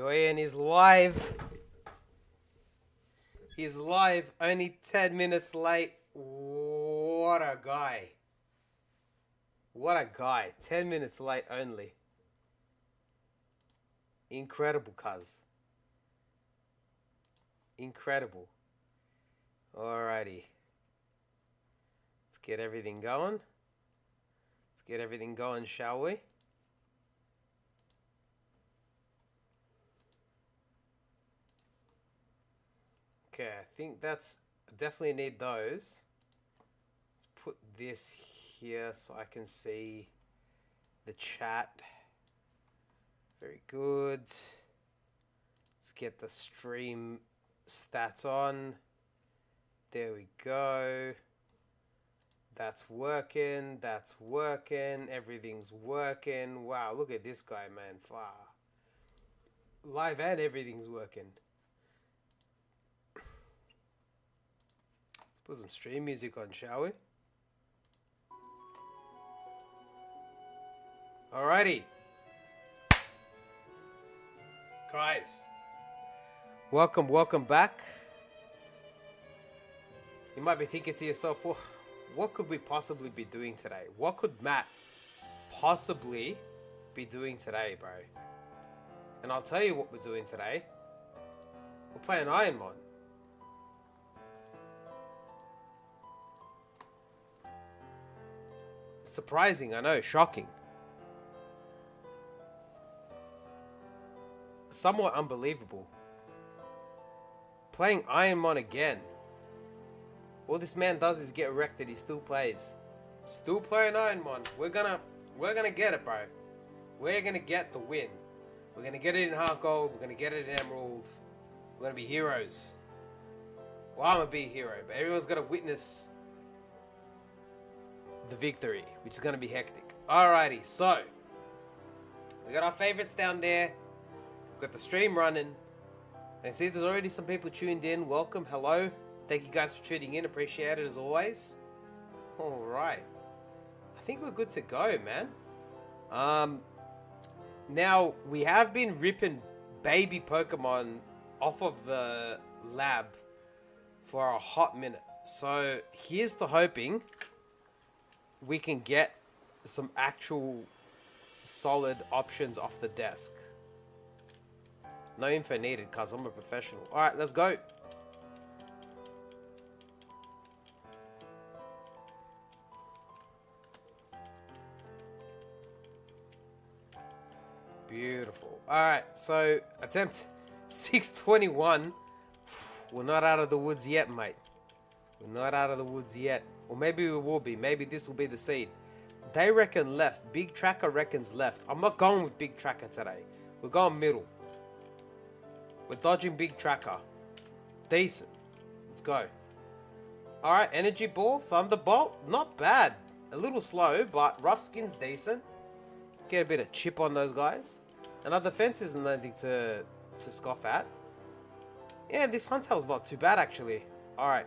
Doyen is live. He's live, only 10 minutes late. What a guy. What a guy. 10 minutes late only. Incredible, cuz. Incredible. Alrighty. Let's get everything going. Let's get everything going, shall we? Okay, I think that's... I definitely need those. Let's put this here so I can see the chat. Very good. Let's get the stream stats on. There we go. That's working. That's working. Everything's working. Wow, look at this guy, man. Wow. Live and everything's working. Let's put some stream music on, shall we? Alrighty. Guys, welcome back. You might be thinking to yourself, well, what could we possibly be doing today? What could Matt possibly be doing today, bro? And I'll tell you what we're doing today. We're playing Ironmon. Surprising, I know, shocking. Somewhat unbelievable. Playing Ironmon again. All this man does is get wrecked that he still plays. Still playing Ironmon. We're gonna get it, bro. We're gonna get the win. We're gonna get it in Heart Gold. We're gonna get it in Emerald. We're gonna be heroes. Well, I'm gonna be a hero, but everyone's gonna witness the victory, which is gonna be hectic. Alrighty, so we got our favorites down there. We've got the stream running. And see, there's already some people tuned in. Welcome, hello. Thank you guys for tuning in. Appreciate it as always. Alright. I think we're good to go, man. Now, we have been ripping baby Pokemon off of the lab for a hot minute. So, here's to hoping we can get some actual solid options off the desk. No info needed, cuz I'm a professional. Alright, let's go. Beautiful. Alright, so attempt 621. We're not out of the woods yet, mate. We're not out of the woods yet. Or maybe we will be. Maybe this will be the seed. They reckon left. Big Tracker reckons left. I'm not going with Big Tracker today. We're going middle. We're dodging Big Tracker. Decent. Let's go. Alright, Energy Ball, Thunderbolt. Not bad. A little slow, but Rough Skin's decent. Get a bit of chip on those guys. And our defense isn't anything to scoff at. Yeah, this Huntail's not too bad, actually. Alright.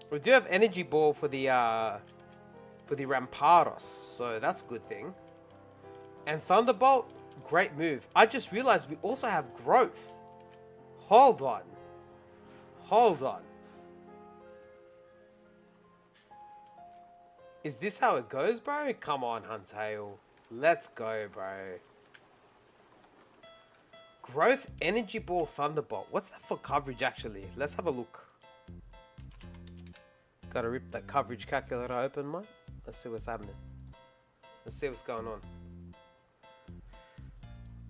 We do have Energy Ball for the Ramparos, so that's a good thing. And Thunderbolt, great move. I just realized we also have Growth. Hold on. Hold on. Is this how it goes, bro? Come on, Huntail. Let's go, bro. Growth, Energy Ball, Thunderbolt. What's that for coverage, actually? Let's have a look. Gotta rip that coverage calculator open, mate. Let's see what's happening. Let's see what's going on.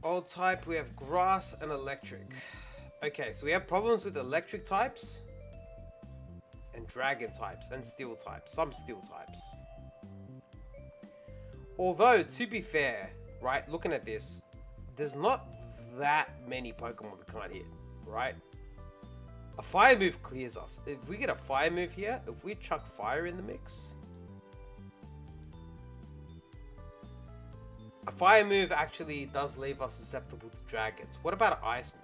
Old type, we have Grass and Electric. Okay, so we have problems with electric types and dragon types and steel types. Some steel types. Although, to be fair, right, looking at this, there's not that many Pokemon we can't hit, right? A fire move clears us. If we get a fire move here, if we chuck fire in the mix, a fire move actually does leave us susceptible to dragons. What about an ice move?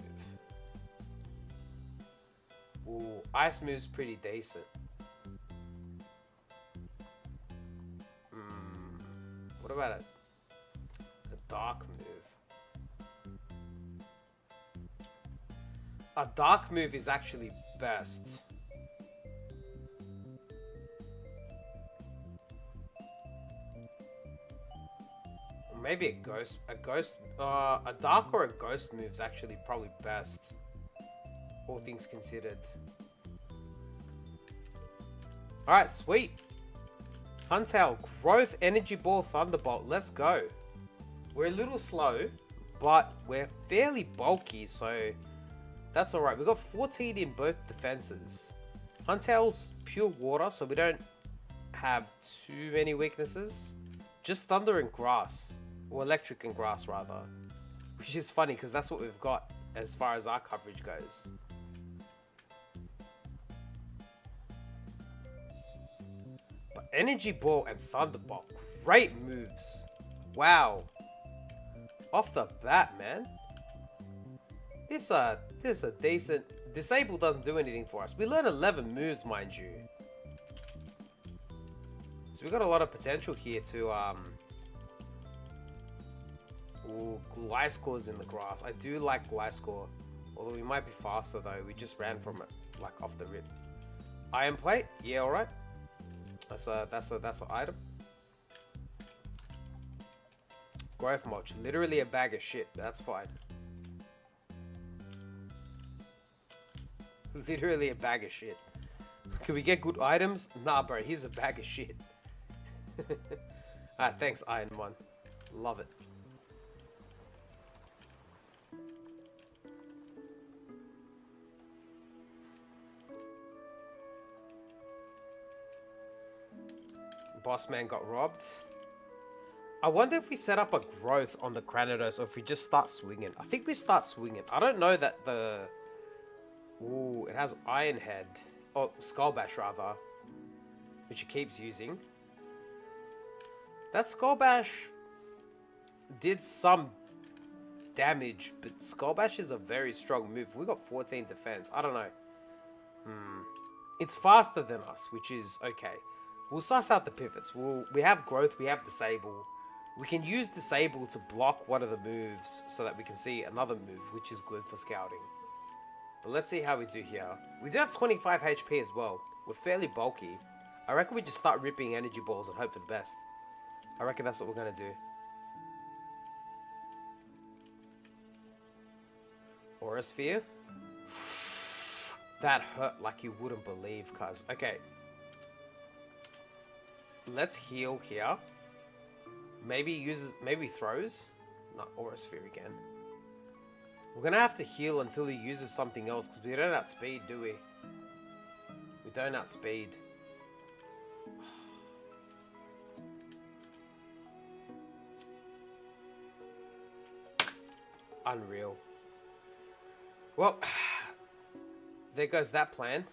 Ooh, ice move's pretty decent. What about a dark move? A dark move is actually best. Maybe a dark or a ghost move is actually probably best. All things considered. Alright, sweet. Huntail, Growth, Energy Ball, Thunderbolt, let's go. We're a little slow, but we're fairly bulky, so that's alright. We've got 14 in both defenses. Huntail's pure water, so we don't have too many weaknesses. Just Thunder and Grass. Or Electric and Grass, rather. Which is funny, because that's what we've got as far as our coverage goes. But Energy Ball and Thunderbolt, great moves. Wow. Off the bat, man. This a decent... Disable doesn't do anything for us. We learn 11 moves, mind you. So we got a lot of potential here to... Ooh, Gliscor's in the grass. I do like Gliscor. Although we might be faster though. We just ran from it, like, off the rip. Iron Plate? Yeah, alright. That's an item. Growth Mulch. Literally a bag of shit. That's fine. Literally a bag of shit. Can we get good items? Nah, bro. Here's a bag of shit. Alright, thanks, Ironmon. Love it. Boss man got robbed. I wonder if we set up a growth on the Granados or if we just start swinging. I think we start swinging. I don't know that the... Ooh, it has Iron Head. Oh, Skull Bash rather. Which it keeps using. That Skull Bash did some damage, but Skull Bash is a very strong move. We got 14 defense. I don't know. It's faster than us, which is okay. We'll suss out the pivots. We have growth, we have disable. We can use disable to block one of the moves so that we can see another move, which is good for scouting. But let's see how we do here. We do have 25 HP as well. We're fairly bulky. I reckon we just start ripping energy balls and hope for the best. I reckon that's what we're going to do. Aura Sphere. That hurt like you wouldn't believe, cuz. Okay. Let's heal here. Maybe throws. Not Aura Sphere again. We're gonna have to heal until he uses something else because we don't outspeed, do we? We don't outspeed. Unreal. Well, there goes that plan.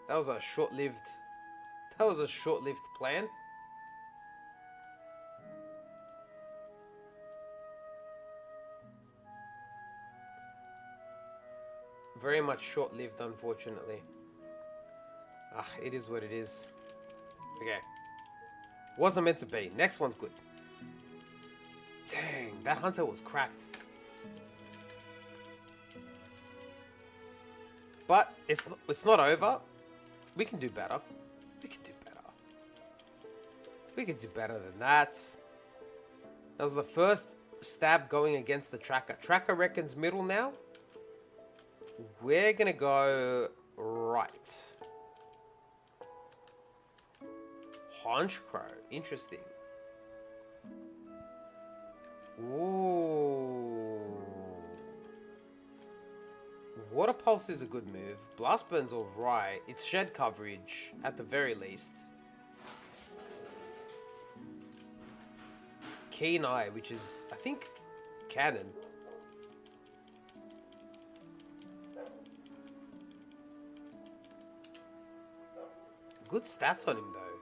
That was a short-lived plan. Very much short-lived, unfortunately. Ah, it is what it is. Okay. Wasn't meant to be. Next one's good. Dang, that hunter was cracked. But it's not over. We can do better. We can do better. We can do better than that. That was the first stab going against the tracker. Tracker reckons middle now. We're gonna go right. Honchcrow. Interesting. Ooh. Water Pulse is a good move. Blast Burn's alright. It's shed coverage, at the very least. Keen Eye, which is, I think, cannon. Good stats on him, though.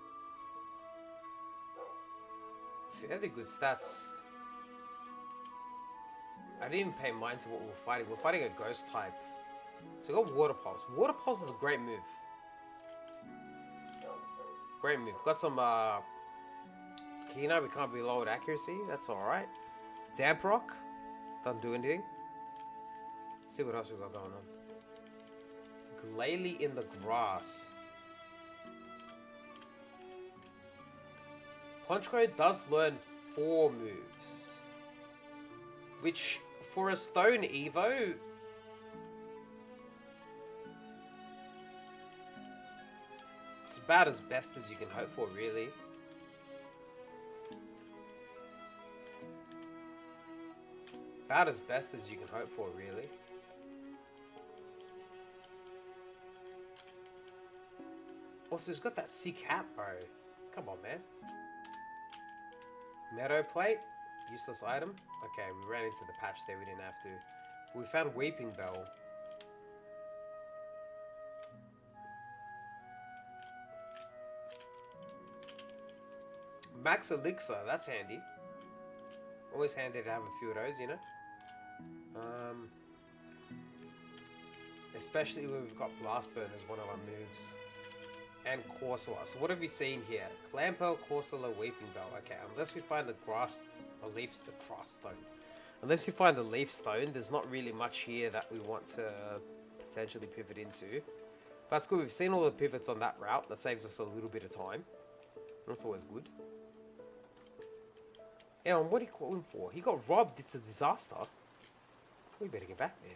Fairly good stats. I didn't even pay mind to what we were fighting. We're fighting a ghost type. So we got Water Pulse. Water Pulse is a great move. Great move. Got some Keen Eye, we can't be lowered accuracy. That's alright. Damp Rock. Doesn't do anything. See what else we got going on. Glalie in the grass. Ponchko does learn 4 moves. Which, for a stone Evo... it's about as best as you can hope for, really. About as best as you can hope for, really. Also, he's got that sick hat, bro. Come on, man. Meadow plate. Useless item. Okay, we ran into the patch there. We didn't have to. We found Weeping Bell. Max Elixir. That's handy. Always handy to have a few of those, you know? Especially when we've got Blast Burn as one of our moves. And Corsola. So what have we seen here? Clamperl, Corsola, Weeping Bell. Okay, unless we find the grass, the leaf, the grass stone. Unless we find the leaf stone, there's not really much here that we want to potentially pivot into. But it's good. We've seen all the pivots on that route. That saves us a little bit of time. That's always good. Yeah, and what do you call him for? He got robbed. It's a disaster. We better get back there.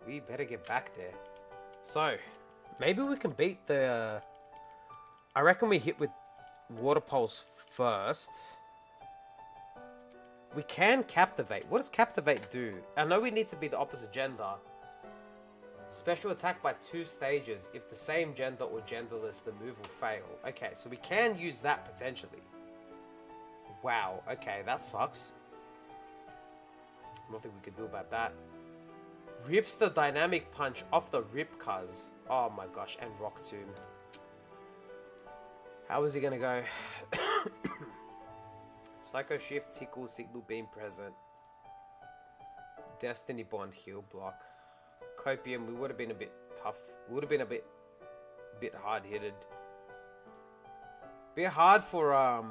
We better get back there. So, maybe we can beat the... I reckon we hit with Water Pulse first. We can Captivate. What does Captivate do? I know we need to be the opposite gender. Special attack by 2 stages. If the same gender or genderless, the move will fail. Okay, so we can use that potentially. Wow, okay, that sucks. Nothing we could do about that. Rips the dynamic punch off the Rip Cuz. Oh my gosh, and Rock Tomb. How is he gonna go? Psycho Shift, Tickle, Signal Beam present. Destiny Bond, Heal Block. Copium, we would have been a bit tough. We would have been a bit hard-hitted. Bit hard for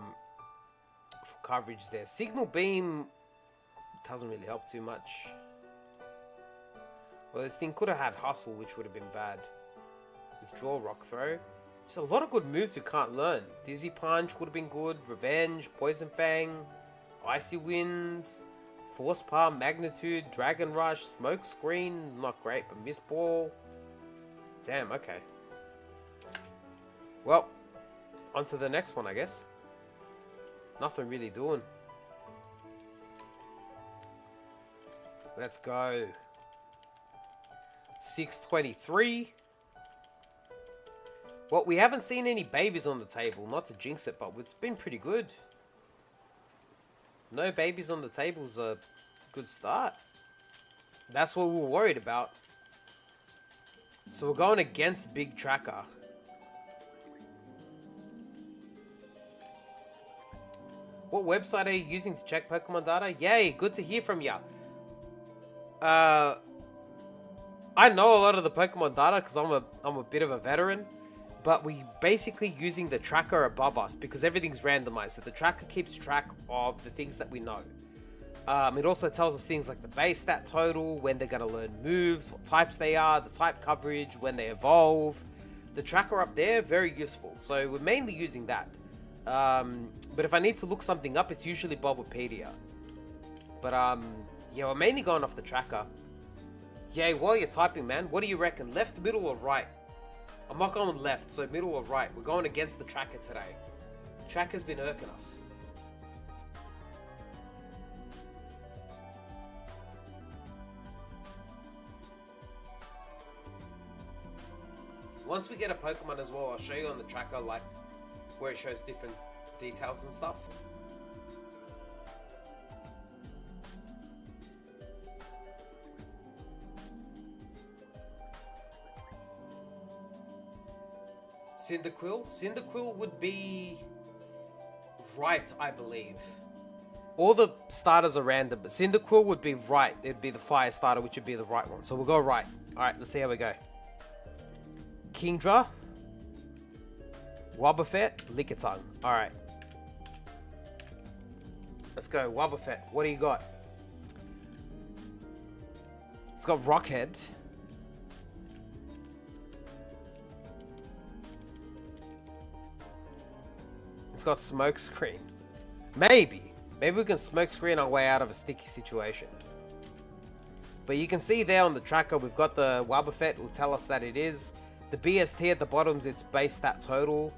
coverage there. Signal Beam doesn't really help too much. Well, this thing could have had Hustle, which would have been bad. Withdraw, Rock Throw. There's a lot of good moves we can't learn. Dizzy Punch would have been good. Revenge, Poison Fang, Icy Winds, Force Palm, Magnitude, Dragon Rush, Smoke Screen, not great, but Mist Ball. Damn, okay. Well, on to the next one, I guess. Nothing really doing. Let's go. 623. Well, we haven't seen any babies on the table. Not to jinx it, but it's been pretty good. No babies on the table's a good start. That's what we were worried about. So we're going against Big Tracker. What website are you using to check Pokemon data? Yay, good to hear from ya. I know a lot of the Pokemon data because I'm a bit of a veteran, but we basically using the tracker above us because everything's randomized. So the tracker keeps track of the things that we know. It also tells us things like the base stat total, when they're going to learn moves, what types they are, the type coverage, when they evolve. The tracker up there, very useful. So we're mainly using that. But if I need to look something up, it's usually Bulbapedia. But yeah, we're mainly going off the tracker. Yay, while you're typing, man, what do you reckon? Left, middle, or right? I'm not going left, so middle or right. We're going against the tracker today. The tracker's been irking us. Once we get a Pokemon as well, I'll show you on the tracker, like, where it shows different details and stuff. Cyndaquil? Cyndaquil would be right, I believe. All the starters are random, but Cyndaquil would be right. It'd be the fire starter, which would be the right one. So we'll go right. Alright, let's see how we go. Kingdra, Wobbuffet, Lickitung. Alright. Let's go, Wobbuffet. What do you got? It's got Rockhead. It's got Smokescreen. Maybe we can Smokescreen our way out of a sticky situation. But you can see there on the tracker, we've got the Wobbuffet will tell us that it is. The BST at the bottom's its base stat total.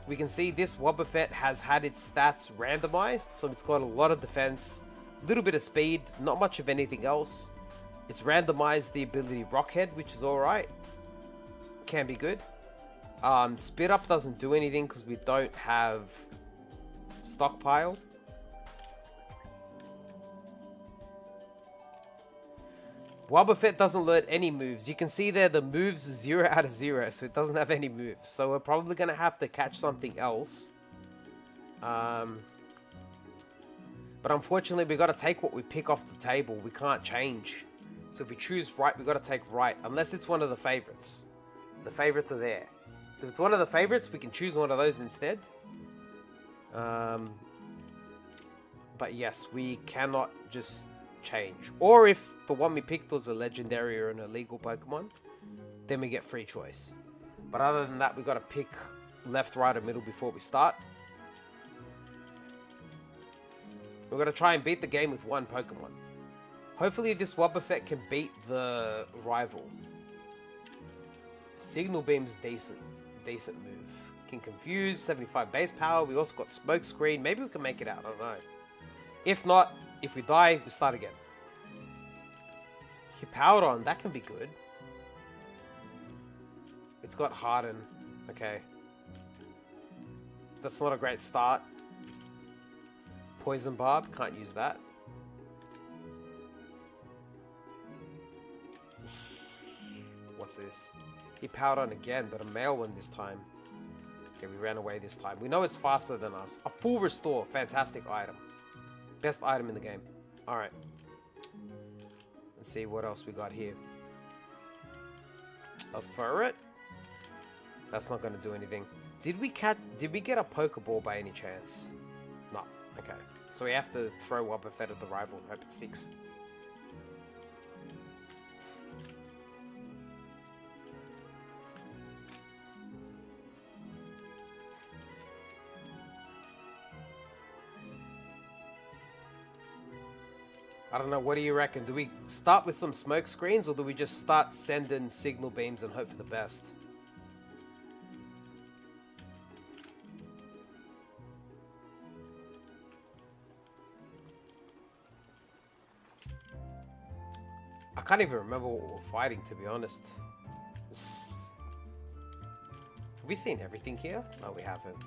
We can see this Wobbuffet has had its stats randomized, so it's got a lot of defense, a little bit of speed, not much of anything else. It's randomized the ability Rockhead, which is alright. Can be good. Spit Up doesn't do anything because we don't have Stockpile. Wobbuffet doesn't learn any moves. You can see there the moves 0 out of 0, so it doesn't have any moves. So we're probably going to have to catch something else. But unfortunately, we got to take what we pick off the table. We can't change. So if we choose right, we got to take right. Unless it's one of the favorites. The favorites are there. So if it's one of the favorites, we can choose one of those instead. But yes, we cannot just change. Or if the one we picked was a legendary or an illegal Pokemon, then we get free choice. But other than that, we got to pick left, right, or middle before we start. We're going to try and beat the game with one Pokemon. Hopefully this Wobbuffet can beat the rival. Signal Beam's decent move. Can confuse, 75 base power. We also got Smokescreen. Maybe we can make it out, I don't know. If not, if we die, we start again. Hippowdon, that can be good. It's got Harden. Okay. That's not a great start. Poison Barb, can't use that. What's this? Hippowdon again, but a male one this time. Okay, we ran away this time. We know it's faster than us. A full restore, fantastic item. Best item in the game. Alright. Let's see what else we got here. A ferret? That's not going to do anything. Did we get a Pokeball by any chance? No. Okay. So we have to throw Wobbuffet at the rival and hope it sticks. I don't know, what do you reckon? Do we start with some smoke screens or do we just start sending signal beams and hope for the best? I can't even remember what we were fighting, to be honest. Have we seen everything here? No, we haven't.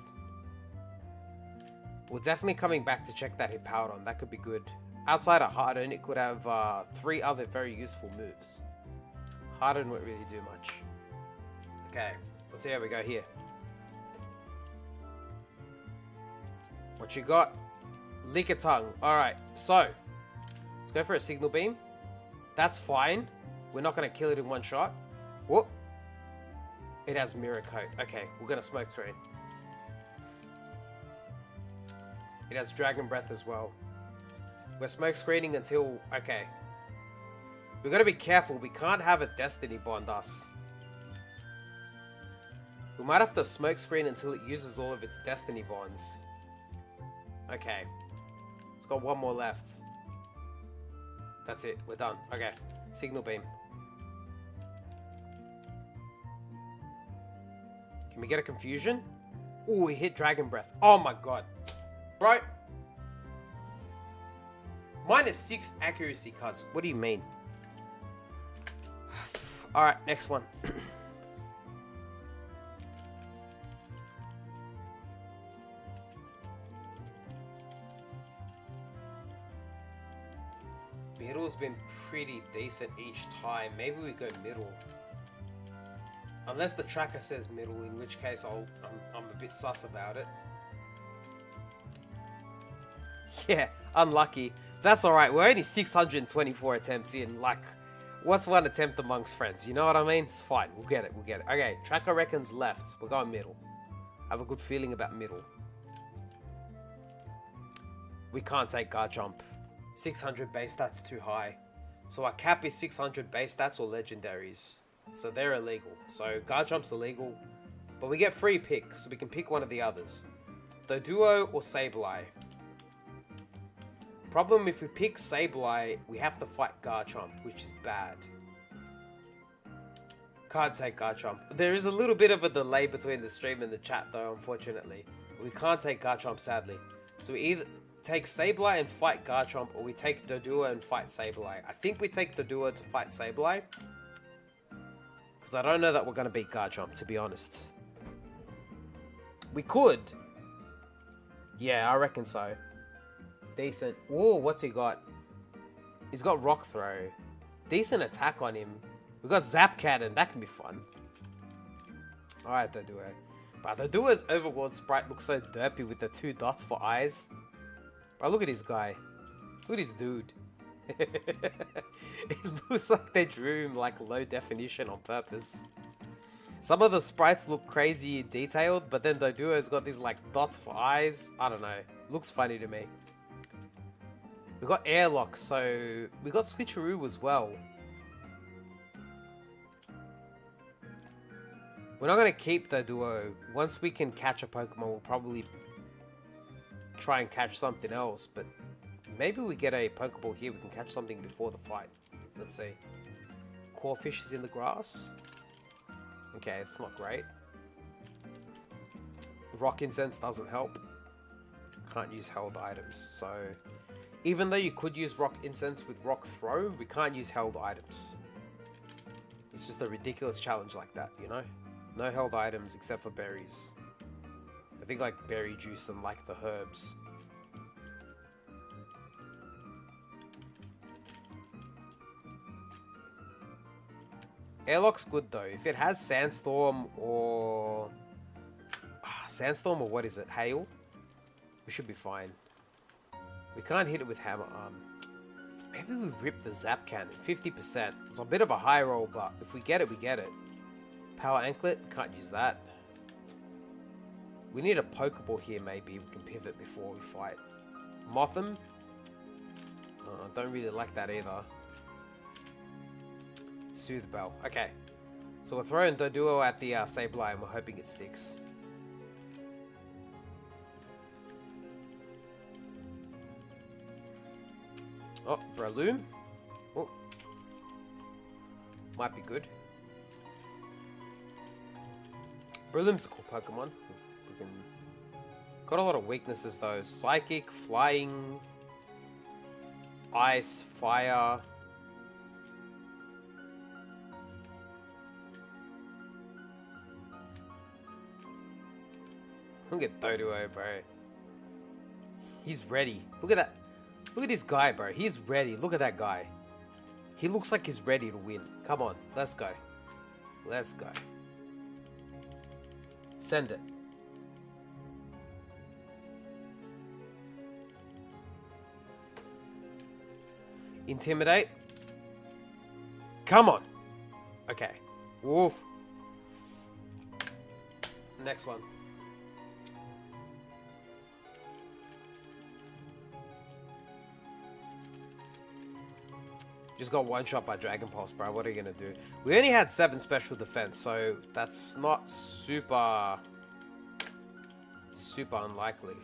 We're definitely coming back to check that Hippowdon. That could be good. Outside of Harden, it could have 3 other very useful moves. Harden won't really do much. Okay, let's see how we go here. What you got? Lickitung. Alright, so let's go for a Signal Beam. That's fine. We're not going to kill it in one shot. Whoop. It has Mirror Coat. Okay, we're going to Smoke Screen. It has Dragon Breath as well. We're smoke screening until... Okay. We've got to be careful. We can't have a Destiny Bond us. We might have to smoke screen until it uses all of its Destiny Bonds. Okay. It's got one more left. That's it. We're done. Okay. Signal Beam. Can we get a Confusion? Ooh, we hit Dragon Breath. Oh my god. Bro. -6 accuracy, cuz. What do you mean? Alright, next one. Middle's been pretty decent each time. Maybe we go middle. Unless the tracker says middle, in which case I'm a bit sus about it. Yeah, unlucky. That's alright, we're only 624 attempts in. Like, What's one attempt amongst friends? You know what I mean? It's fine. We'll get it. We'll get it. Okay, Tracker reckons left. We're going middle. I have a good feeling about middle. We can't take guard jump. 600 base stats too high. So our cap is 600 base stats or legendaries. So they're illegal. So guard jump's illegal. But we get free pick, so we can pick one of the others. Doduo or Sableye. Problem if we pick Sableye, we have to fight Garchomp, which is bad. Can't take Garchomp. There is a little bit of a delay between the stream and the chat though, unfortunately. We can't take Garchomp, sadly. So we either take Sableye and fight Garchomp, or we take Doduo and fight Sableye. I think we take Doduo to fight Sableye. Because I don't know that we're going to beat Garchomp, to be honest. We could. Yeah, I reckon so. Decent. Whoa, what's he got? He's got Rock Throw. Decent attack on him. We got Zap Cannon. That can be fun. Alright, Doduo. But Doduo's Overworld sprite looks so derpy with the 2 dots for eyes. Bro, look at this guy. Look at this dude. It looks like they drew him like low definition on purpose. Some of the sprites look crazy detailed, but then Doduo's got these like dots for eyes. I don't know. Looks funny to me. We got Airlock, so we got Switcheroo as well. We're not going to keep Doduo. Once we can catch a Pokemon, we'll probably try and catch something else, but maybe we get a Pokeball here. We can catch something before the fight. Let's see. Corphish is in the grass. Okay, it's not great. Rock Incense doesn't help. Can't use held items, so even though you could use Rock Incense with Rock Throw, we can't use held items. It's just a ridiculous challenge like that, you know? No held items except for berries. I think like berry juice and like the herbs. Airlock's good though. If it has Sandstorm or... Sandstorm or what is it? Hail? We should be fine. We can't hit it with Hammer Arm. Maybe we rip the Zap Cannon. 50%. It's a bit of a high roll, but if we get it, we get it. Power Anklet? Can't use that. We need a Pokeball here maybe. We can pivot before we fight. Mothim? Don't really like that either. Soothe Bell. Okay. So we're throwing Doduo at the Sableye and we're hoping it sticks. Oh, Breloom. Oh. Might be good. Breloom's a cool Pokemon. We can... Got a lot of weaknesses though. Psychic, Flying, Ice, Fire. Look at Doduo, bro. He's ready. Look at that. Look at this guy, bro. He's ready. Look at that guy. He looks like he's ready to win. Come on. Let's go. Let's go. Send it. Intimidate. Come on. Okay. Woof. Next one. Just got one shot by Dragon Pulse, bro. What are you gonna do? We only had 7 special defense, so that's not super unlikely.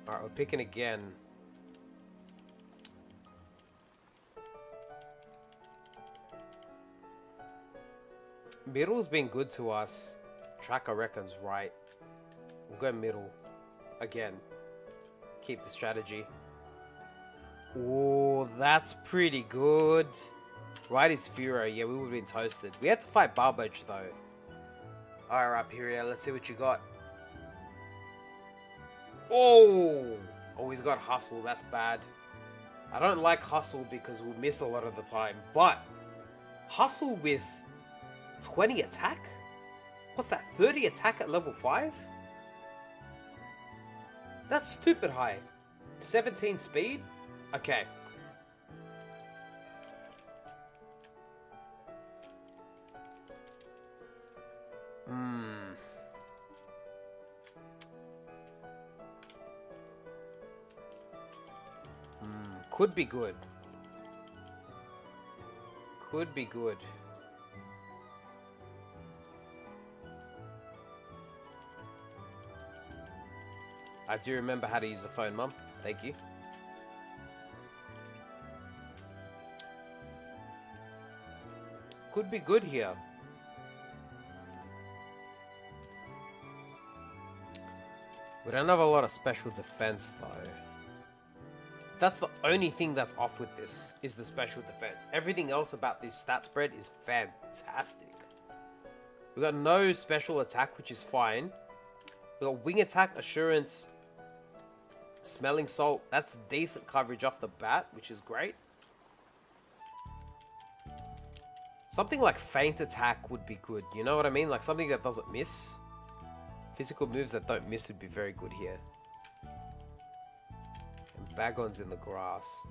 Alright, we're picking again. Middle's been good to us. Tracker reckons right. We'll go middle. Again. Keep the strategy. Oh, that's pretty good. Right is Furo. Yeah, we would have been toasted. We had to fight Barboach, though. Alright, Rapira, let's see what you got. Oh! Oh, he's got Hustle. That's bad. I don't like Hustle because we'll miss a lot of the time. But, Hustle with 20 attack? What's that, 30 attack at level 5? That's stupid high. 17 speed? Okay. Hmm. Could be good. Could be good. I do remember how to use the phone, Mum. Thank you. Could be good here. We don't have a lot of special defense, though. That's the only thing that's off with this, is the special defense. Everything else about this stat spread is fantastic. We got no special attack, which is fine. We got wing attack, assurance, smelling salt. That's decent coverage off the bat, which is great. Something like feint attack would be good. You know what I mean? Like something that doesn't miss. Physical moves that don't miss would be very good here. And Bagon's in the grass.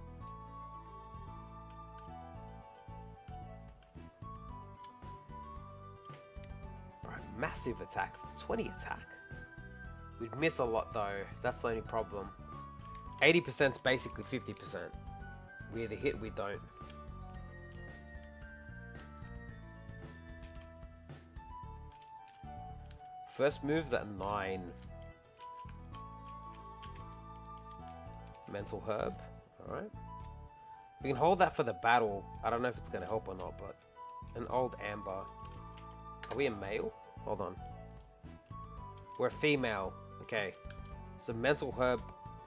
Bro, massive attack. 20 attack. We'd miss a lot though. That's the only problem. 80% is basically 50%. We either hit, we don't. First move's at 9. Mental herb. Alright. We can hold that for the battle. I don't know if it's going to help or not, but... An old amber. Are we a male? Hold on. We're a female. Okay. So mental herb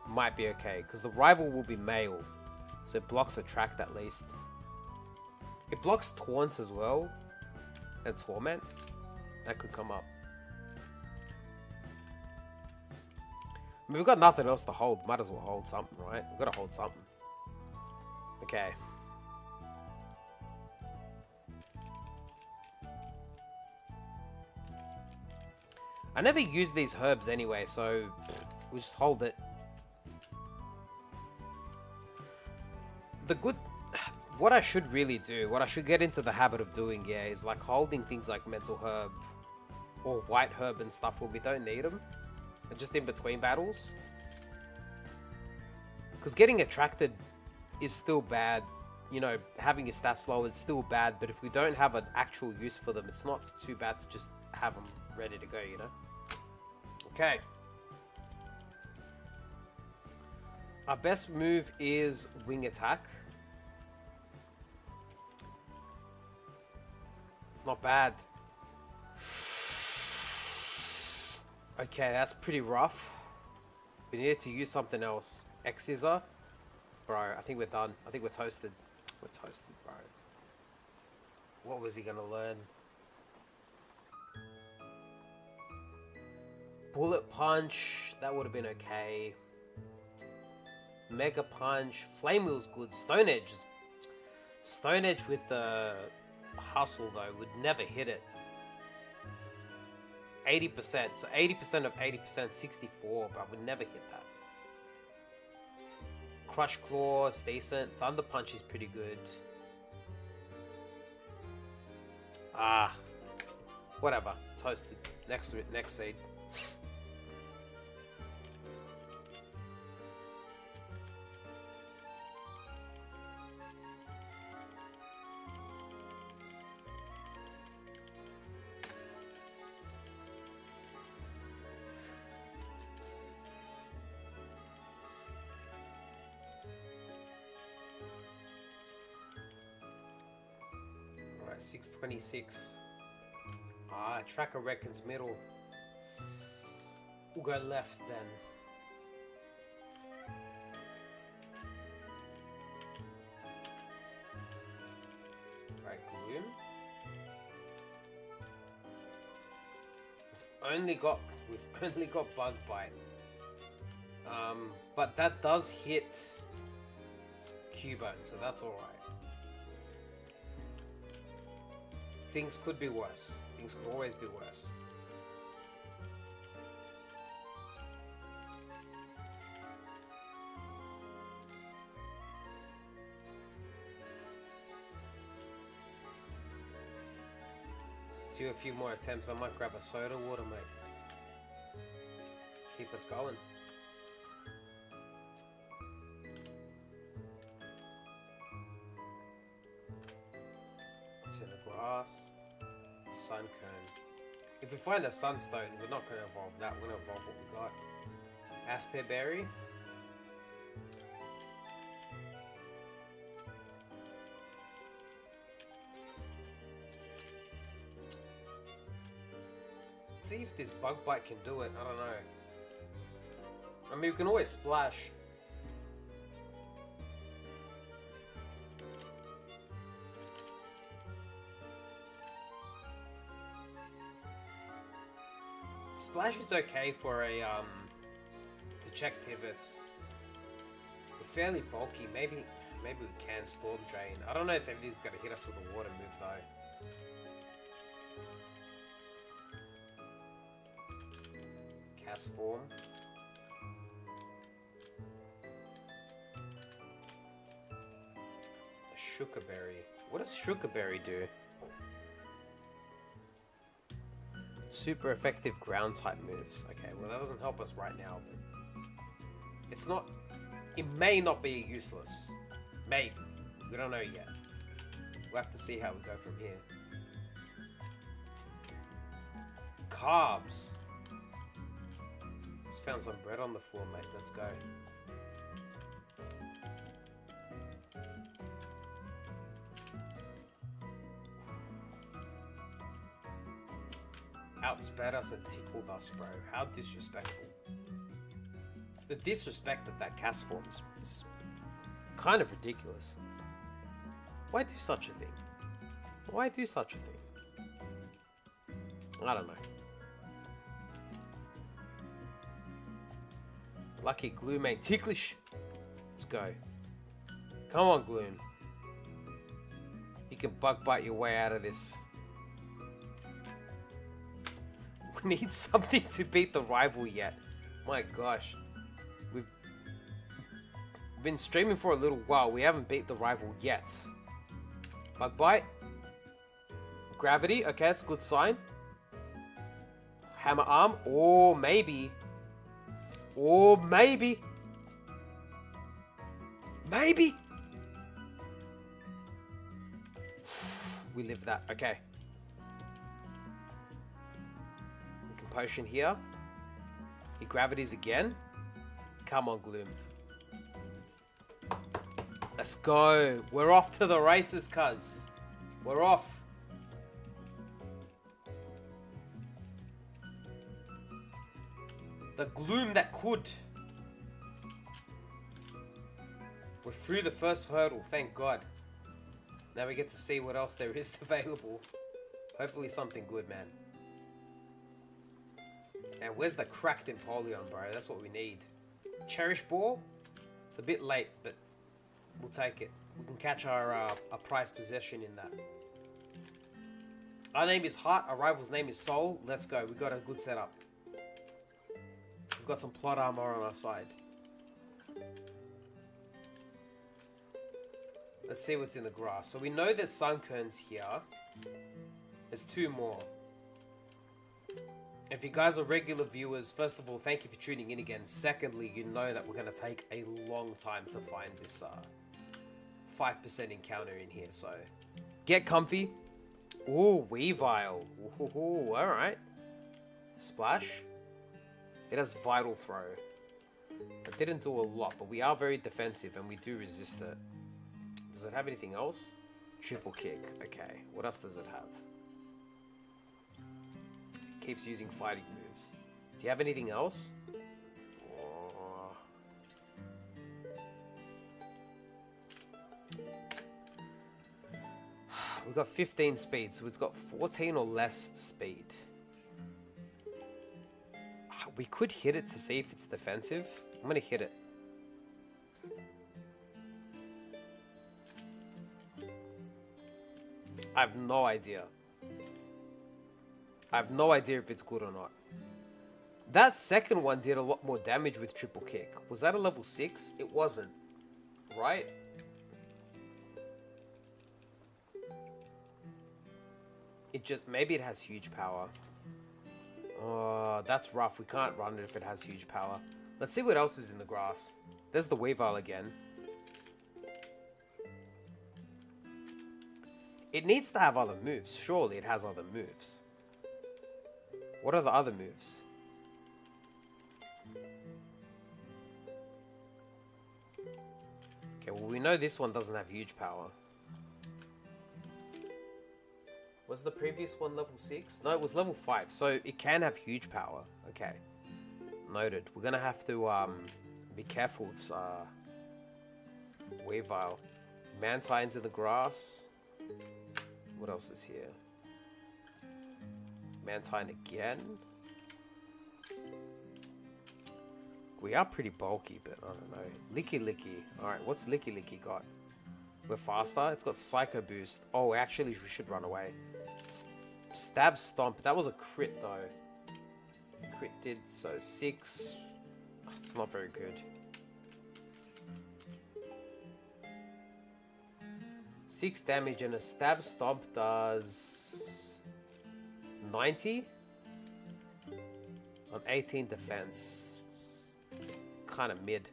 might be okay. Because the rival will be male. So it blocks attract at least. It blocks taunt as well. And torment. That could come up. I mean, we've got nothing else to hold. Might as well hold something, right? We've got to hold something. Okay. I never use these herbs anyway, so we just hold it. What I should really do, what I should get into the habit of doing, yeah, is like holding things like mental herb or white herb and stuff when we don't need them. And just in between battles. Because getting attracted is still bad. You know, having your stats low is still bad. But if we don't have an actual use for them, it's not too bad to just have them ready to go, you know? Okay. Our best move is wing attack. Not bad. Okay, that's pretty rough. We needed to use something else. Hgss. Bro, I think we're done. I think we're toasted. We're toasted, bro. What was he gonna learn? Bullet Punch. That would have been okay. Mega Punch. Flame Wheel's good. Stone Edge. Stone Edge with the hustle, though, would never hit it. 80%. So 80% of 80%, 64, but I would never hit that. Crush Claw is decent. Thunder Punch is pretty good. Ah. Whatever. Toasted. Next seed. Alright, 626. Ah, Tracker reckons middle. We'll go left then. Right, Gloom. We've only got Bug Bite. But that does hit Cubone, so that's alright. Things could be worse. Things could always be worse. Do a few more attempts. I might grab a soda water, mate. Keep us going. It's in the grass. Sun cone. If we find a sunstone, we're not going to evolve that. We're going to evolve what we got. Asper berry. See if this bug bite can do it. I don't know. I mean, we can always splash. Splash is okay for a to check pivots. We're fairly bulky. Maybe we can storm drain. I don't know if everything's gonna hit us with a water move though. Cast form. A Shukaberry. What does Shukaberry do? Super effective ground type moves. Okay, well that doesn't help us right now, but it's not. It may not be useless. Maybe. We don't know yet. We'll have to see how we go from here. Carbs. Just found some bread on the floor, mate. Let's go. Outspat us and tickled us, bro. How disrespectful. The disrespect of that cast form is kind of ridiculous. Why do such a thing? Why do such a thing? I don't know. Lucky Gloom ain't ticklish. Let's go. Come on, Gloom. You can bug bite your way out of this. We need something to beat the rival yet. My gosh. We've been streaming for a little while. We haven't beat the rival yet. Bug bite. Gravity. Okay, that's a good sign. Hammer arm. Or maybe. Or maybe. Maybe. We live that. Okay. We can potion here. He gravities again. Come on, Gloom. Let's go. We're off to the races, cuz. We're off. The Gloom that could. We're through the first hurdle, thank God. Now we get to see what else there is available. Hopefully something good, man. And where's the cracked Empoleon, bro? That's what we need. Cherish Ball? It's a bit late, but we'll take it. We can catch our prized possession in that. Our name is Heart, our rival's name is Soul. Let's go, we got a good setup. We've got some plot armor on our side. Let's see what's in the grass. So we know there's Sunkerns here. There's two more. If you guys are regular viewers, first of all, thank you for tuning in again. Secondly, you know that we're going to take a long time to find this 5% encounter in here. So get comfy. Ooh, Weavile. Ooh, alright. Splash. It has Vital Throw. It didn't do a lot, but we are very defensive and we do resist it. Does it have anything else? Triple Kick. Okay, what else does it have? It keeps using fighting moves. Do you have anything else? Oh. We've got 15 speed, so it's got 14 or less speed. We could hit it to see if it's defensive. I'm gonna hit it. I have no idea. I have no idea if it's good or not. That second one did a lot more damage with Triple Kick. Was that a level 6? It wasn't. Right? It just, maybe it has huge power. Oh, that's rough. We can't run it if it has huge power. Let's see what else is in the grass. There's the Weavile again. It needs to have other moves. Surely it has other moves. What are the other moves? Okay, well we know this one doesn't have huge power. Was the previous one level 6? No, it was level 5, so it can have huge power. Okay. Noted. We're gonna have to be careful with Weavile. Mantine's in the grass. What else is here? Mantine again. We are pretty bulky, but I don't know. Licky Licky. Alright, what's Licky Licky got? We're faster. It's got Psycho Boost. Oh, actually, we should run away. Stab Stomp. That was a crit, though. Crit did, so 6. It's not very good. 6 damage and a Stab Stomp does 90 on 18 defense. It's kind of mid.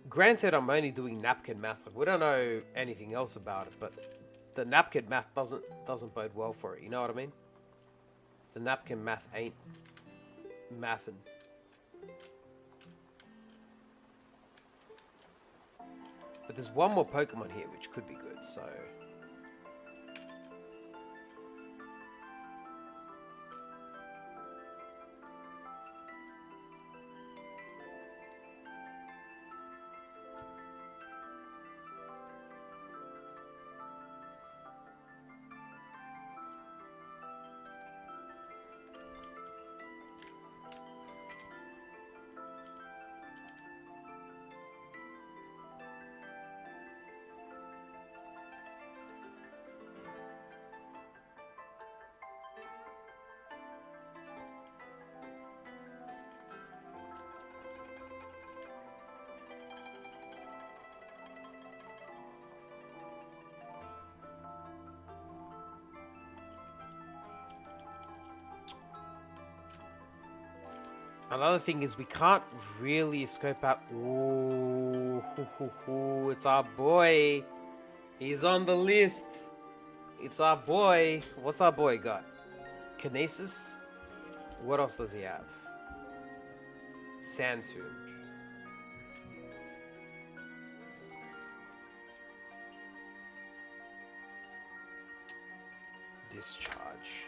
Granted, I'm only doing napkin math. Like, we don't know anything else about it, but the napkin math doesn't bode well for it. You know what I mean? The napkin math ain't mathin'. But there's one more Pokemon here which could be good, so... Another thing is we can't really scope out... Ooh, it's our boy. He's on the list. It's our boy. What's our boy got? Kinesis? What else does he have? Sand Tomb. Discharge.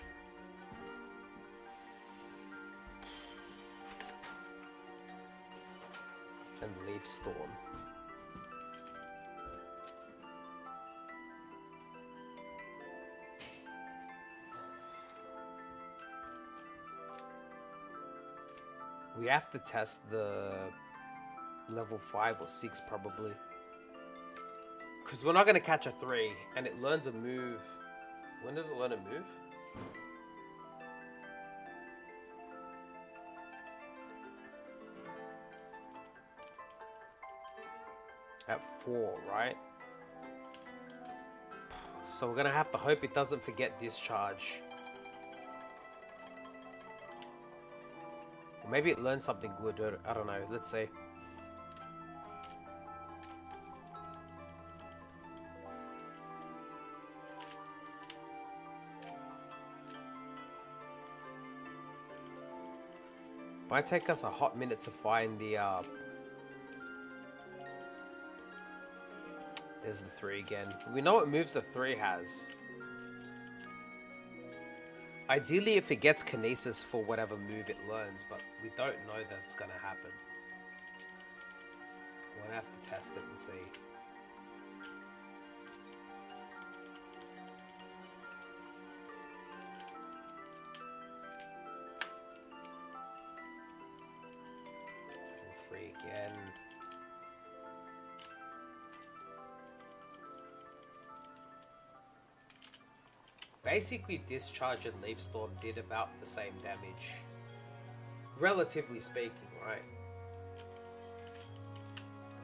And Leaf Storm. We have to test the level 5 or 6 probably. Because we're not going to catch a 3 and it learns a move. When does it learn a move? At 4, right? So we're gonna have to hope it doesn't forget Discharge. Or maybe it learns something good, or I don't know, let's see. Might take us a hot minute to find the there's the 3 again. We know what moves the 3 has. Ideally, if it gets Kinesis for whatever move it learns, but we don't know that's gonna happen. We're gonna have to test it and see. Level 3 again. Basically, Discharge and Leaf Storm did about the same damage. Relatively speaking, right?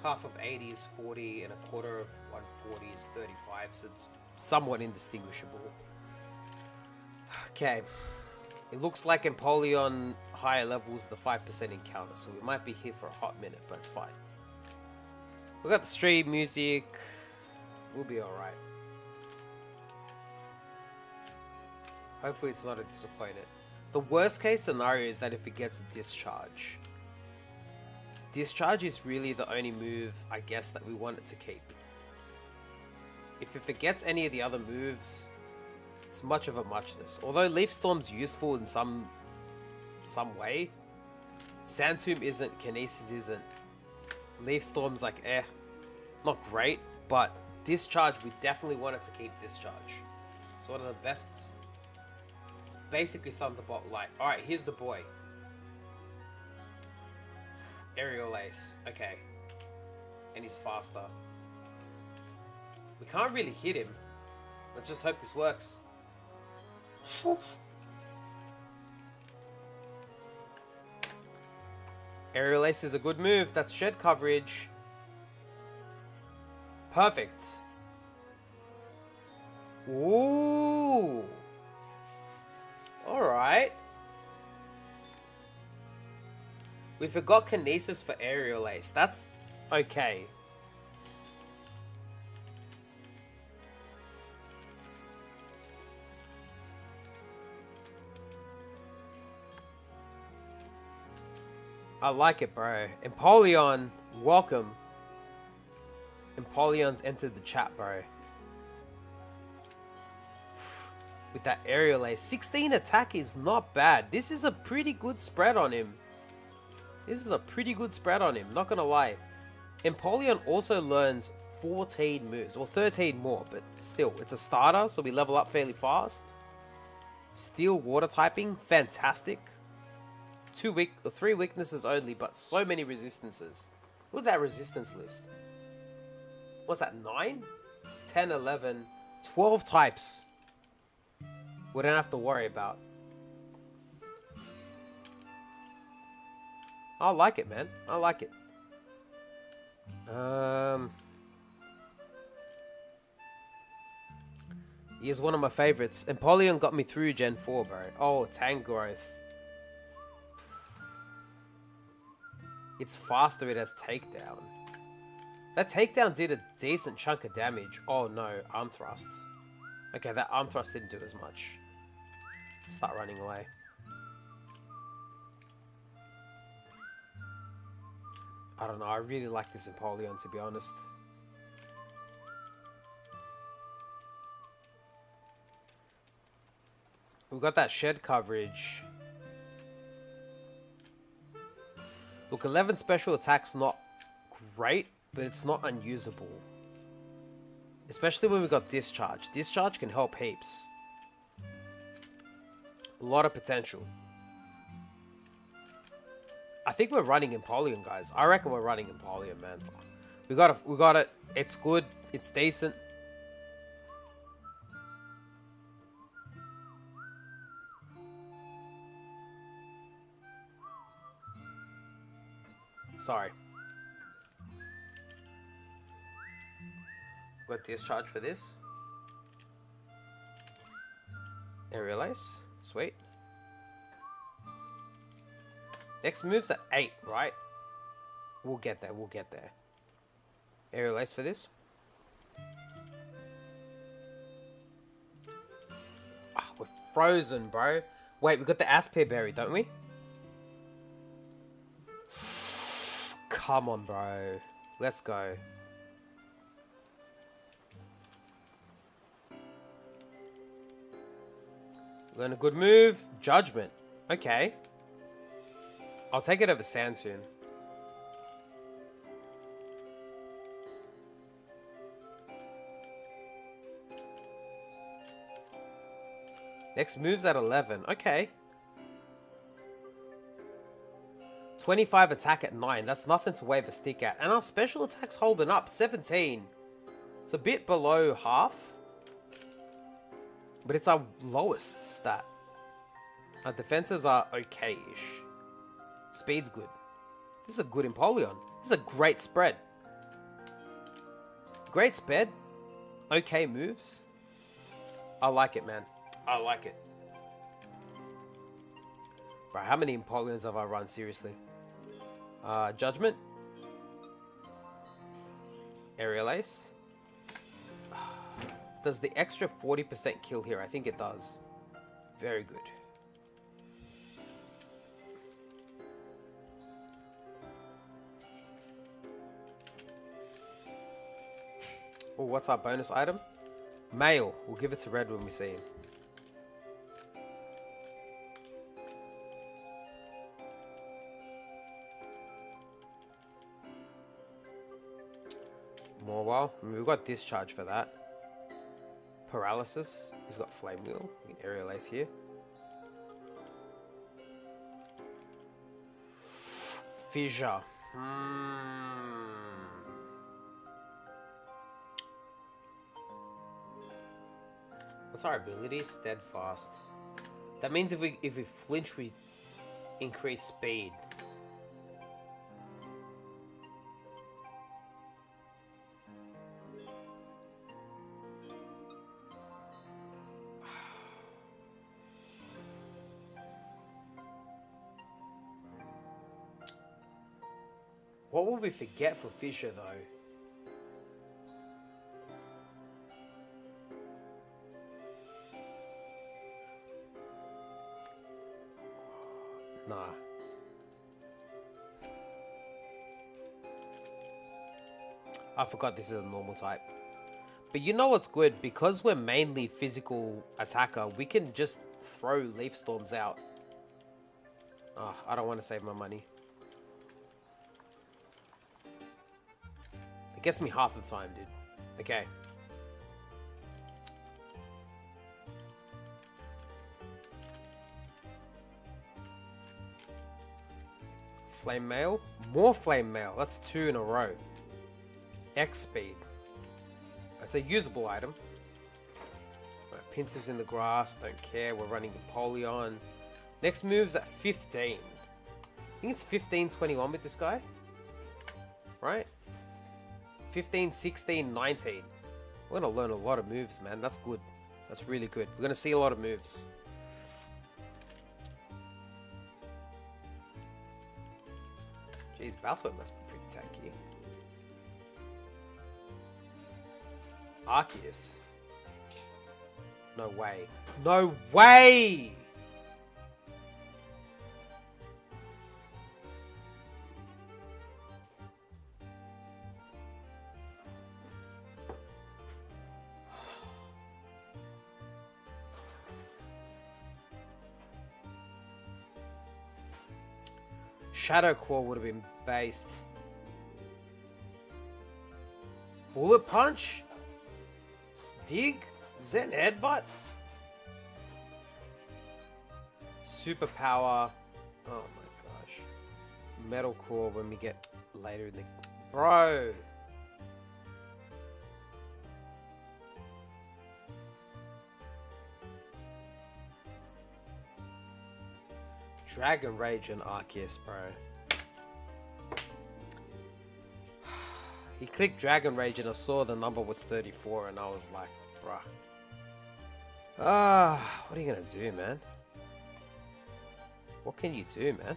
Half of 80 is 40, and a quarter of 140 is 35, so it's somewhat indistinguishable. Okay. It looks like Empoleon higher levels the 5% encounter, so we might be here for a hot minute, but it's fine. We got the stream music. We'll be alright. Hopefully it's not a disappointment. The worst case scenario is that if it gets Discharge. Discharge is really the only move, I guess, that we want it to keep. If it gets any of the other moves, it's much of a muchness. Although Leaf Storm's useful in some way, Sand Tomb isn't, Kinesis isn't. Leaf Storm's like, not great, but Discharge, we definitely want it to keep Discharge. It's one of the best. It's basically Thunderbolt Light. Alright, here's the boy. Aerial Ace. Okay. And he's faster. We can't really hit him. Let's just hope this works. Aerial Ace is a good move. That's shed coverage. Perfect. Ooh. Alright. We forgot Kinesis for Aerial Ace. That's okay. I like it, bro. Empoleon, welcome. Empoleon's entered the chat, bro. With that Aerial Ace. 16 attack is not bad. This is a pretty good spread on him. This is a pretty good spread on him, not gonna lie. Empoleon also learns 14 moves, or 13 more, but still, it's a starter, so we level up fairly fast. Steel Water typing, fantastic. 3 weaknesses only, but so many resistances. Look at that resistance list. What's that, 9? 10, 11, 12 types. We don't have to worry about. I like it, man. I like it. He is one of my favorites. Empoleon got me through Gen 4, bro. Oh, Tank Growth. It's faster, it has Takedown. That Takedown did a decent chunk of damage. Oh no, Arm Thrust. Okay, that Arm Thrust didn't do as much. Start running away. I don't know, I really like this Empoleon, to be honest. We've got that shed coverage. Look, 11 special attack's not great, but it's not unusable. Especially when we got Discharge. Discharge can help heaps. A lot of potential. I think we're running Empoleon, guys. I reckon we're running Empoleon, man. We got it. It's good. It's decent. Sorry. Got Discharge for this. Aerial Ace. Sweet. Next move's at 8, right? We'll get there, we'll get there. Aerial Ace for this. Oh, we're frozen, bro. Wait, we got the Aspear Berry, don't we? Come on, bro. Let's go. Learn a good move. Judgment. Okay. I'll take it over Sandtoon. Next move's at 11. Okay. 25 attack at 9. That's nothing to wave a stick at. And our special attack's holding up. 17. It's a bit below half. But it's our lowest stat. Our defenses are okay-ish. Speed's good. This is a good Empoleon. This is a great spread. Great sped. Okay moves. I like it, man. I like it. Bro, how many Empoleons have I run, seriously? Judgment. Aerial Ace. Does the extra 40% kill here? I think it does. Very good. Oh, what's our bonus item? Male. We'll give it to Red when we see him. More while. I mean, we've got discharge for that. Paralysis. He's got Flame Wheel. We can Aerial Ace here. Fissure. What's our ability? Steadfast. That means if we flinch, we increase speed. What will we forget for Fissure, though? Nah. I forgot this is a normal type. But you know what's good? Because we're mainly physical attacker, we can just throw Leaf Storms out. Oh, I don't want to save my money. It gets me half the time, dude. Okay. Flame Mail. More Flame Mail. That's 2 in a row. X speed. That's a usable item. Right, Pincers in the Grass. Don't care. We're running Empoleon. Next move's at 15. I think it's 15-21 with this guy. Right? 15, 16, 19. We're going to learn a lot of moves, man. That's good. That's really good. We're going to see a lot of moves. Jeez, Balthor must be pretty tanky. Hgss. No way. No way! Shadow Claw would have been based. Bullet Punch? Dig? Zen Headbutt? Superpower. Oh my gosh. Metal Claw when we get later in the... Bro! Dragon Rage and Hgss, bro. He clicked Dragon Rage and I saw the number was 34 and I was like, bruh. What are you gonna do, man? What can you do, man?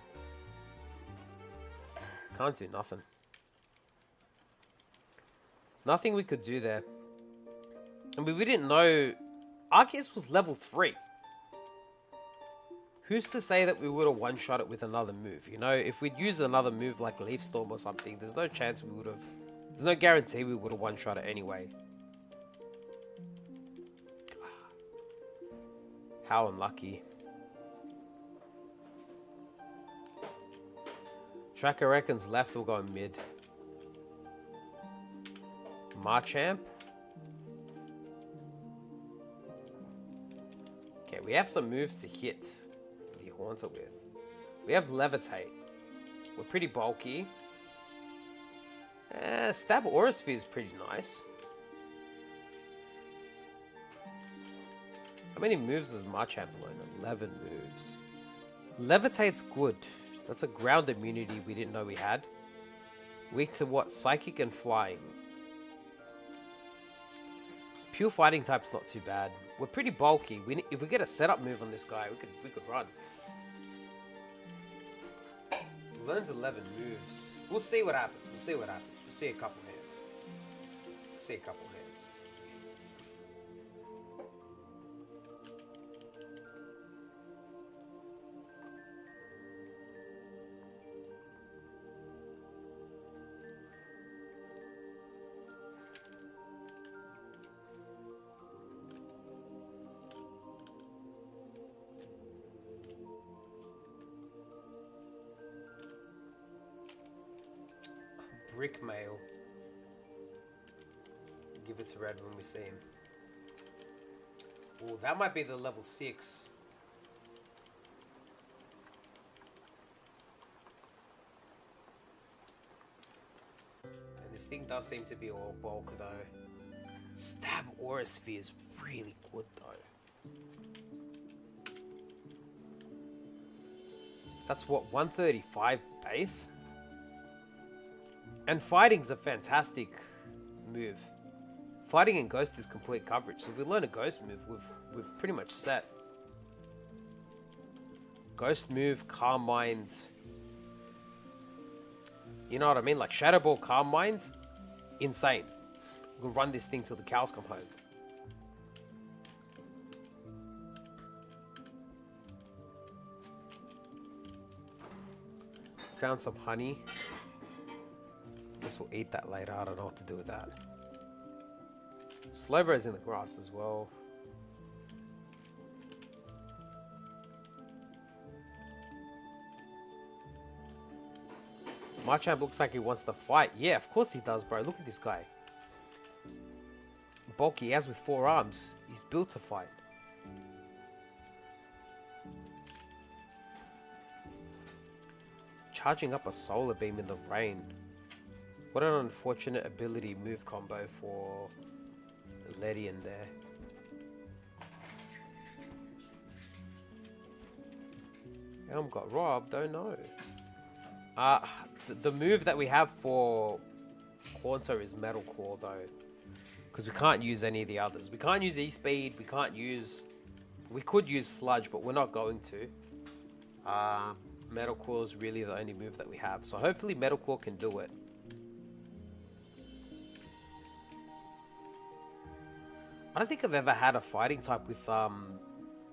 Can't do nothing. Nothing we could do there. I mean, we didn't know... Hgss was level 3. Who's to say that we would have one-shot it with another move? You know, if we'd used another move like Leaf Storm or something, there's no chance we would have... There's no guarantee we would have one-shot it anyway. How unlucky. Tracker reckons left will go mid. Marchamp. Okay, we have some moves to hit the Haunter with. We have Levitate. We're pretty bulky. Stab Aura Sphere is pretty nice. How many moves does Marchamp learn? 11 moves. Levitate's good. That's a ground immunity we didn't know we had. Weak to what? Psychic and Flying. Pure fighting type's not too bad. We're pretty bulky. If we get a setup move on this guy, we could run. Learns 11 moves. We'll see what happens. We'll see what happens. We'll see a couple hands. We'll see a couple hands. Brick mail. Give it to Red when we see him. Oh, that might be the level 6. And this thing does seem to be all bulk though. Stab Aura Sphere is really good though. That's what, 135 base? And fighting's a fantastic move. Fighting and Ghost is complete coverage, so if we learn a Ghost move, we're pretty much set. Ghost move, Calm Mind. You know what I mean? Like Shadow Ball, Calm Mind, insane. We can run this thing till the cows come home. Found some honey. Guess we'll eat that later. I don't know what to do with that. Slowbro's in the grass as well. Marchand looks like he wants to fight. Yeah, of course he does, bro. Look at this guy. Bulky as with 4 arms. He's built to fight. Charging up a solar beam in the rain. What an unfortunate ability move combo for Ledian there. Elm got robbed, don't know. The move that we have for Haunter is Metal Claw though. Because we can't use any of the others. We can't use E-Speed, we can't use... We could use Sludge, but we're not going to. Metal Claw is really the only move that we have. So hopefully Metal Claw can do it. I don't think I've ever had a fighting type with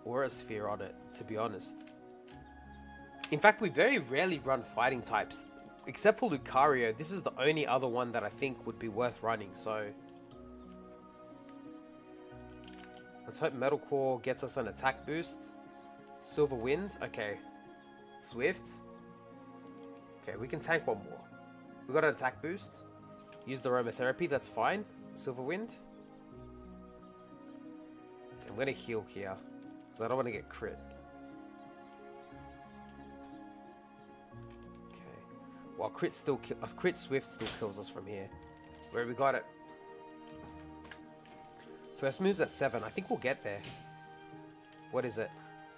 Aura Sphere on it, to be honest. In fact, we very rarely run fighting types. Except for Lucario, this is the only other one that I think would be worth running, so... Let's hope Metal Claw gets us an attack boost. Silver Wind, okay. Swift. Okay, we can tank one more. We got an attack boost. Use the aromatherapy, that's fine. Silver Wind. I'm gonna heal here, because I don't want to get crit. Okay. Well, crit Swift still kills us from here. Where we got it? First move's at 7. I think we'll get there. What is it?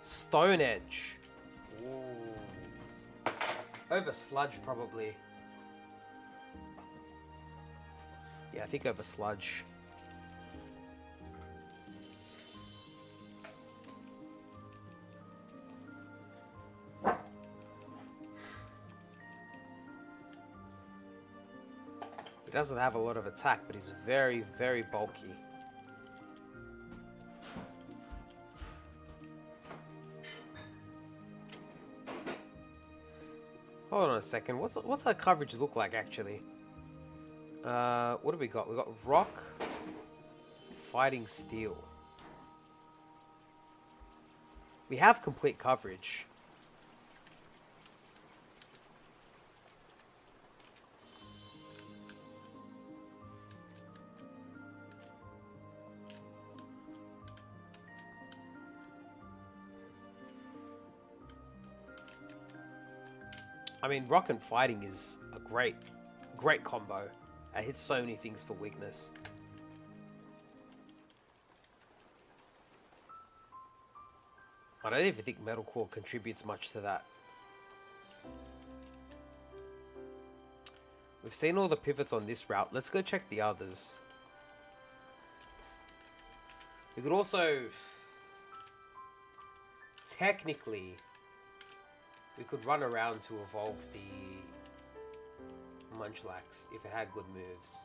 Stone Edge. Ooh. Over Sludge, probably. Yeah, I think over Sludge. He doesn't have a lot of attack, but he's very, very bulky. Hold on a second. What's our coverage look like actually? What do we got? We got Rock, Fighting Steel. We have complete coverage. I mean, Rock and Fighting is a great combo. It hits so many things for weakness. I don't even think Metal Claw contributes much to that. We've seen all the pivots on this route. Let's go check the others. We could also... Technically, we could run around to evolve the Munchlax if it had good moves.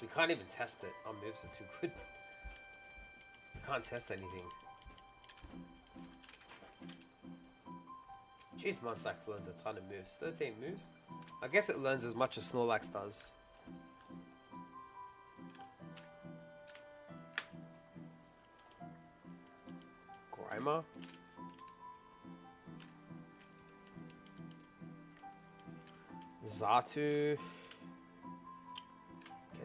We can't even test it. Our moves are too good. We can't test anything. Jeez, Munchlax learns a ton of moves. 13 moves? I guess it learns as much as Snorlax does. Corvimae? Xatu. Okay,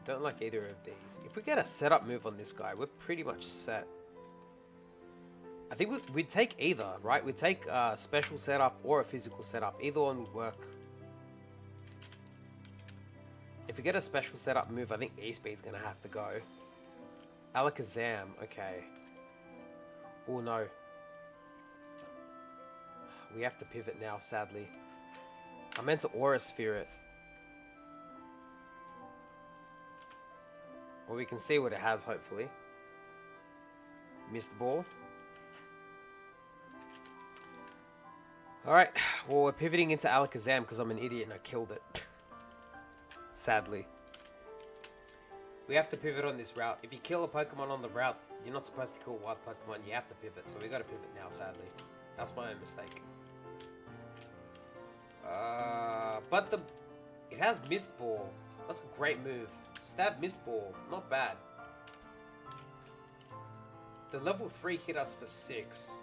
don't like either of these. If we get a setup move on this guy, we're pretty much set. I think we'd take either, right? We'd take a special setup or a physical setup. Either one would work. If we get a special setup move, I think E-Speed's going to have to go. Alakazam, okay. Oh no. We have to pivot now, sadly. I meant to Aura Sphere it. Well, we can see what it has, hopefully. Missed the ball. Alright, well, we're pivoting into Alakazam because I'm an idiot and I killed it. Sadly. We have to pivot on this route. If you kill a Pokemon on the route, you're not supposed to kill wild Pokemon. You have to pivot, so we got to pivot now, sadly. That's my own mistake. But it has Mist Ball. That's a great move. Stab Mist Ball. Not bad. The level 3 hit us for 6.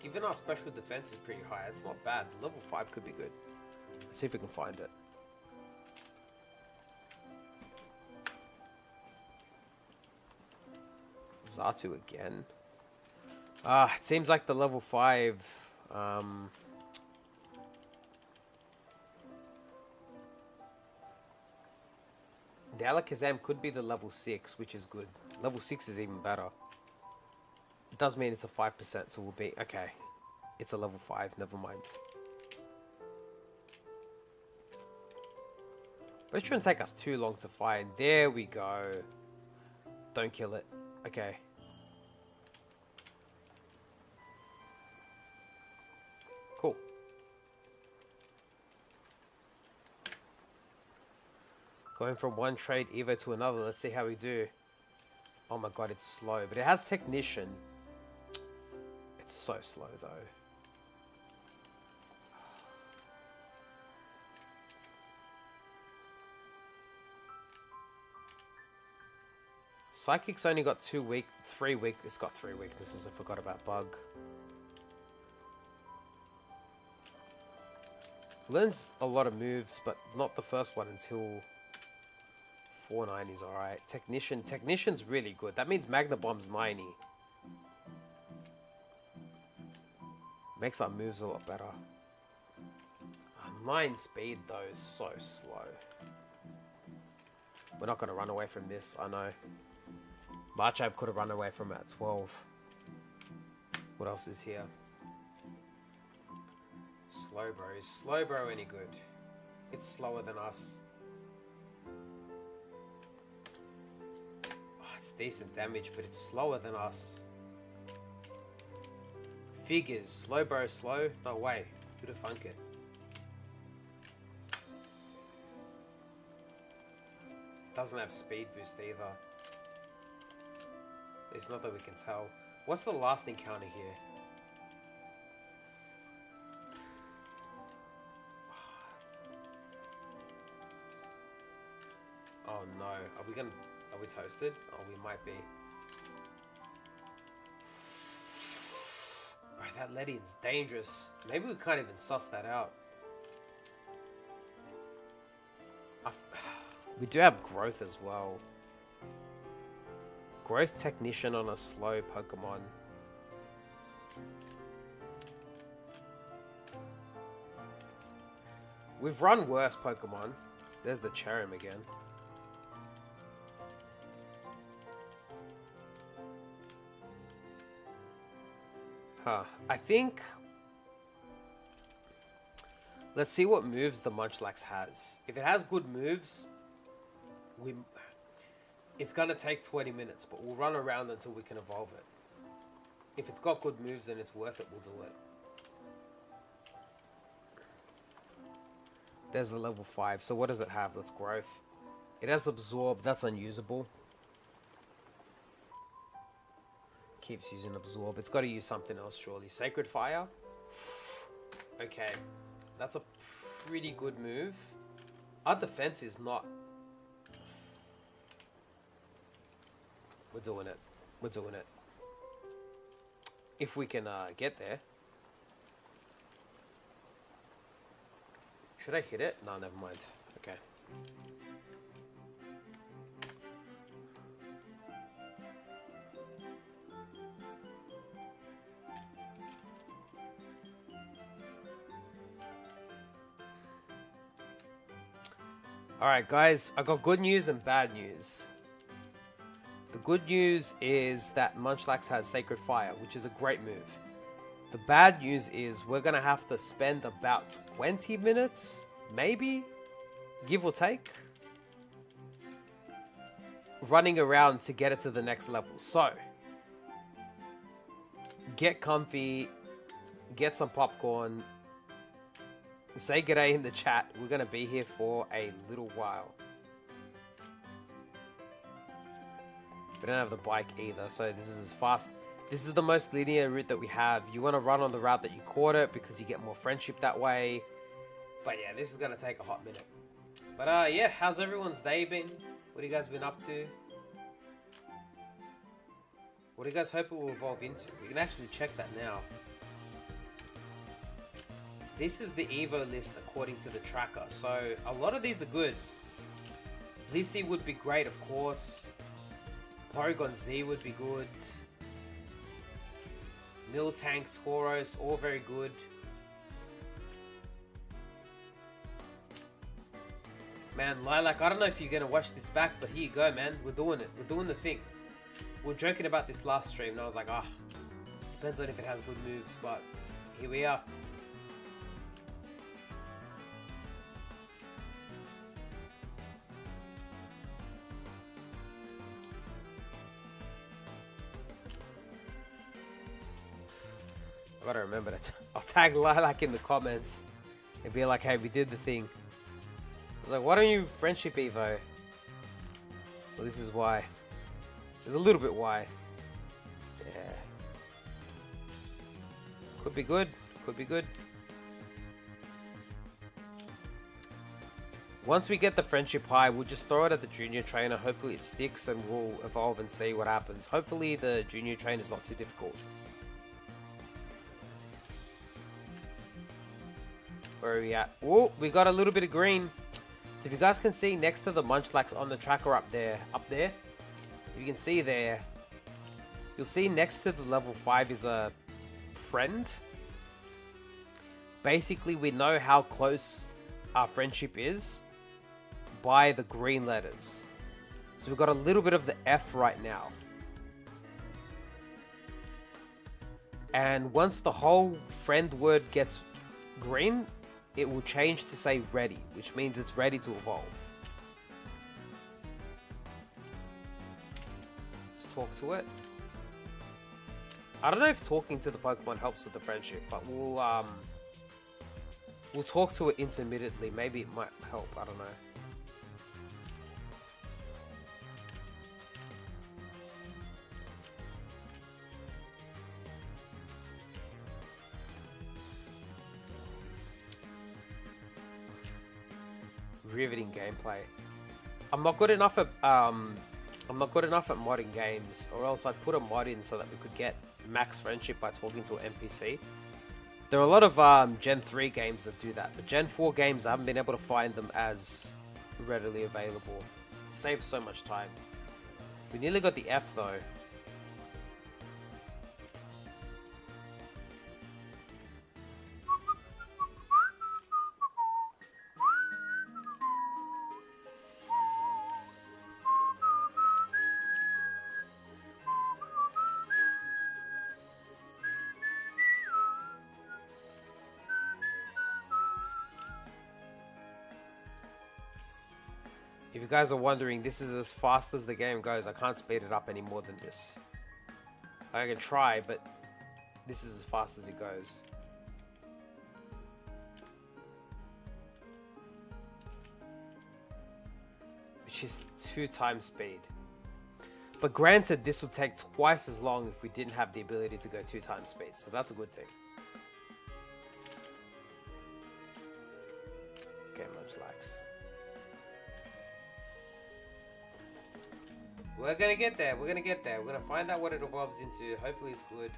Given our special defense is pretty high, it's not bad. The level 5 could be good. Let's see if we can find it. Xatu again. It seems like the level 5... the Alakazam could be the level 6, which is good. Level 6 is even better. It does mean it's a 5%, so we'll be... Okay. It's a level 5, never mind. But it shouldn't take us too long to find. There we go. Don't kill it. Okay. Cool. Going from one trade Evo to another. Let's see how we do. Oh my god, it's slow. But it has Technician. It's so slow though. Psychic's only got 3 weak. It's got 3 weaknesses. I forgot about Bug. Learns a lot of moves, but not the first one until 490 is alright. Technician's really good. That means Magna Bomb's 90. Makes our moves a lot better. 9 speed though is so slow. We're not going to run away from this, I know. Marchab could have run away from it at 12. What else is here? Slowbro. Is Slowbro any good? It's slower than us. Oh, it's decent damage, but it's slower than us. Figures. Slowbro slow? No way. Who'd have thunk it? Doesn't have speed boost either. It's not that we can tell. What's the last encounter here? Oh no. Are we toasted? Oh, we might be. Bro, that Ledian's dangerous. Maybe we can't even suss that out. We do have growth as well. Growth Technician on a slow Pokemon. We've run worse Pokemon. There's the Cherrim again. Huh. I think... Let's see what moves the Munchlax has. If it has good moves... It's gonna take 20 minutes, but we'll run around until we can evolve it. If it's got good moves and it's worth it, we'll do it. There's the level 5. So what does it have? That's growth. It has absorb. That's unusable. Keeps using absorb. It's got to use something else, surely. Sacred Fire? Okay. That's a pretty good move. Our defense is not... We're doing it. We're doing it. If we can get there. Should I hit it? No, never mind. Okay. Alright guys, I got good news and bad news. The good news is that Munchlax has Sacred Fire, which is a great move. The bad news is we're going to have to spend about 20 minutes, maybe, give or take, running around to get it to the next level. So, get comfy, get some popcorn, say g'day in the chat. We're going to be here for a little while. We don't have the bike either, so this is as fast. This is the most linear route that we have. You want to run on the route that you caught it because you get more friendship that way. But yeah, this is going to take a hot minute. But yeah, how's everyone's day been? What have you guys been up to? What do you guys hope it will evolve into? We can actually check that now. This is the Evo list according to the tracker. So a lot of these are good. Blissey would be great, of course. Porygon Z would be good. Miltank, Tauros, all very good. Man, Lilac, I don't know if you're going to watch this back, but here you go, man. We're doing it. We're doing the thing. We were joking about this last stream, and I was like, ah, depends on if it has good moves, but here we are. I gotta remember that. I'll tag Lilac in the comments and be like, hey, we did the thing. It's like, why don't you friendship Evo? Well, this is why. There's a little bit why. Yeah. Could be good. Could be good. Once we get the friendship high, we'll just throw it at the junior trainer. Hopefully it sticks and we'll evolve and see what happens. Hopefully the junior trainer is not too difficult. Where are we at? Oh, we got a little bit of green. So if you guys can see next to the Munchlax on the tracker up there, if you can see there, you'll see next to the level 5 is a friend. Basically, we know how close our friendship is by the green letters. So we've got a little bit of the F right now. And once the whole friend word gets green, it will change to say ready, which means it's ready to evolve. Let's talk to it. I don't know if talking to the Pokemon helps with the friendship, but we'll talk to it intermittently. Maybe it might help, I don't know. Riveting gameplay. I'm not good enough at modding games, or else I'd put a mod in so that we could get max friendship by talking to an NPC. There are a lot of Gen 3 games that do that, but Gen 4 games I haven't been able to find them as readily available. It saves so much time. We nearly got the F though. If you guys are wondering, this is as fast as the game goes. I can't speed it up any more than this. I can try, but this is as fast as it goes. Which is 2 times speed. But granted, this would take twice as long if we didn't have the ability to go 2 times speed. So that's a good thing. Okay, Munchlax. We're gonna get there. We're gonna get there. We're gonna find out what it evolves into. Hopefully it's good.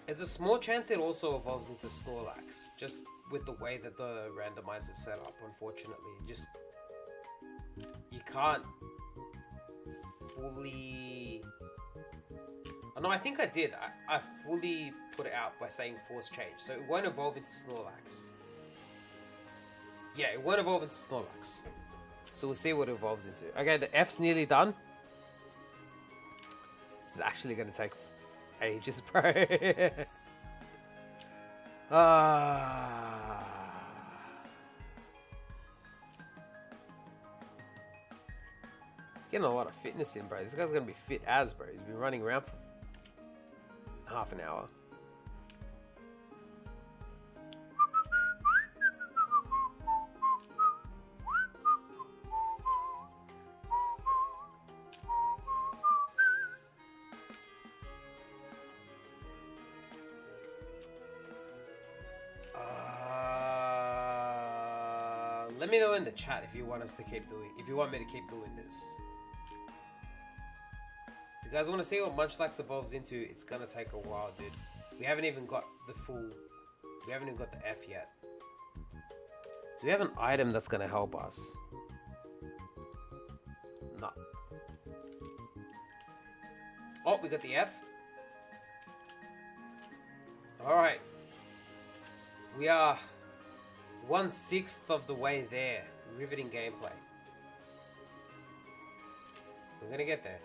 There's a small chance it also evolves into Snorlax. Just with the way that the randomizer is set up, unfortunately. Just... you can't fully... oh, no, I think I did. I fully put it out by saying force change. So it won't evolve into Snorlax. Yeah, it won't evolve into Snorlax. So we'll see what it evolves into. Okay, the F's nearly done. This is actually going to take ages, bro. It's getting a lot of fitness in, bro. This guy's going to be fit as, bro. He's been running around for half an hour. Let me know in the chat if you want us to keep doing, if you want me to keep doing this. If you guys want to see what Munchlax evolves into, it's gonna take a while, dude. We haven't even got the full, we haven't even got the F yet. Do we have an item that's gonna help us? No. Oh, we got the F. Alright. We are 1/6 of the way there. Riveting gameplay. We're gonna get there.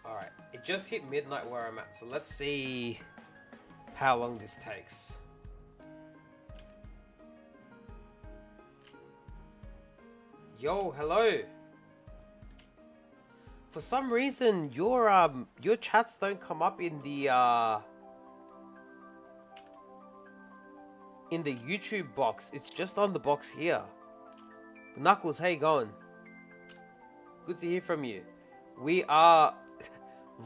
Alright, it just hit midnight where I'm at, so let's see how long this takes. Yo, hello! For some reason, your chats don't come up in the YouTube box. It's just on the box here. Knuckles, how you going? Good to hear from you. We are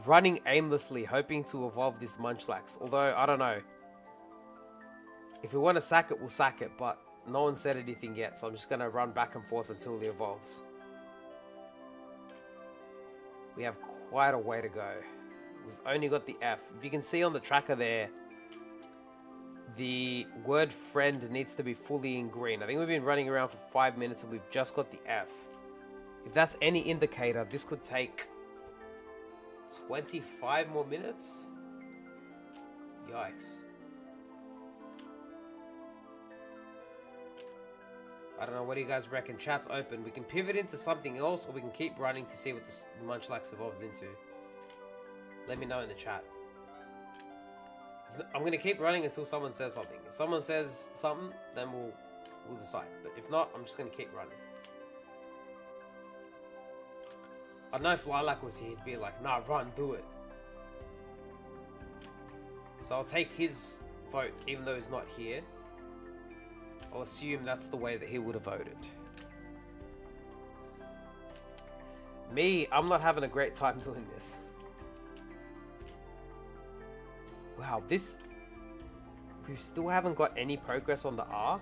running aimlessly, hoping to evolve this Munchlax. Although, I don't know. If we want to sack it, we'll sack it. But no one said anything yet, so I'm just going to run back and forth until he evolves. We have quite a way to go. We've only got the F. If you can see on the tracker there, the word friend needs to be fully in green. I think we've been running around for 5 minutes and we've just got the F. If that's any indicator, this could take 25 more minutes? Yikes. I don't know, what do you guys reckon? Chat's open. We can pivot into something else, or we can keep running to see what the Munchlax evolves into. Let me know in the chat. I'm going to keep running until someone says something. If someone says something, then we'll decide. But if not, I'm just going to keep running. I know if Lilac was here, he'd be like, nah, run, do it. So I'll take his vote, even though he's not here. I'll assume that's the way that he would have voted. Me, I'm not having a great time doing this. Wow, this... we still haven't got any progress on the R.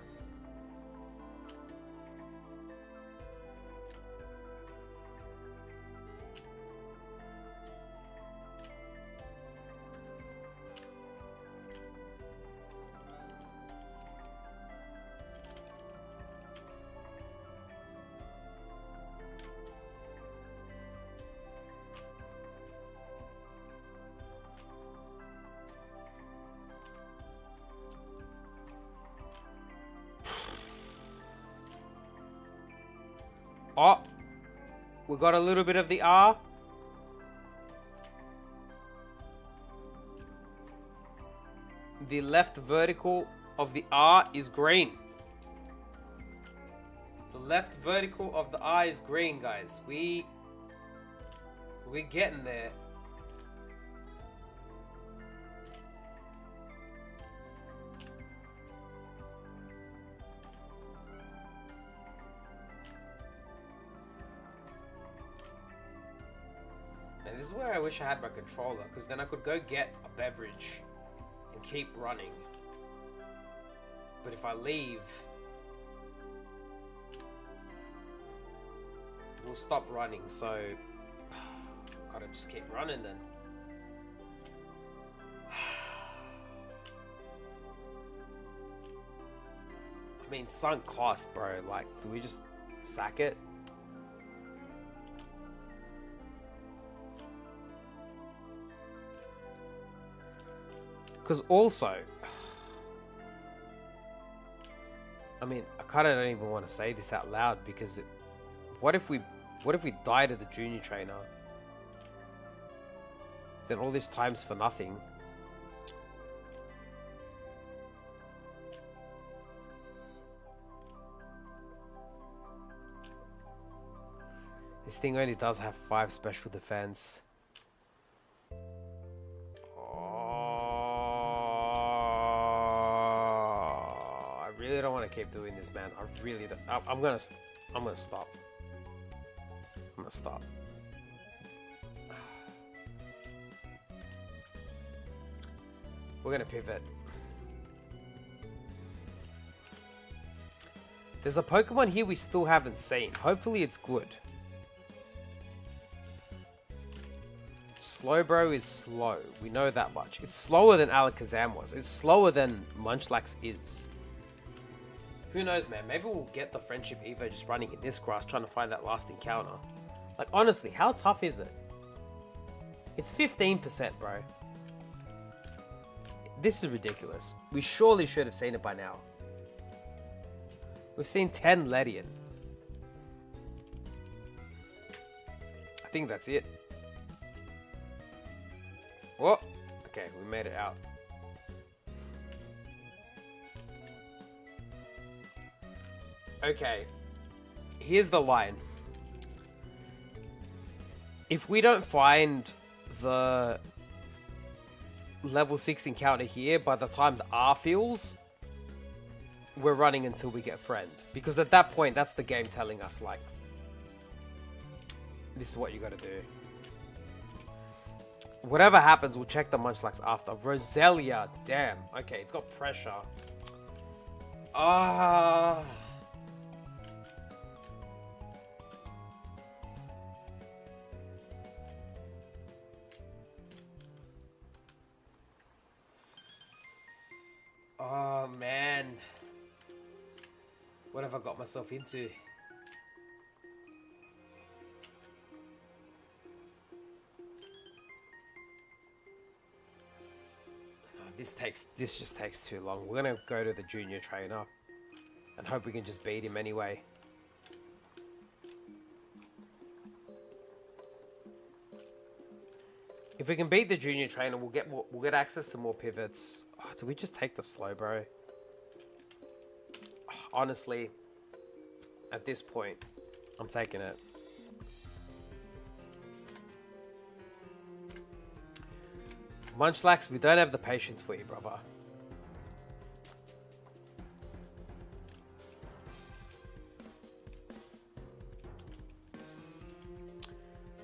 Oh, we got a little bit of the R. The left vertical of the R is green. The left vertical of the R is green, guys. We're getting there. And this is where I wish I had my controller, because then I could go get a beverage and keep running. But if I leave, we'll stop running, so gotta just keep running then. I mean, sunk cost, bro. Like, do we just sack it? Because also, I mean, I kind of don't even want to say this out loud, because what if we die to the junior trainer? Then all this time's for nothing. This thing only does have 5 special defense. I really don't want to keep doing this, man. I really don't. I'm gonna stop. I'm gonna stop. We're gonna pivot. There's a Pokemon here we still haven't seen. Hopefully it's good. Slowbro is slow. We know that much. It's slower than Alakazam was. It's slower than Munchlax is. Who knows, man? Maybe we'll get the Friendship Evo just running in this grass, trying to find that last encounter. Like, honestly, how tough is it? It's 15%, bro. This is ridiculous. We surely should have seen it by now. We've seen 10 Ledian. I think that's it. Oh, okay, we made it out. Okay, here's the line. If we don't find the level 6 encounter here by the time the R fills, we're running until we get friend. Because at that point, that's the game telling us, like, this is what you gotta do. Whatever happens, we'll check the Munchlax after. Roselia, damn. Okay, it's got pressure. Ah. Oh, man. What have I got myself into? This just takes too long. We're gonna go to the junior trainer and hope we can just beat him anyway. If we can beat the junior trainer, we'll get access to more pivots. Oh, do we just take the Slowbro? Oh, honestly, at this point, I'm taking it. Munchlax, we don't have the patience for you, brother.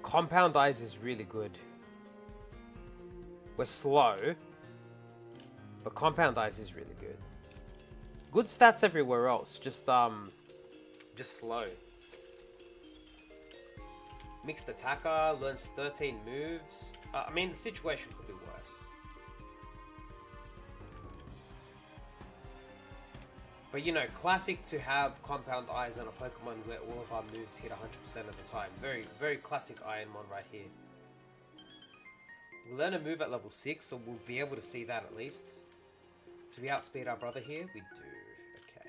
Compound Eyes is really good. We're slow, but Compound Eyes is really good. Good stats everywhere else, just slow. Mixed attacker, learns 13 moves. I mean, the situation could be worse. But you know, classic to have Compound Eyes on a Pokemon where all of our moves hit 100% of the time. Very, very classic Ironmon right here. We'll learn a move at level 6, so we'll be able to see that at least. Do we outspeed our brother here? We do. Okay.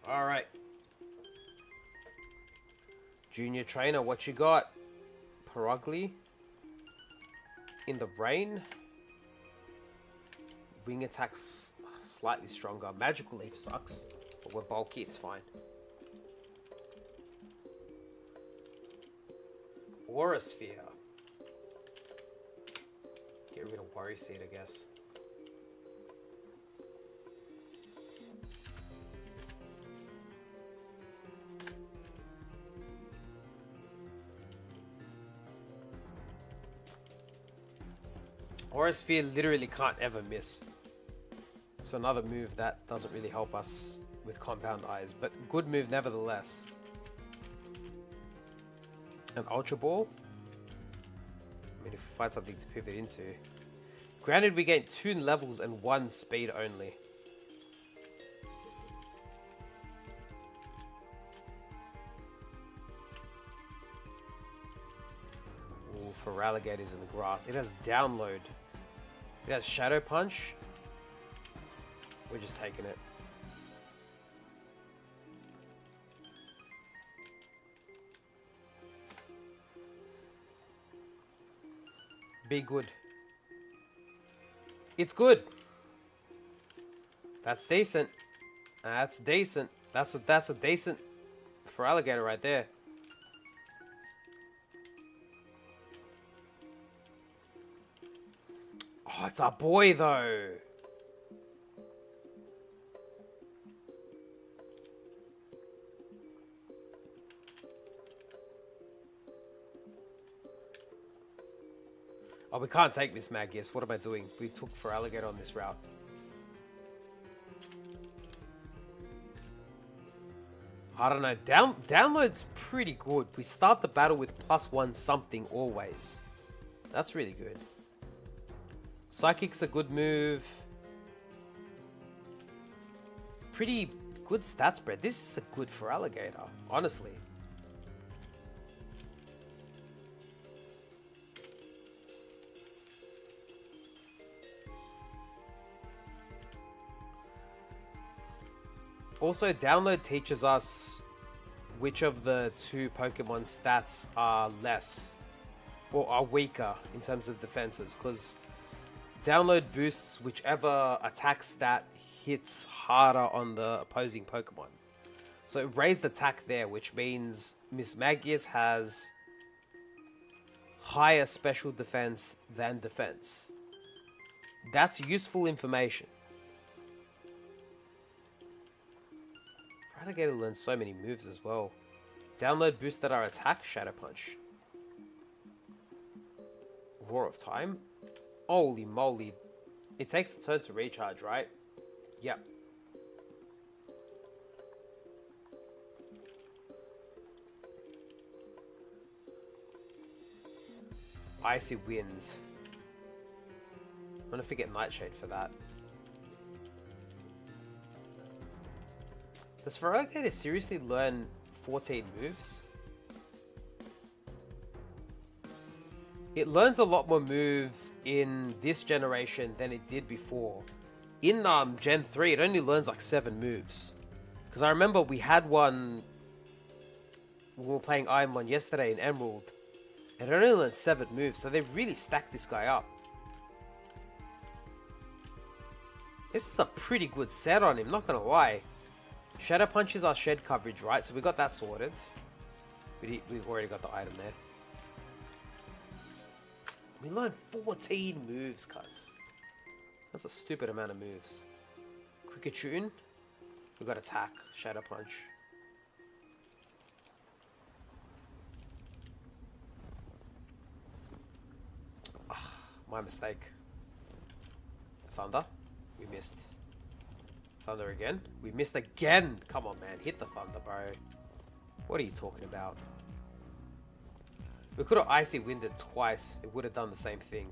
Alright. Junior trainer, what you got? Perugly. In the rain. Wing attack's slightly stronger. Magical Leaf sucks, but we're bulky, it's fine. Aura Sphere. Get rid of Worry Seed, I guess. Aura Sphere literally can't ever miss. So another move that doesn't really help us with Compound Eyes, but good move nevertheless. An Ultra Ball? I mean, if we find something to pivot into. Granted, we gain 2 levels and 1 speed only. Ooh, for alligators in the grass. It has Download. It has Shadow Punch. We're just taking it. Be good. It's good. That's decent. That's decent. That's a decent for alligator right there. Oh, it's our boy though. Oh, we can't take Miss Hgss. What am I doing? We took for alligator on this route. I don't know. Download's pretty good. We start the battle with +1 something always. That's really good. Psychic's a good move. Pretty good stat spread. This is a good for alligator, honestly. Also, Download teaches us which of the 2 Pokemon stats are less or are weaker in terms of defenses, because Download boosts whichever attack stat hits harder on the opposing Pokemon. So it raised attack there, which means Miss Hgss has higher special defense than defense. That's useful information. Alligator learns so many moves as well. Download boosted our attack, Shadow Punch. Roar of Time? Holy moly. It takes a turn to recharge, right? Yep. Icy Winds. I'm gonna forget Nightshade for that. Does Feraligatr seriously learn 14 moves? It learns a lot more moves in this generation than it did before. In Gen 3, it only learns like 7 moves. Because I remember we had one when we were playing Ironmon yesterday in Emerald, and it only learned 7 moves, so they really stacked this guy up. This is a pretty good set on him, not gonna lie. Shadow Punch is our shed coverage, right? So we got that sorted. We've already got the item there. We learned 14 moves, cuz. That's a stupid amount of moves. Cricketune. We got Attack, Shadow Punch. My mistake. Thunder. We missed. Thunder again. We missed again. Come on, man. Hit the Thunder, bro. What are you talking about? We could have Icy Winded twice. It would have done the same thing.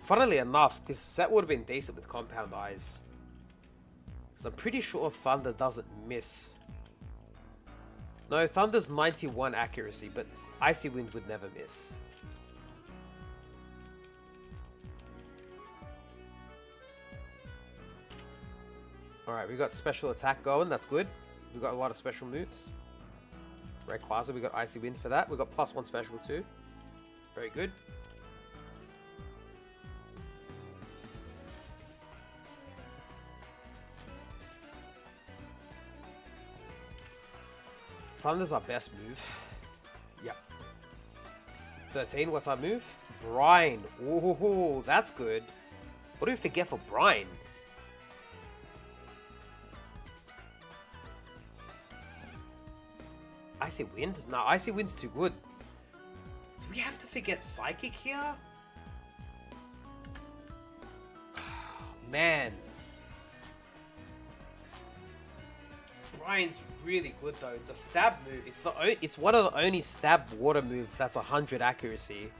Funnily enough, this set would have been decent with Compound Eyes. Because I'm pretty sure Thunder doesn't miss. No, Thunder's 91 accuracy, but Icy Wind would never miss. Alright, we got special attack going, that's good. We got a lot of special moves. Rayquaza, we got Icy Wind for that. We got +1 special too. Very good. Thunder's our best move. Yep. 13, what's our move? Brine. Ooh, that's good. What do we forget for Brine? Icy Wind? No, Icy Wind's too good. Do we have to forget Psychic here? Man. Brine's really good though. It's a stab move. It's one of the only stab water moves that's 100 accuracy.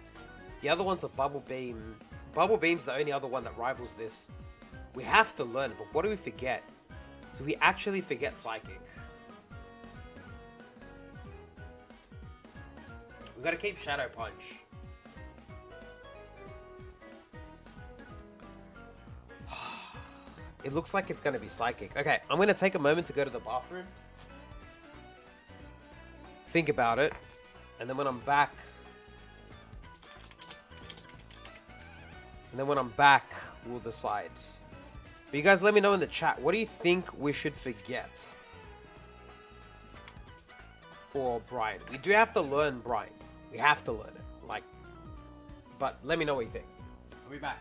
The other one's a Bubble Beam. Bubble Beam's the only other one that rivals this. We have to learn, but what do we forget? Do we actually forget Psychic? We gotta keep Shadow Punch. It looks like it's gonna be Psychic. Okay, I'm gonna take a moment to go to the bathroom. Think about it. And then when I'm back... we'll decide. But you guys let me know in the chat, what do you think we should forget for Brine? We do have to learn Brine. We have to learn it. Like, but let me know what you think. I'll be back.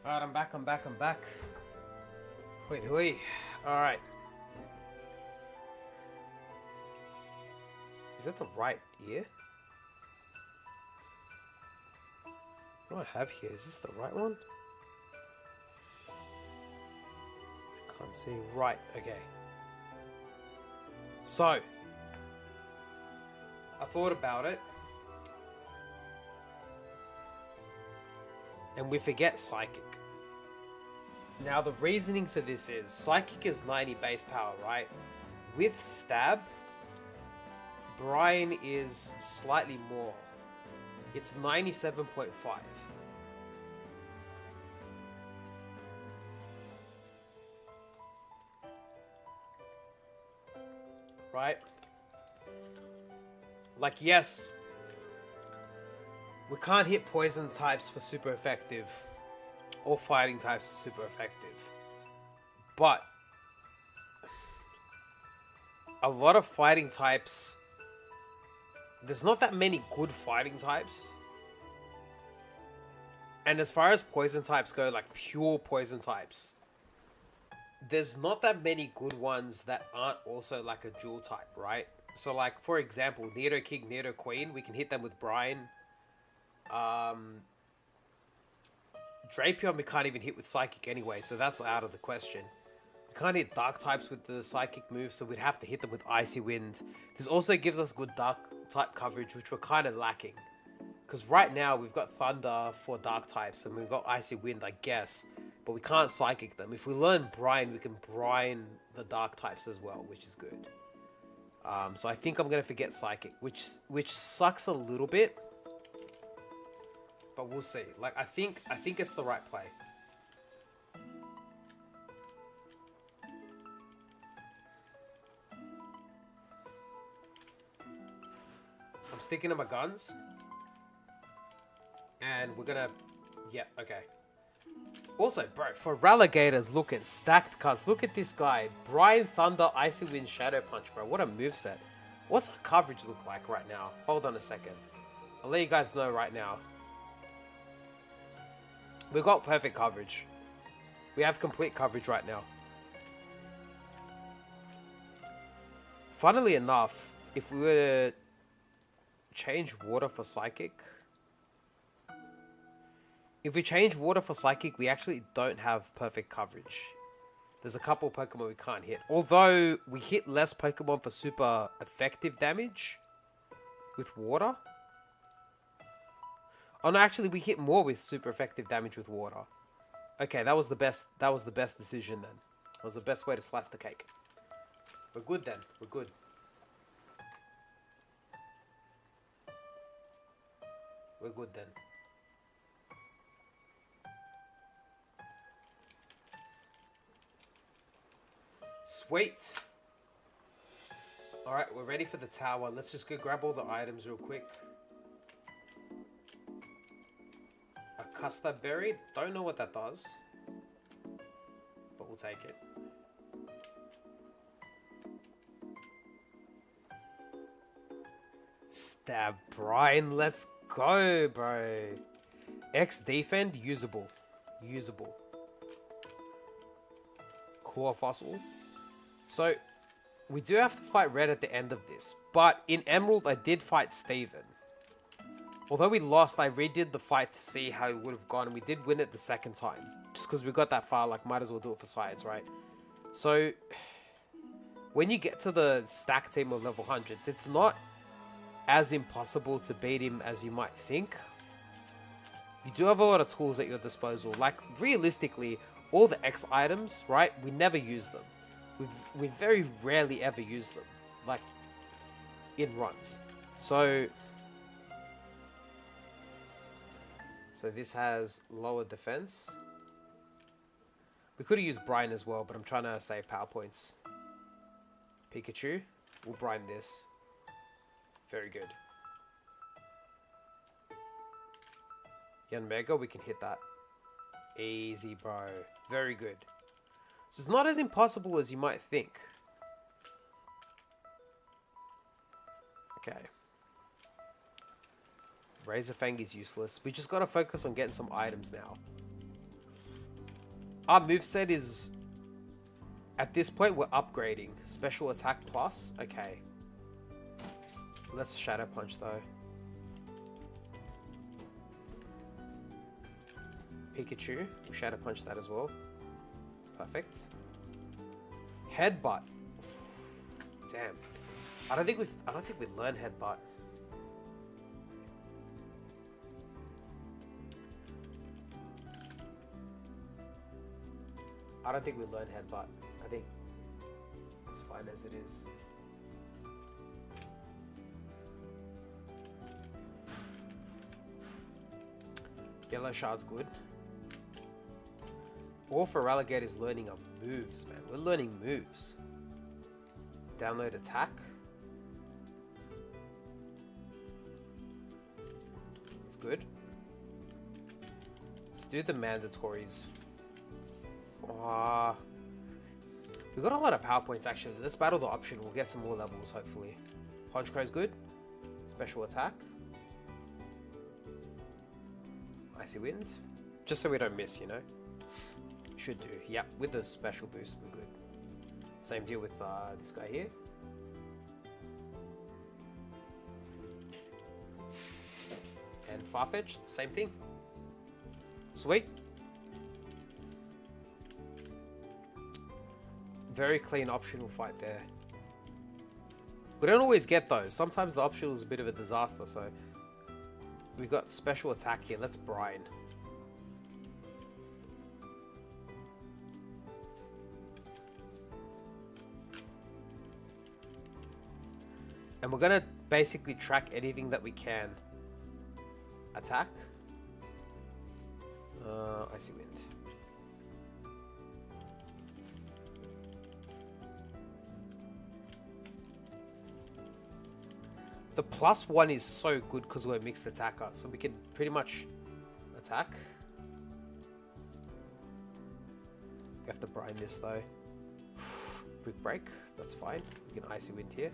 Alright, I'm back. Wait. Alright. Is that the right ear? What do I have here? Is this the right one? I can't see. Right, okay. So, I thought about it. And we forget Psychic. Now the reasoning for this is, Psychic is 90 base power, right? With Stab, Brine is slightly more. It's 97.5. Right? Like, yes, we can't hit poison types for super effective, or fighting types for super effective. But a lot of fighting types there's not that many good fighting types. And as far as poison types go, like pure poison types, there's not that many good ones that aren't also like a dual type, right? So like, for example, Nido King, Nido Queen, we can hit them with Brine. Drapion we can't even hit with Psychic anyway, so that's out of the question. We can't hit Dark types with the Psychic move, so we'd have to hit them with Icy Wind. This also gives us good Dark type coverage, which we're kind of lacking. Because right now, we've got Thunder for Dark types, and we've got Icy Wind, I guess. But we can't Psychic them. If we learn Brine, we can Brine the Dark types as well, which is good. So I think I'm going to forget Psychic, which sucks a little bit. But we'll see. Like, I think it's the right play. I'm sticking to my guns. And we're gonna... Yeah, okay. Also, bro, for Relegators looking stacked, cuz look at this guy. Brine, Thunder, Icy Wind, Shadow Punch, bro. What a moveset. What's our coverage look like right now? Hold on a second. I'll let you guys know right now. We've got perfect coverage. We have complete coverage right now. Funnily enough, if we were to change water for Psychic... If we change water for Psychic, we actually don't have perfect coverage. There's a couple Pokemon we can't hit. Although, we hit less Pokemon for super effective damage with water. Oh no, actually we hit more with super effective damage with water. Okay, that was the best decision then. That was the best way to slice the cake. We're good then. We're good. We're good then. Sweet. Alright, we're ready for the tower. Let's just go grab all the items real quick. A custard berry. Don't know what that does. But we'll take it. Stab Brine. Let's go, bro. X defend. Usable. Usable. Claw Fossil. So, we do have to fight Red at the end of this. But in Emerald, I did fight Steven. Although we lost, I redid the fight to see how it would have gone. And we did win it the second time. Just because we got that far, like, might as well do it for science, right? So, when you get to the stack team of level 100s, it's not as impossible to beat him as you might think. You do have a lot of tools at your disposal. Like, realistically, all the X items, right? We never use them. We very rarely ever use them, like, in runs. So this has lower defense. We could have used Brine as well, but I'm trying to save power points. Pikachu, we'll Brine this. Very good. Yanmega, we can hit that. Easy, bro. Very good. So it's not as impossible as you might think. Okay. Razorfang is useless. We just gotta focus on getting some items now. Our moveset is... At this point, we're upgrading. Special attack plus? Okay. Let's Shadow Punch though. Pikachu. We'll Shadow Punch that as well. Perfect. Headbutt. Damn. I don't think we've learned Headbutt. I don't think we learned Headbutt. I think it's fine as it is. Yellow Shard's good. All for Relegator is learning our moves, man. We're learning moves. Download attack. It's good. Let's do the mandatories. We've got a lot of power points actually. Let's battle the option. We'll get some more levels hopefully. Honchkro's good. Let's Special attack. Icy Wind. Just so we don't miss, you know. Should do. Yep, with the special boost, we're good. Same deal with this guy here. And Farfetch'd, same thing. Sweet. Very clean optional fight there. We don't always get those. Sometimes the optional is a bit of a disaster, so we've got special attack here. Let's brine. And we're gonna basically track anything that we can. Attack. Icy Wind. The +1 is so good because we're a mixed attacker, so we can pretty much attack. We have to brine this though. Brick Break, that's fine. We can Icy Wind here.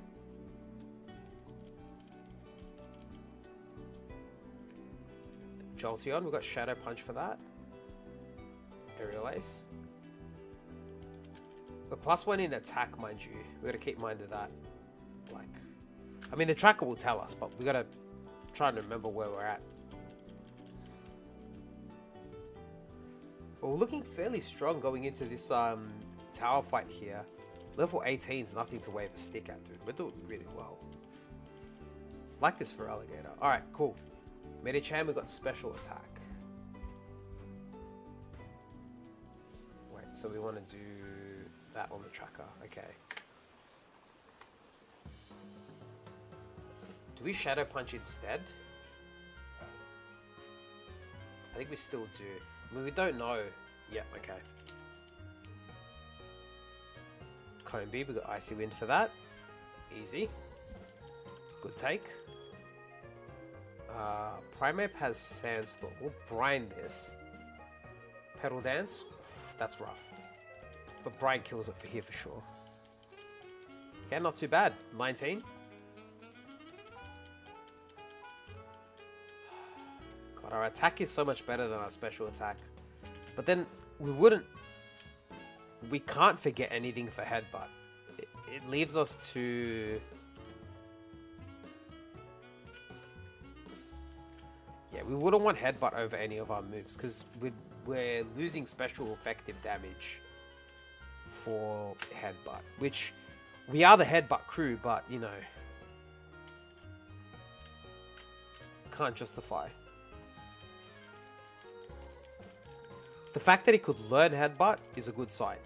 Jolteon, we've got Shadow Punch for that. Aerial Ace. But +1 in attack, mind you. We gotta keep mind of that. Like, I mean, the tracker will tell us, but we gotta try and remember where we're at. But we're looking fairly strong going into this tower fight here. Level 18 is nothing to wave a stick at, dude. We're doing really well. Like this for Alligator. Alright, cool. Medicham, we got special attack. Wait, so we want to do that on the tracker. Okay. Do we Shadow Punch instead? I think we still do. I mean, we don't know. Yeah, okay. Combi, we got Icy Wind for that. Easy. Good take. Primeape has Sandstorm. We'll brine this. Petal Dance. That's rough. But brine kills it for here for sure. Okay, not too bad. 19. God, our attack is so much better than our special attack. But then we can't forget anything for Headbutt. It leaves us to... Yeah, we wouldn't want Headbutt over any of our moves because we're losing special effective damage for Headbutt, which we are the Headbutt crew, but you know, can't justify. The fact that he could learn Headbutt is a good sign.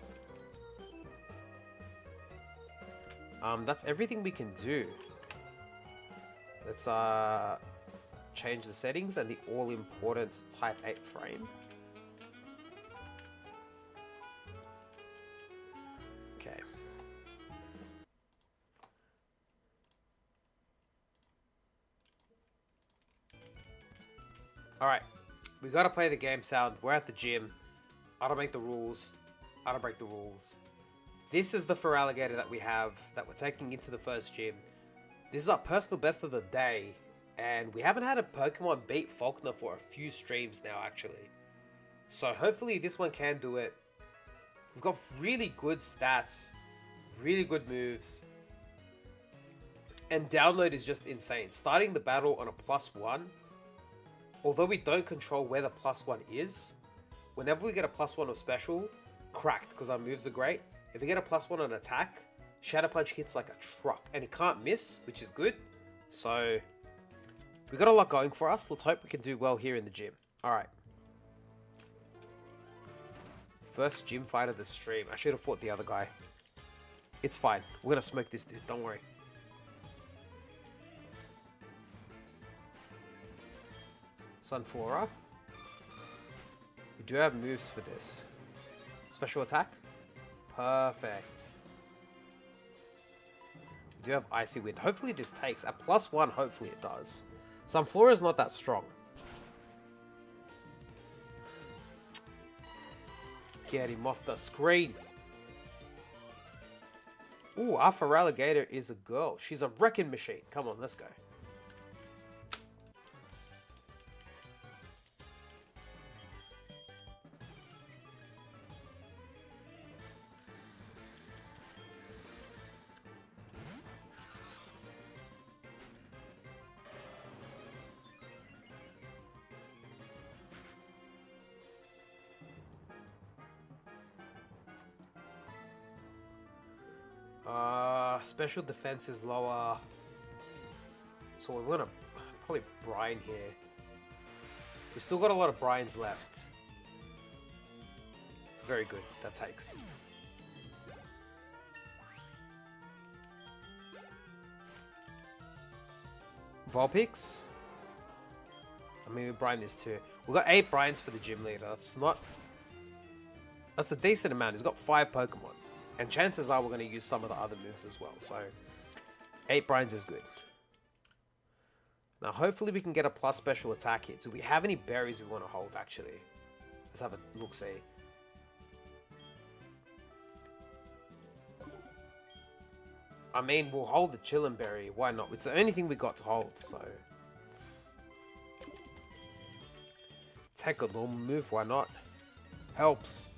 That's everything we can do. Let's change the settings and the all-important Type 8 frame. Okay. Alright. We gotta play the game sound. We're at the gym. I don't make the rules. I don't break the rules. This is the Feraligatr that we have that we're taking into the first gym. This is our personal best of the day. And we haven't had a Pokemon beat Faulkner for a few streams now, actually. So hopefully this one can do it. We've got really good stats. Really good moves. And download is just insane. Starting the battle on a +1. Although we don't control where the +1 is. Whenever we get a +1 of special, cracked because our moves are great. If we get a +1 on attack, Shadow Punch hits like a truck. And it can't miss, which is good. So... we got a lot going for us. Let's hope we can do well here in the gym. Alright. First gym fight of the stream. I should have fought the other guy. It's fine. We're going to smoke this dude. Don't worry. Sunflora. We do have moves for this. Special attack. Perfect. We do have Icy Wind. Hopefully this takes. At +1, hopefully it does. Sunflora is not that strong. Get him off the screen. Ooh, our Feraligatr is a girl. She's a wrecking machine. Come on, let's go. Special defense is lower. So we're gonna probably brine here. We still got a lot of brines left. Very good. That takes. Vulpix. I mean, we brine this too. We got 8 brines for the gym leader. That's a decent amount. He's got 5 Pokemon. And chances are we're going to use some of the other moves as well. So, 8 brines is good. Now, hopefully we can get a plus special attack here. Do we have any berries we want to hold, actually? Let's have a look-see. I mean, we'll hold the Chillin' Berry. Why not? It's the only thing we got to hold, so... Take a normal move, why not? Helps.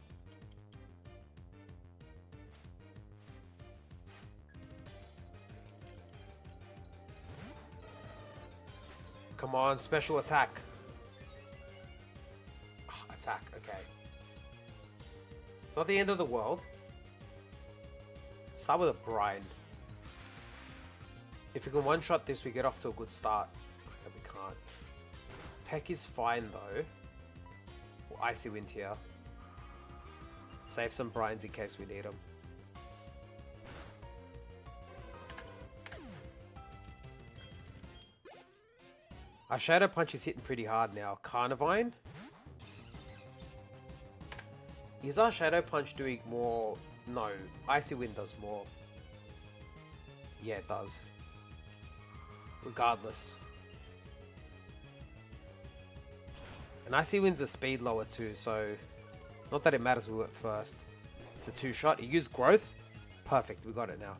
Come on, special attack. Oh, attack, okay. It's not the end of the world. Start with a brine. If we can one-shot this, we get off to a good start. Okay, we can't. Peck is fine, though. We'll Icy Wind here. Save some brines in case we need them. Our Shadow Punch is hitting pretty hard now. Carnivine? Is our Shadow Punch doing more? No. Icy Wind does more. Yeah, it does. Regardless. And Icy Wind's a speed lower too, so... Not that it matters we went first. It's a 2-shot. It used growth. Perfect, we got it now.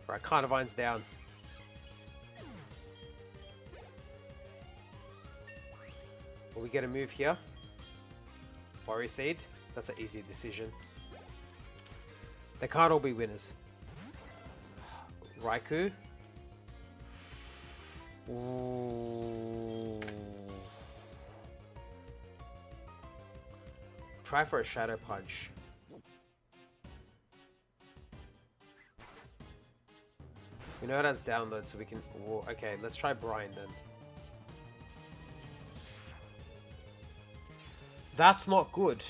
Right, Carnivine's down. Will we get a move here? Warrior Seed. That's an easy decision. They can't all be winners. Raikou. Ooh. Try for a Shadow Punch. We know it has download, so we can... Ooh, okay, let's try Brine then. That's not good.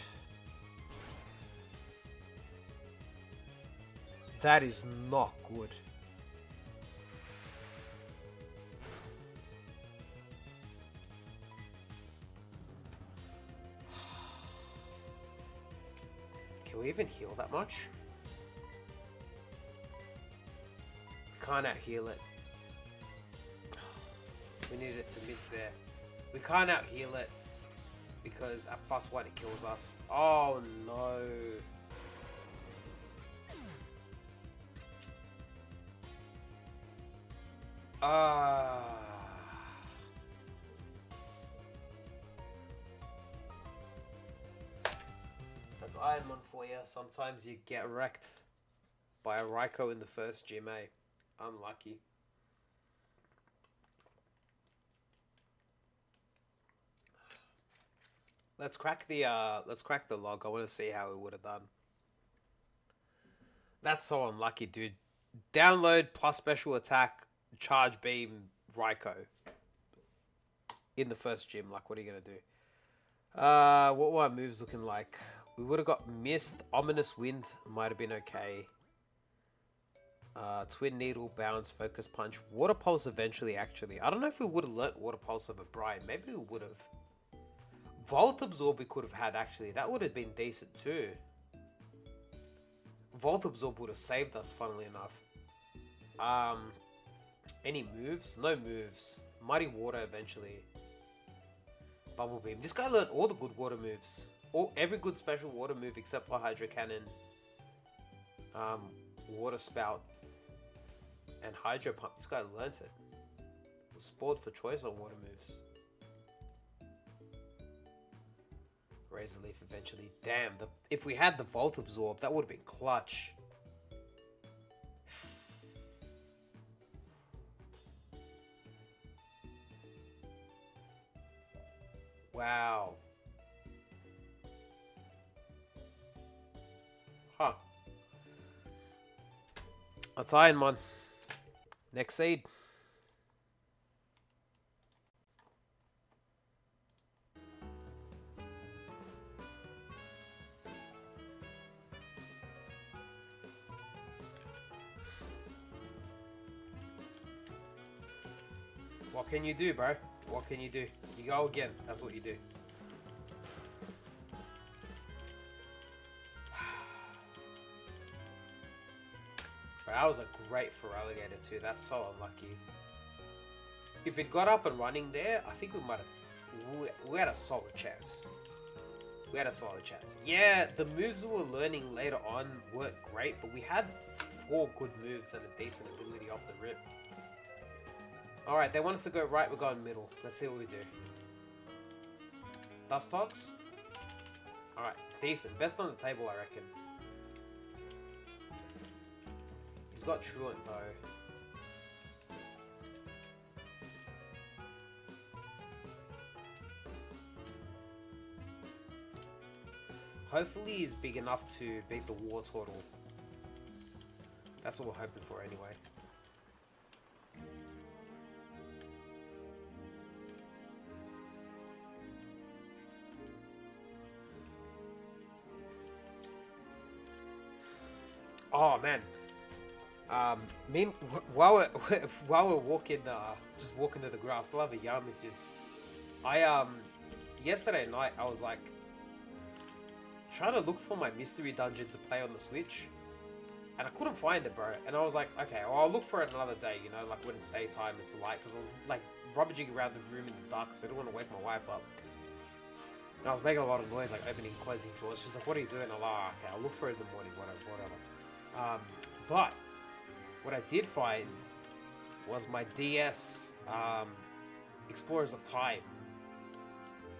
That is not good. Can we even heal that much? We can't out-heal it. We needed it to miss there. We can't out-heal it because at +1 it kills us. Oh no. That's Ironmon for you. Sometimes you get wrecked by a Raikou in the first gym, eh? Unlucky. Let's crack the log. I want to see how it would have done. That's so unlucky, dude. Download plus special attack, charge beam, Raikou. In the first gym, like what are you gonna do? What were our moves looking like? We would have got Mist, Ominous Wind might have been okay. Twin Needle, Bounce, Focus Punch, Water Pulse eventually actually. I don't know if we would have learnt Water Pulse over Brine. Maybe we would have. Volt Absorb we could have had actually. That would have been decent too. Volt Absorb would have saved us, funnily enough. Any moves? No moves. Muddy Water eventually. Bubble Beam. This guy learned all the good water moves. Every good special water move except for Hydro Cannon. Water Spout. And Hydro Pump. This guy learnt it. Was spoiled for choice on water moves. Razor Leaf eventually. Damn, if we had the Volt Absorb, that would have been clutch. Wow. Huh. That's Ironmon. Next seed. What can you do, bro? What can you do? You go again. That's what you do. Bro, that was a great for alligator too. That's so unlucky. If it got up and running there, I think we might have... We had a solid chance. We had a solid chance. Yeah, the moves we were learning later on weren't great, but we had 4 good moves and a decent ability off the rip. Alright, they want us to go right, we're going middle. Let's see what we do. Dustox? Alright, decent. Best on the table, I reckon. He's got Truant though. Hopefully he's big enough to beat the War Turtle. That's what we're hoping for anyway. Oh man. While we're walking, just walking to the grass, I love a yarn with this. Yesterday night I was like trying to look for my mystery dungeon to play on the Switch, and I couldn't find it, bro. And I was like, okay, well, I'll look for it another day, you know, like when it's daytime, it's light, because I was like rummaging around the room in the dark, because I didn't want to wake my wife up. And I was making a lot of noise, like opening and closing drawers. She's like, what are you doing? I'm like, oh, okay, I'll look for it in the morning, whatever. But what I did find was my DS Explorers of Time.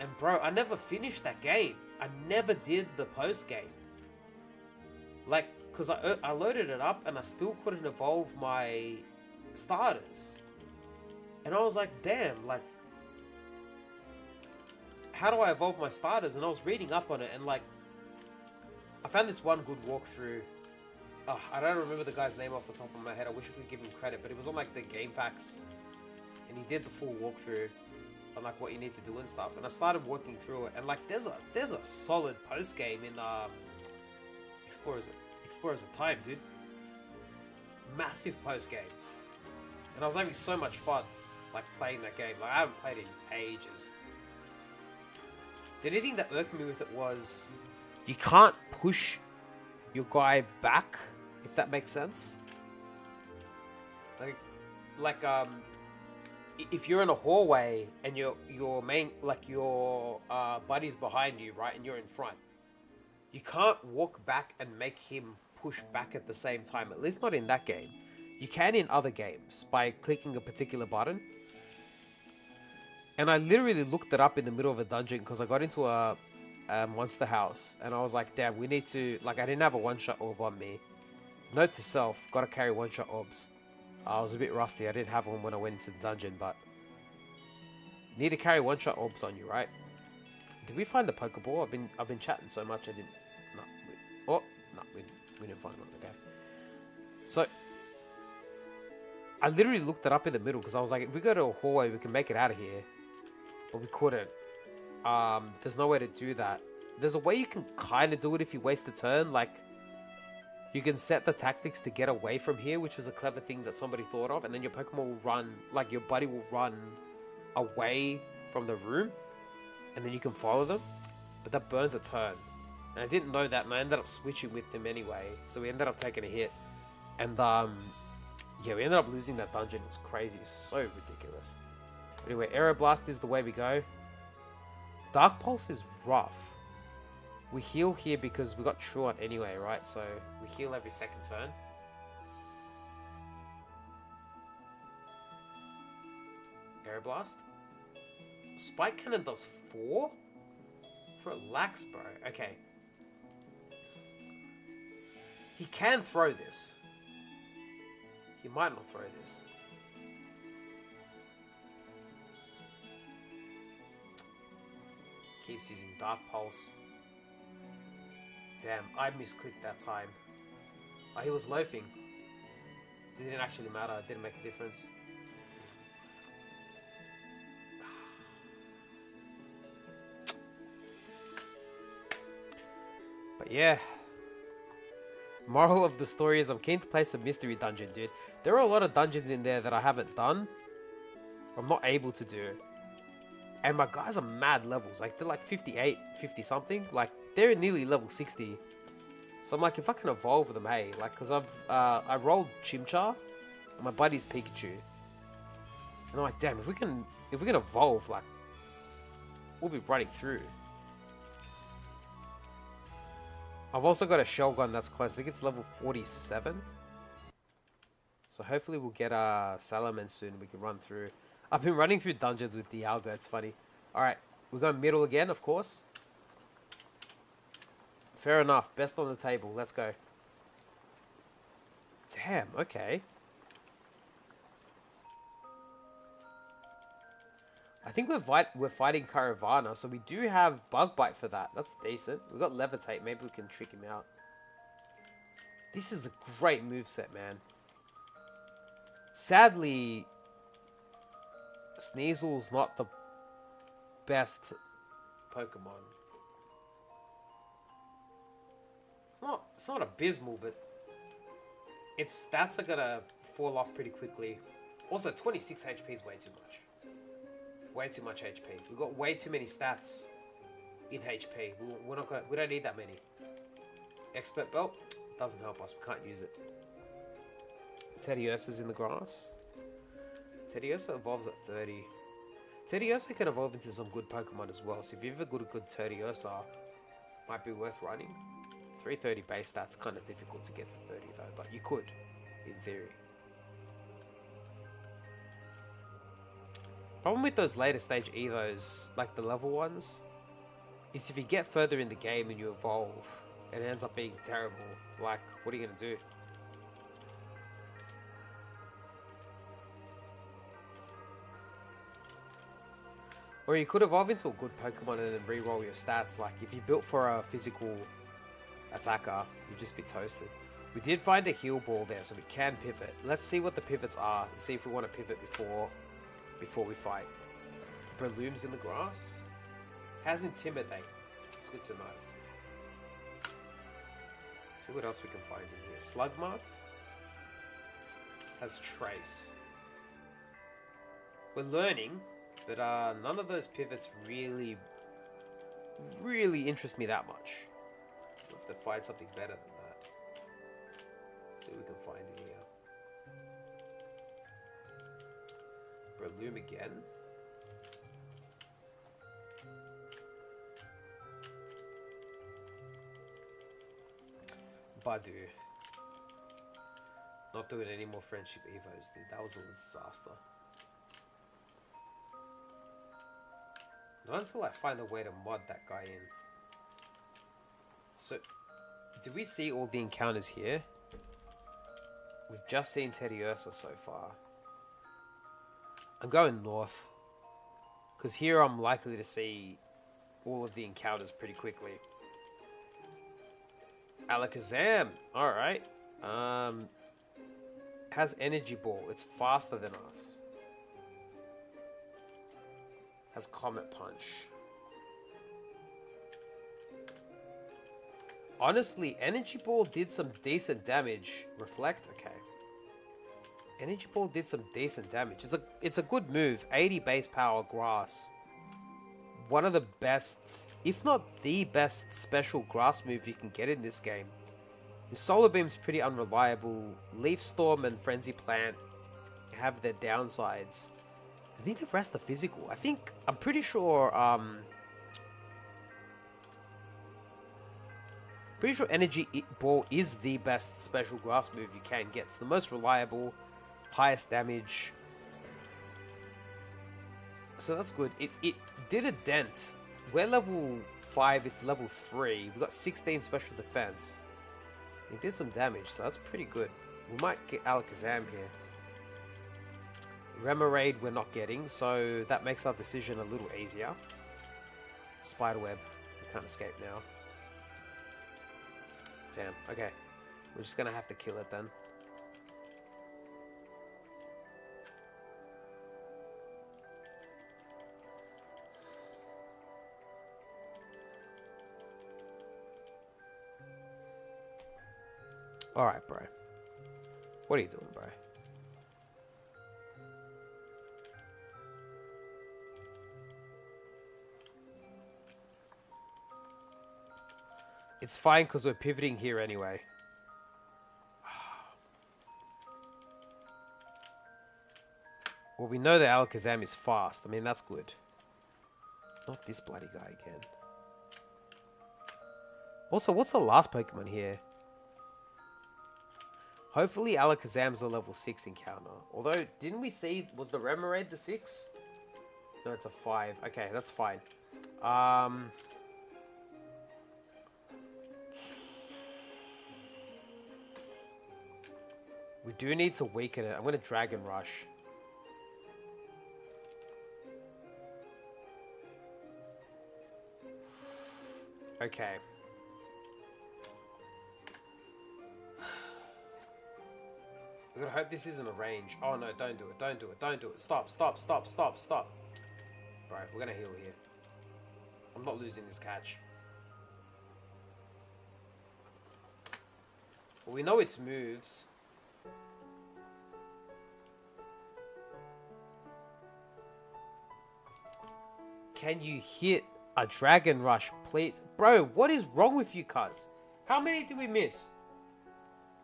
And bro, I never finished that game. I never did the post game. Like, because I loaded it up and I still couldn't evolve my starters. And I was like, damn, like, how do I evolve my starters? And I was reading up on it, and like, I found this one good walkthrough. I don't remember the guy's name off the top of my head. I wish I could give him credit, but it was on like the Game Facts, and he did the full walkthrough on like what you need to do and stuff. And I started working through it, and like there's a solid post game in Explorers of Time, dude. Massive post game, and I was having so much fun like playing that game. Like I haven't played it in ages. The only thing that irked me with it was you can't push your guy back, if that makes sense. Like if you're in a hallway and your main, like your buddy's behind you, right, and you're in front, you can't walk back and make him push back at the same time. At least not in that game. You can in other games by clicking a particular button. And I literally looked it up in the middle of a dungeon because I got into a monster house, and I was like, damn, we need to, like, I didn't have a one-shot orb on me. Note to self, gotta carry one-shot orbs. I was a bit rusty, I didn't have one when I went into the dungeon, but need to carry one-shot orbs on you, right? Did we find the Pokeball? I've been chatting so much I didn't. We didn't find one. Okay. So I literally looked it up in the middle because I was like, if we go to a hallway, we can make it out of here, but we couldn't. There's no way to do that. There's a way you can kind of do it if you waste a turn. Like, you can set the tactics to get away from here, which was a clever thing that somebody thought of, and then your Pokemon will run, like your buddy will run away from the room, and then you can follow them. But that burns a turn. And I didn't know that, and I ended up switching with them anyway. So we ended up taking a hit. And, yeah, we ended up losing that dungeon. It was crazy. It was so ridiculous. Anyway, Aeroblast is the way we go. Dark Pulse is rough. We heal here because we got Truant anyway, right? So we heal every second turn. Aeroblast. Spike Cannon does 4? For a lax, bro. Okay. He can throw this. He might not throw this. Keeps using Dark Pulse. Damn, I misclicked that time. Oh, he was loafing. So it didn't actually matter, it didn't make a difference. But yeah. Moral of the story is I'm keen to play some mystery dungeon, dude. There are a lot of dungeons in there that I haven't done. I'm not able to do. And my guys are mad levels. Like, they're like 58, 50 something. Like, they're nearly level 60. So I'm like, if I can evolve them, hey. Like, because I rolled Chimchar. And my buddy's Pikachu. And I'm like, damn, if we can evolve, like, we'll be running through. I've also got a shell gun that's close. I think it's level 47. So hopefully we'll get Salaman soon. We can run through. I've been running through dungeons with Dialga. It's funny. Alright, we're going middle again, of course. Fair enough. Best on the table. Let's go. Damn, okay. I think we're fighting Caravana, so we do have Bug Bite for that. That's decent. We've got Levitate. Maybe we can trick him out. This is a great moveset, man. Sadly, Sneasel's not the best Pokemon. It's not abysmal, but its stats are gonna fall off pretty quickly. Also, 26 HP is way too much. Way too much HP. We've got way too many stats in HP. We don't need that many. Expert Belt doesn't help us. We can't use it. Teddiursa's in the grass. Teddiursa evolves at 30. Teddiursa can evolve into some good Pokemon as well. So if you've ever got a good Teddiursa, might be worth running. 330 base stats kind of difficult to get to 30 though, but you could, in theory. Problem with those later stage Evos, like the level ones, is if you get further in the game and you evolve, it ends up being terrible. Like, what are you going to do? Or you could evolve into a good Pokemon and then re-roll your stats. Like, if you built for a physical attacker, you'd just be toasted. We did find a heal ball there, so we can pivot. Let's see what the pivots are and see if we want to pivot before we fight. Breloom's in the grass. Has Intimidate. It's good to know. See what else we can find in here. Slugma has Trace. We're learning, but none of those pivots really interest me that much. We'll have to find something better than that. See what we can find in here. Breloom again. Badu. Not doing any more friendship evos, dude. That was a disaster. Not until I find a way to mod that guy in. So, did we see all the encounters here? We've just seen Teddiursa so far. I'm going north. Because here I'm likely to see all of the encounters pretty quickly. Alakazam! Alright. Has Energy Ball. It's faster than us. Has Comet Punch. Honestly, Energy Ball did some decent damage. Reflect? Okay. Energy Ball did some decent damage. It's a good move. 80 base power grass. One of the best, if not the best, special grass move you can get in this game. His Solar Beam's pretty unreliable. Leaf Storm and Frenzy Plant have their downsides. I think the rest are physical. I'm pretty sure Energy Ball is the best special grass move you can get. It's the most reliable, highest damage. So that's good. It did a dent. We're level 5, it's level 3. We got 16 special defense. It did some damage, so that's pretty good. We might get Alakazam here. Remoraid we're not getting, so that makes our decision a little easier. Spiderweb. We can't escape now. Damn. Okay. We're just gonna have to kill it then. Alright, bro. What are you doing, bro? It's fine because we're pivoting here anyway. Well, we know that Alakazam is fast. I mean, that's good. Not this bloody guy again. Also, what's the last Pokemon here? Hopefully Alakazam's a level 6 encounter. Although, didn't we see... Was the Remoraid the 6? No, it's a 5. Okay, that's fine. We do need to weaken it. I'm going to Dragon Rush. Okay. We're gonna hope this isn't a range. Oh no, don't do it, don't do it, don't do it. Stop, stop, stop, stop, stop. Bro, we're gonna heal here. I'm not losing this catch. Well, we know its moves. Can you hit a Dragon Rush, please? Bro, what is wrong with you, cuz? How many did we miss?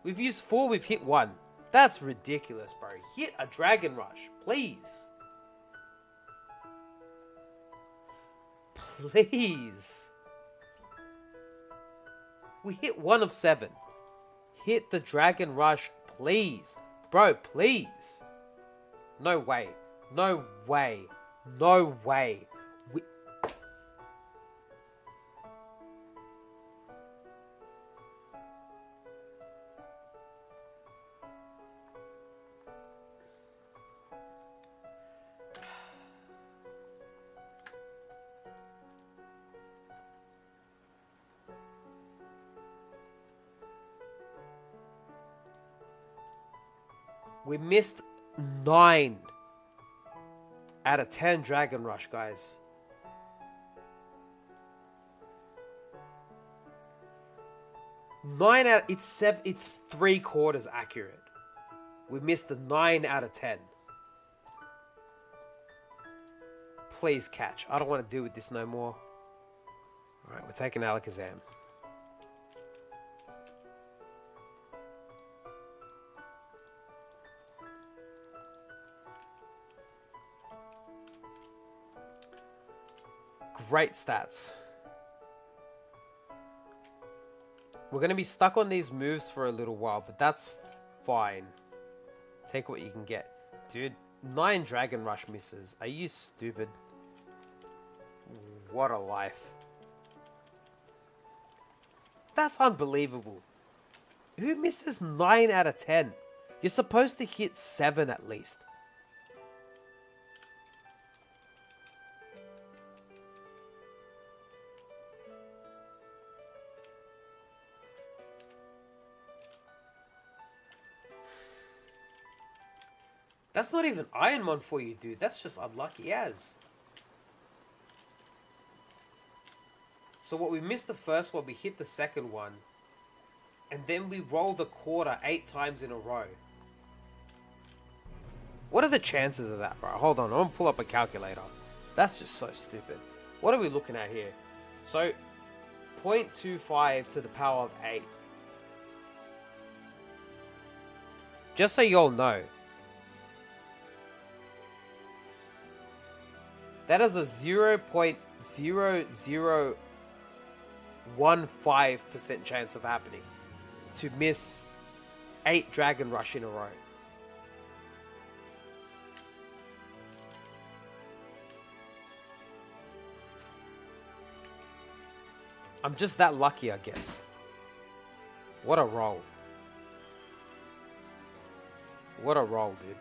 We've used 4, we've hit 1. That's ridiculous, bro. Hit a Dragon Rush, please. Please. We hit 1 of 7. Hit the Dragon Rush, please. Bro, please. No way. No way. No way. We missed 9 out of 10 Dragon Rush, guys. It's 3/4 accurate. We missed the 9 out of 10. Please catch. I don't want to deal with this no more. Alright, we're taking Alakazam. Great stats. We're going to be stuck on these moves for a little while, but that's fine. Take what you can get. Dude, 9 Dragon Rush misses. Are you stupid? What a life. That's unbelievable. Who misses 9 out of 10? You're supposed to hit 7 at least. That's not even Ironmon for you, dude. That's just unlucky as. So what, we missed the first one, we hit the second one. And then we roll the quarter 8 times in a row. What are the chances of that, bro? Hold on, I'm gonna pull up a calculator. That's just so stupid. What are we looking at here? So, 0.25 to the power of 8. Just so you all know, that is a 0.0015% chance of happening to miss 8 Dragon Rush in a row. I'm just that lucky, I guess. What a roll. What a roll, dude.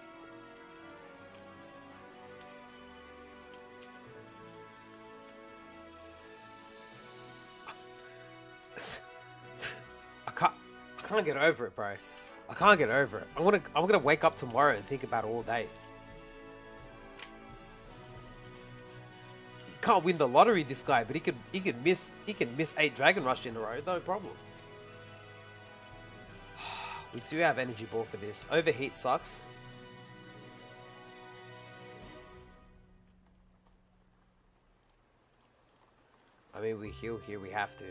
can't get over it, bro. I can't get over it. I'm gonna wake up tomorrow and think about it all day. He can't win the lottery, this guy, but he can miss 8 Dragon Rush in a row, no problem. We do have Energy Ball for this. Overheat sucks. I mean, we heal here, we have to.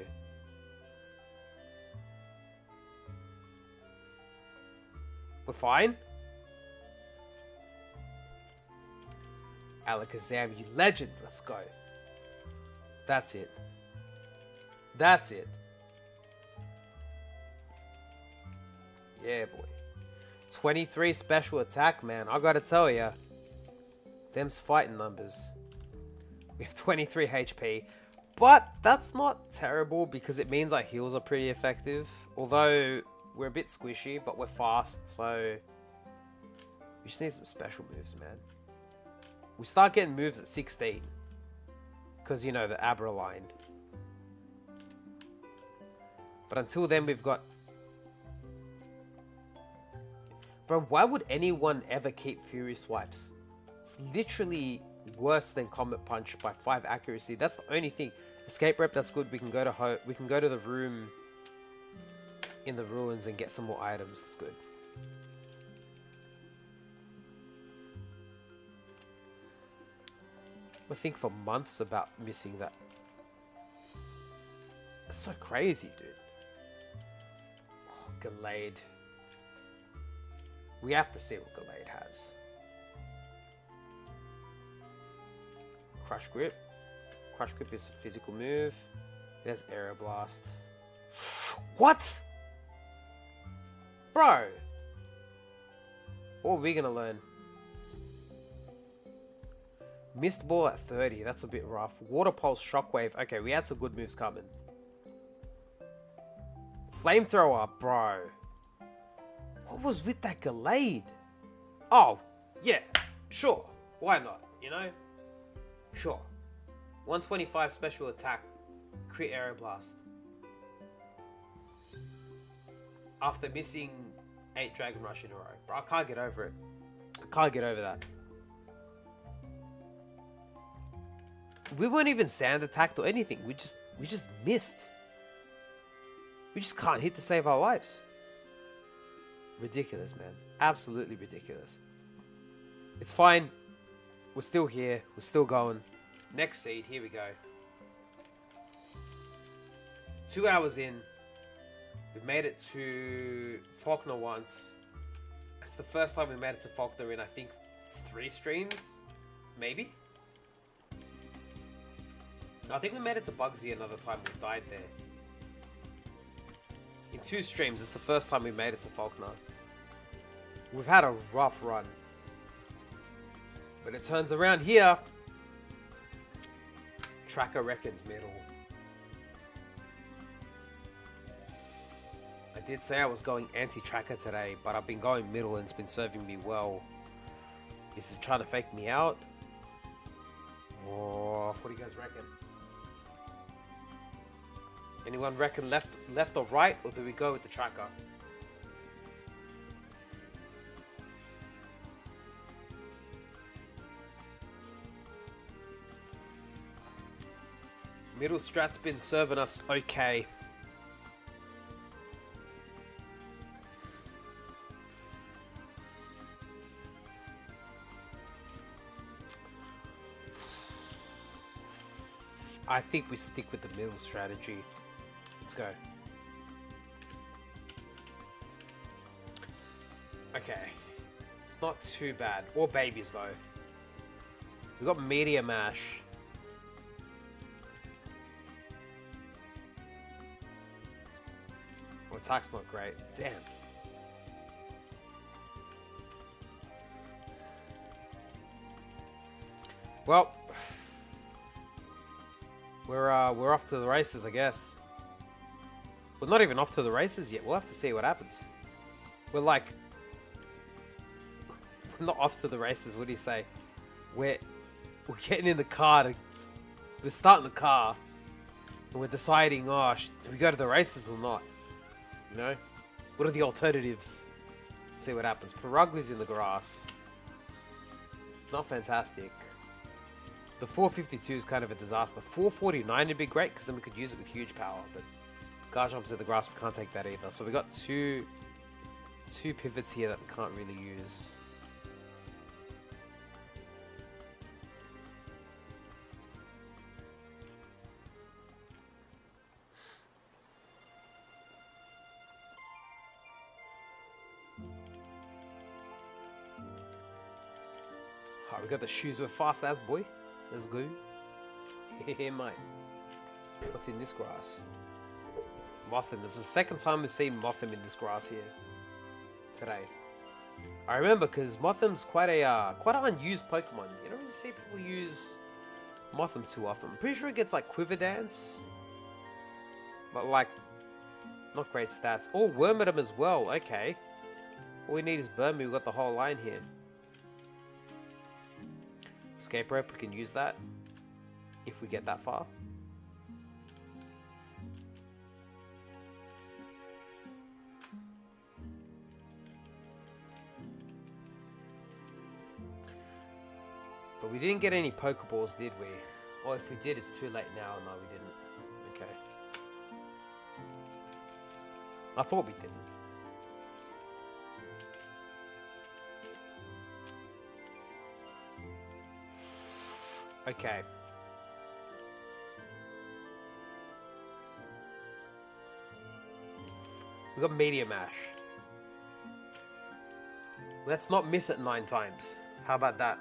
We're fine. Alakazam, you legend. Let's go. That's it. That's it. Yeah, boy. 23 special attack, man. I gotta tell ya. Them's fighting numbers. We have 23 HP. But that's not terrible because it means our heals are pretty effective. Although we're a bit squishy, but we're fast, so we just need some special moves, man. We start getting moves at 16. Because, you know, the Abra line. But until then, we've got... Bro, why would anyone ever keep Fury Swipes? It's literally worse than Comet Punch by 5 accuracy. That's the only thing. Escape Rep, that's good. We can go to the room in the ruins and get some more items. That's good. I think for months about missing that. It's so crazy, dude. Oh, Gallade. We have to see what Gallade has. Crush Grip. Crush Grip is a physical move. It has Aero Blast. What? Bro! What are we gonna learn? Mist Ball at 30, that's a bit rough. Water Pulse, Shockwave. Okay, we had some good moves coming. Flamethrower, bro. What was with that Gallade? Oh, yeah, sure. Why not, you know? Sure. 125 special attack. Crit Aero Blast. After missing 8 Dragon Rush in a row. Bro, I can't get over it. I can't get over that. We weren't even sand attacked or anything. We just missed. We just can't hit to save our lives. Ridiculous, man. Absolutely ridiculous. It's fine. We're still here. We're still going. Next seed. Here we go. 2 hours in. We've made it to Faulkner once. It's the first time we made it to Faulkner in, I think, 3 streams? Maybe? I think we made it to Bugsy another time. We died there. In 2 streams, it's the first time we made it to Faulkner. We've had a rough run. But it turns around here. Tracker reckons middle. I did say I was going anti-tracker today, but I've been going middle and it's been serving me well. Is it trying to fake me out? Oh, what do you guys reckon? Anyone reckon left or right, or do we go with the tracker? Middle strat's been serving us okay. I think we stick with the middle strategy. Let's go. Okay. It's not too bad. Or babies, though. We got Meteor Mash. Well, attack's not great. Damn. Well, we're off to the races, I guess. We're not even off to the races yet. We'll have to see what happens. We're like... We're not off to the races, what do you say? We're getting in the car. We're starting the car. And we're deciding, oh, do we go to the races or not? You know? What are the alternatives? Let's see what happens. Perugli's in the grass. Not fantastic. The 452 is kind of a disaster. 449 would be great because then we could use it with huge power. But Garchomp's in the grass, we can't take that either. So we got two pivots here that we can't really use. Oh, we got the shoes. We're fast as boy. Let's go. Yeah, mate. What's in this grass? Mothim. It's the second time we've seen Mothim in this grass here today. I remember because Mothim's quite an unused Pokemon. You don't really see people use Mothim too often. I'm pretty sure it gets like Quiver Dance, but like not great stats. Oh, Wormadam as well. Okay. All we need is Burmy. We've got the whole line here. Escape rope, we can use that if we get that far. But we didn't get any Pokeballs, did we? Or if we did, it's too late now. No, we didn't. Okay. I thought we didn't. Okay. We got Medium Ash. Let's not miss it 9 times. How about that?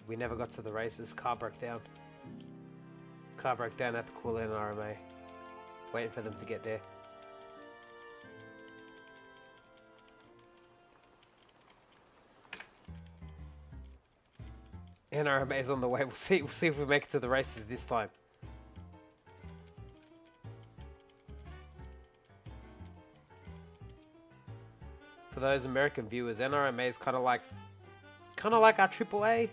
We never got to the races. Car broke down. Car broke down at the cool end RMA. Waiting for them to get there. NRMA is on the way. We'll see if we make it to the races this time. For those American viewers, NRMA is kind of like our AAA.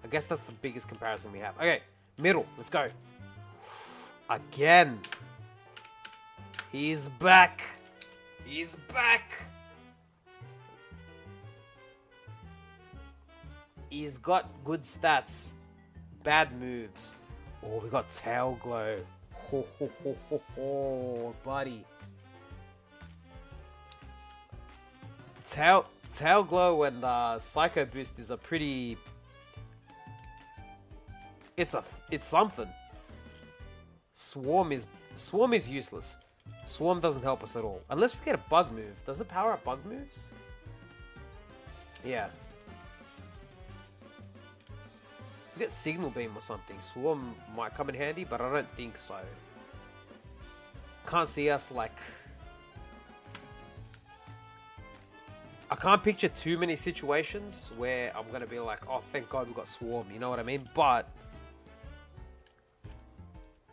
I guess that's the biggest comparison we have. Okay, middle. Let's go. Again. He's back. He's back. He's got good stats. Bad moves. Oh, we got Tail Glow. Ho, ho, ho, ho, ho, buddy. Tail Glow and Psycho Boost is a pretty... It's something. Swarm is useless. Swarm doesn't help us at all. Unless we get a bug move. Does it power up bug moves? Yeah. If we get Signal Beam or something, Swarm might come in handy, but I don't think so. Can't see us like... I can't picture too many situations where I'm going to be like, oh, thank God we got Swarm, you know what I mean? But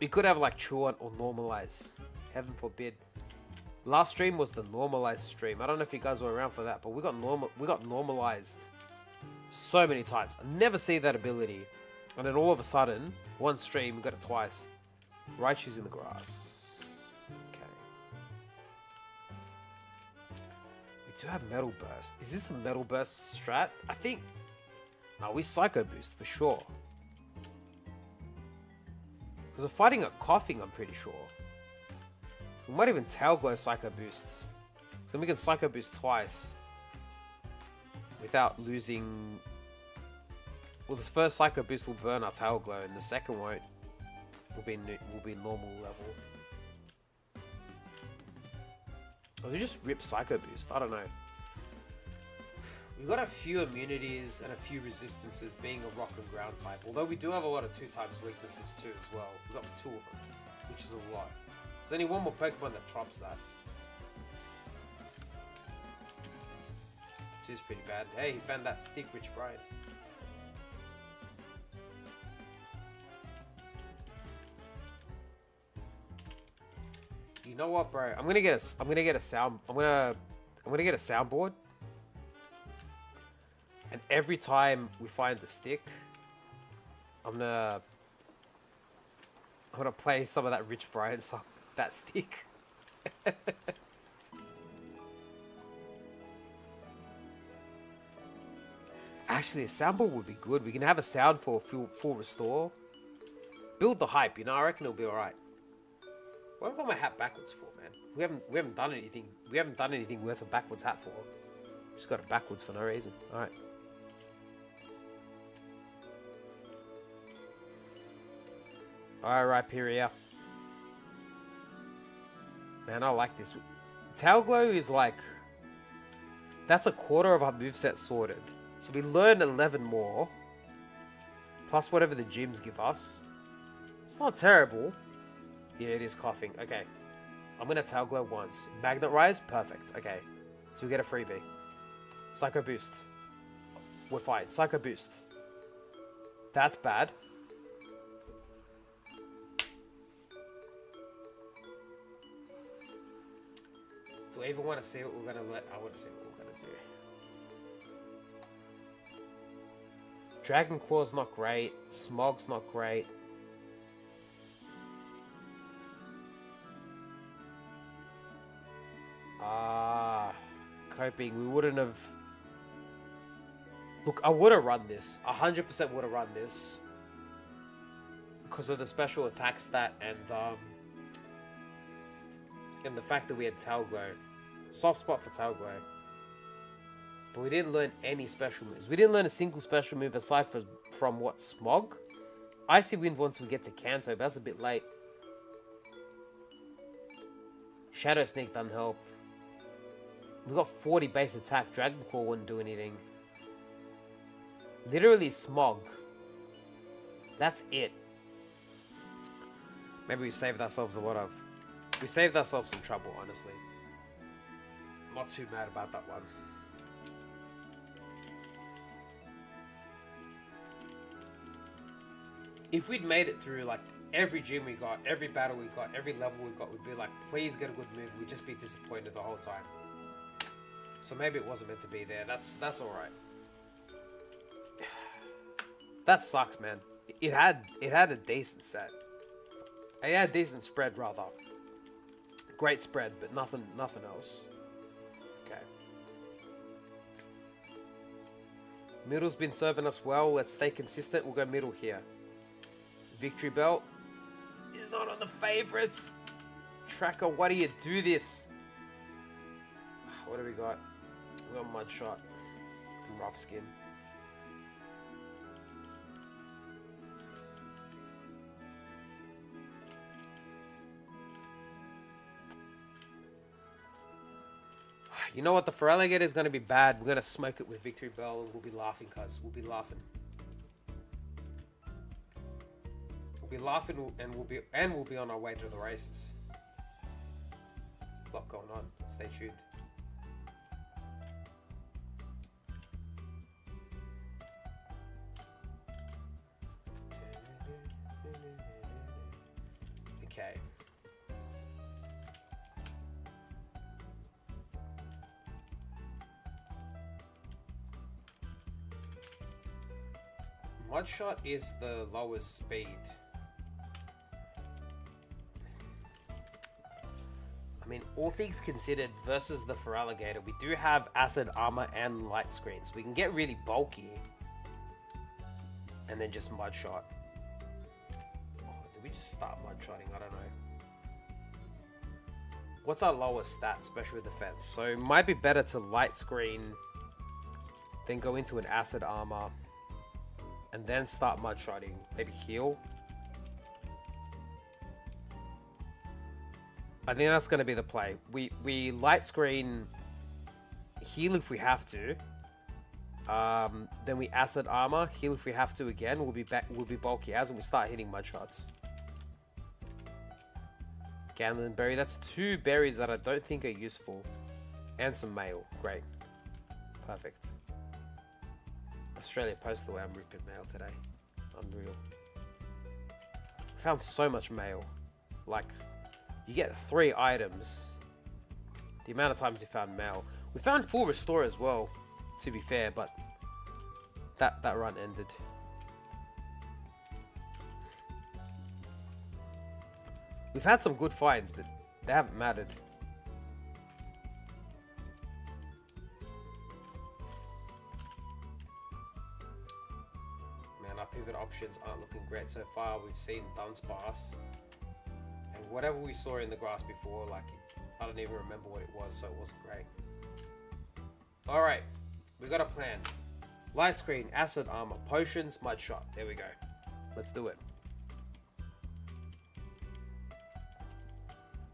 we could have like Truant or Normalize. Heaven forbid. Last stream was the Normalized stream. I don't know if you guys were around for that, but we got Normalized so many times. I never see that ability. And then all of a sudden, one stream, we got it twice. Raichu's in the grass. Okay. We do have Metal Burst. Is this a Metal Burst strat? I think... No, we Psycho Boost for sure. Because we're fighting a Coughing, I'm pretty sure. We might even Tail Glow Psycho Boost. So then we can Psycho Boost twice. Without losing... Well, this first Psycho Boost will burn our Tail Glow, and the second won't. Will be normal level. Or we just rip Psycho Boost? I don't know. We've got a few immunities and a few resistances being a rock and ground type. Although we do have a lot of 2 times weaknesses too as well. We've got 2 of them, which is a lot. There's only one more Pokemon that trumps that. 2's pretty bad. Hey, he found that stick, Rich Brian. You know what, bro? I'm gonna get a sound. I'm gonna I'm gonna get a soundboard. And every time we find the stick, I'm gonna play some of that Rich Brian song. That stick. Actually, a soundboard would be good. We can have a sound for full restore. Build the hype, you know. I reckon it'll be alright. What have I got my hat backwards for, man? We haven't done anything. We haven't done anything worth a backwards hat for. Just got it backwards for no reason. All right. All right, Rhyperior. Man, I like this. Tail Glow is like... That's a quarter of our moveset sorted. So we learn 11 more. Plus whatever the gyms give us. It's not terrible. Yeah, it is coughing. Okay. I'm going to Tail Glow once. Magnet Rise? Perfect. Okay. So we get a freebie. Psycho Boost. We're fine. Psycho Boost. That's bad. Do I even want to see what we're going to let? I want to see what we're going to do. Dragon Claw's not great. Smog's not great. Coping. We wouldn't have... Look, I would have run this. 100% would have run this. Because of the special attack stat and the fact that we had Tail Glow. Soft spot for Tail Glow. But we didn't learn any special moves. We didn't learn a single special move aside from what? Smog? Icy Wind once we get to Kanto, but that's a bit late. Shadow Sneak doesn't help. We got 40 base attack. Dragon Claw wouldn't do anything. Literally Smog. That's it. Maybe we saved ourselves a lot of... We saved ourselves some trouble, honestly. Not too mad about that one. If we'd made it through, like, every gym we got, every battle we got, every level we got, we'd be like, please get a good move. We'd just be disappointed the whole time. So maybe it wasn't meant to be there. That's alright. That sucks, man. It had a decent set. It had a decent spread, rather. Great spread, but nothing else. Okay. Middle's been serving us well. Let's stay consistent. We'll go middle here. Victory Belt is not on the favorites. Tracker, why do you do this? What do we got? We got Mudshot and Rough Skin. You know what? The Feraligatr is going to be bad. We're going to smoke it with Victory Bell and we'll be laughing, cuz. We'll be laughing. We'll be laughing and we'll be on our way to the races. A lot going on. Stay tuned. Okay. Mudshot is the lowest speed. I mean, all things considered, versus the Feraligatr, we do have acid armor and light screens. We can get really bulky and then just Mudshot. Oh, did we just start Mudshotting? I don't know. What's our lowest stat, special defense? So it might be better to light screen, then go into an acid armor, and then start Mudshotting. Maybe heal. I think that's going to be the play. We light screen, heal if we have to. Then we acid armor, heal if we have to again. We'll be bulky as, and we start hitting Mudshots. Ganlin Berry. That's 2 berries that I don't think are useful. And some mail. Great. Perfect. Australia Post the way I'm ripping mail today. Unreal. I found so much mail. Like, you get 3 items. The amount of times you found mail. We found full restore as well, to be fair, but that run ended. We've had some good finds, but they haven't mattered. Man, our pivot options aren't looking great so far. We've seen Dunsparce, and whatever we saw in the grass before, like, I don't even remember what it was, so it wasn't great. Alright, we got a plan. Light screen, acid armor, potions, mud shot. There we go. Let's do it.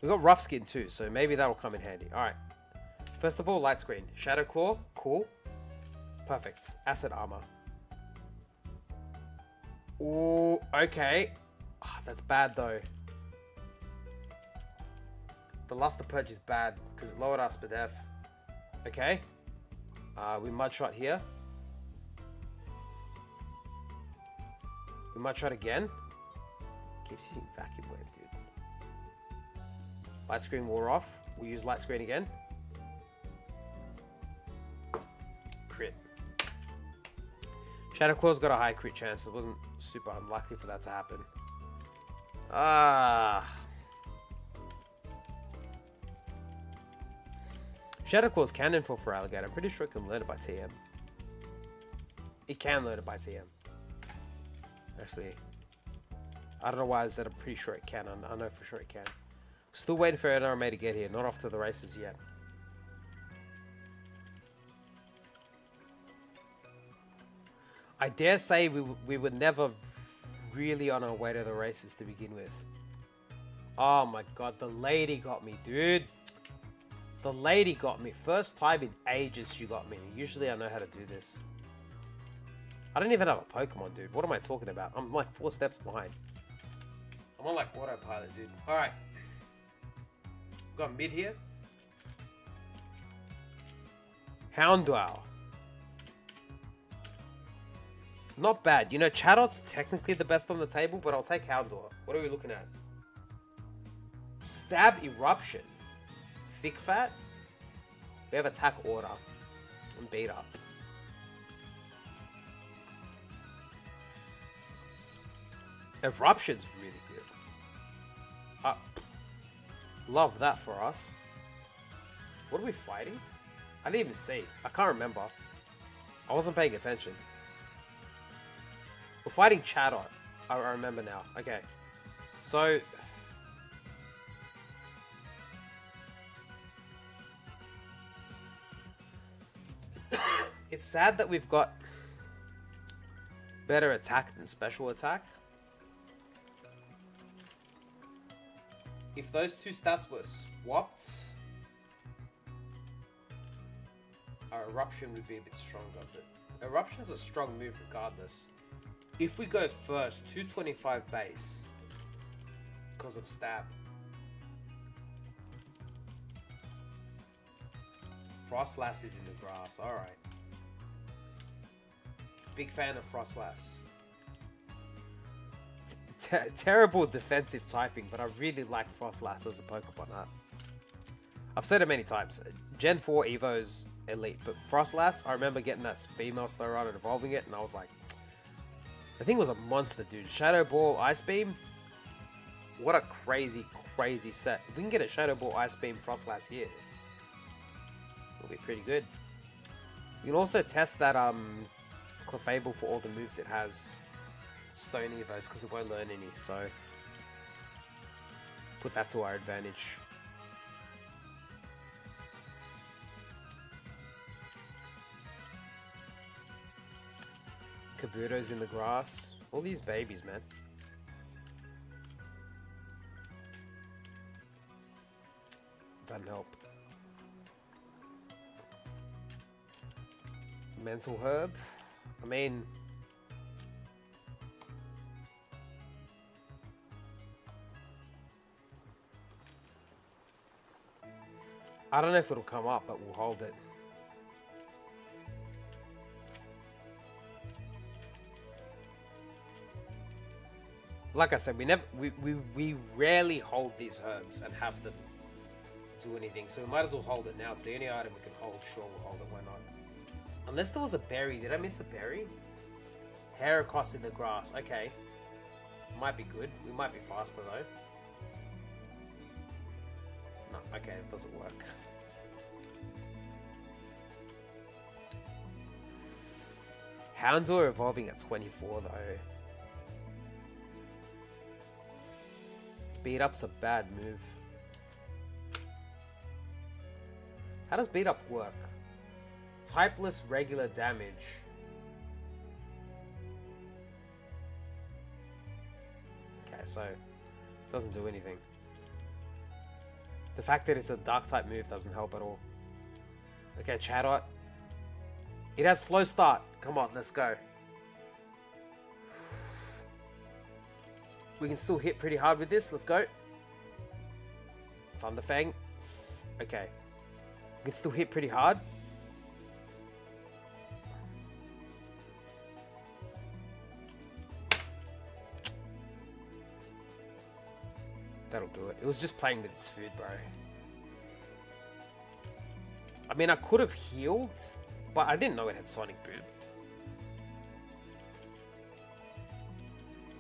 We got rough skin too, so maybe that'll come in handy. Alright. First of all, light screen. Shadow Claw, cool. Perfect. Acid armor. Ooh, okay. Oh, that's bad though. The Luster Purge is bad because it lowered us per def. Okay. We mud shot here. We mud shot again. Keeps using vacuum wave, dude. Light screen wore off. We'll use light screen again. Crit. Shadow Claw's got a high crit chance. It wasn't super unlikely for that to happen. Shadow Claw's cannon for Alligator. I'm pretty sure it can learn it by TM. It can learn it by TM. Actually, I don't know why I said I'm pretty sure it can. I know for sure it can. Still waiting for NRMA to get here. Not off to the races yet. I dare say we were never really on our way to the races to begin with. Oh my god, the lady got me, dude. The lady got me. First time in ages she got me. Usually I know how to do this. I don't even have a Pokemon, dude. What am I talking about? I'm like 4 steps behind. I'm on like autopilot, dude. Alright. Got mid here. Houndour. Not bad. You know, Chatot technically the best on the table, but I'll take Houndour. What are we looking at? Stab Eruption. Thick Fat. We have Attack Order. And Beat Up. Eruption's really good. Love that for us. What are we fighting? I didn't even see. I can't remember. I wasn't paying attention. We're fighting Chatot. I remember now. Okay. So... it's sad that we've got better attack than special attack. If those two stats were swapped, our Eruption would be a bit stronger, but Eruption's a strong move regardless. If we go first, 225 base, because of stab. Frostlass is in the grass, alright. Big fan of Frostlass. Terrible defensive typing, but I really like Frostlass as a Pokemon. I've said it many times. Gen 4 Evo's elite, but Frostlass, I remember getting that female Slowrun and evolving it, and I was like, the thing was a monster, dude. Shadow Ball, Ice Beam. What a crazy, crazy set. If we can get a Shadow Ball, Ice Beam, Frostlass here, it'll be pretty good. You can also test that Clefable for all the moves it has. Stone Evos, because it won't learn any, so put that to our advantage. Kabuto's in the grass. All these babies, man. Doesn't help. Mental Herb. I mean... I don't know if it'll come up, but we'll hold it. Like I said, we rarely hold these herbs and have them do anything, so we might as well hold it now. It's the only item we can hold. Sure, we'll hold it, why not? Unless there was a berry. Did I miss a berry? Hair across in the grass. Okay. Might be good. We might be faster though. No, okay, it doesn't work. Houndour evolving at 24 though. Beat up's a bad move. How does beat up work? Typeless regular damage. Okay, so it doesn't do anything. The fact that it's a dark type move doesn't help at all. Okay, Chatot. It has slow start. Come on, let's go. We can still hit pretty hard with this. Let's go. Thunderfang. Okay. We can still hit pretty hard. That'll do it. It was just playing with its food, bro. I mean, I could have healed, but I didn't know it had Sonic Boom.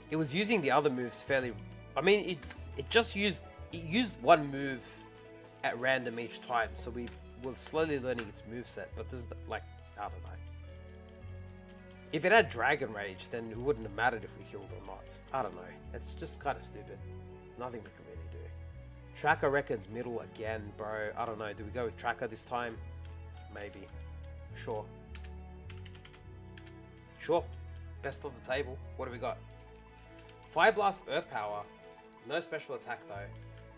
It was using the other moves fairly... I mean, it used one move at random each time, so we were slowly learning its moveset, but this is, like, I don't know. If it had Dragon Rage, then it wouldn't have mattered if we healed or not. I don't know. It's just kind of stupid. Nothing we can really do. Tracker reckons middle again, bro. I don't know. Do we go with Tracker this time? Maybe. Sure. Sure. Best on the table. What do we got? Fire Blast, Earth Power. No special attack though.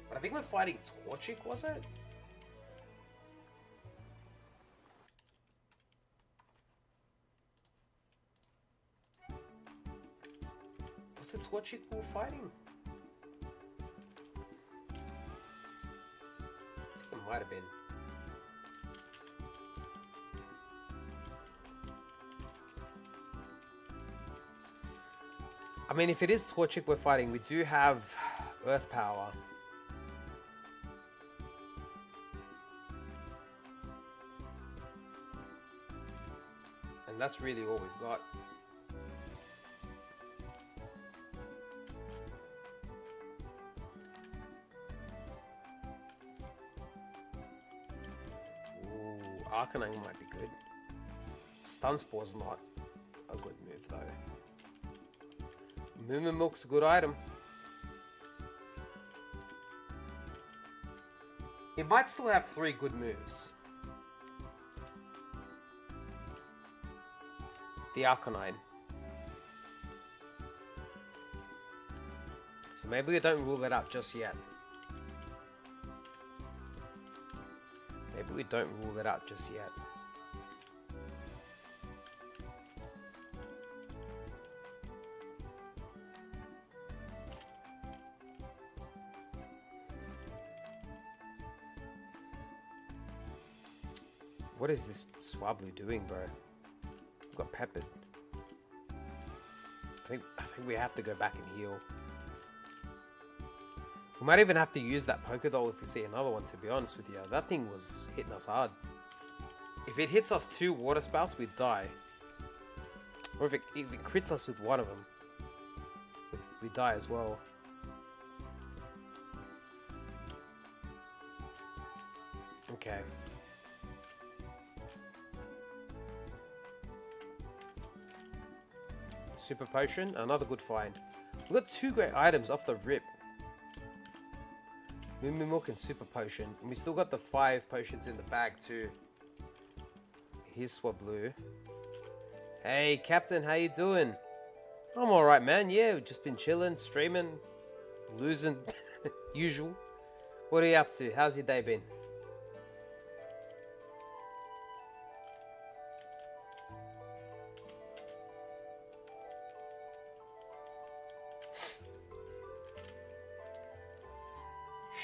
But I think we're fighting Torchic, was it? Was it Torchic we were fighting? I think it might have been. I mean, if it is Torchic we're fighting, we do have Earth Power. And that's really all we've got. Ooh, Arcanine might be good. Stun Spore's not a good move though. Moo Milk's a good item. It might still have 3 good moves. The Arcanine. So maybe we don't rule that out just yet. Maybe we don't rule that out just yet. What is this Swablu doing, bro? We've got peppered. I think we have to go back and heal. We might even have to use that Pokédoll if we see another one, to be honest with you. That thing was hitting us hard. If it hits us 2 water spouts, we'd die. Or if it crits us with one of them, we die as well. Okay. Super Potion, another good find. We've got 2 great items off the rip. Moo Milk and Super Potion. And we still got the 5 potions in the bag too. Here's Swablu. Hey Captain, how you doing? I'm alright man, yeah, we've just been chilling, streaming, losing, usual. What are you up to? How's your day been?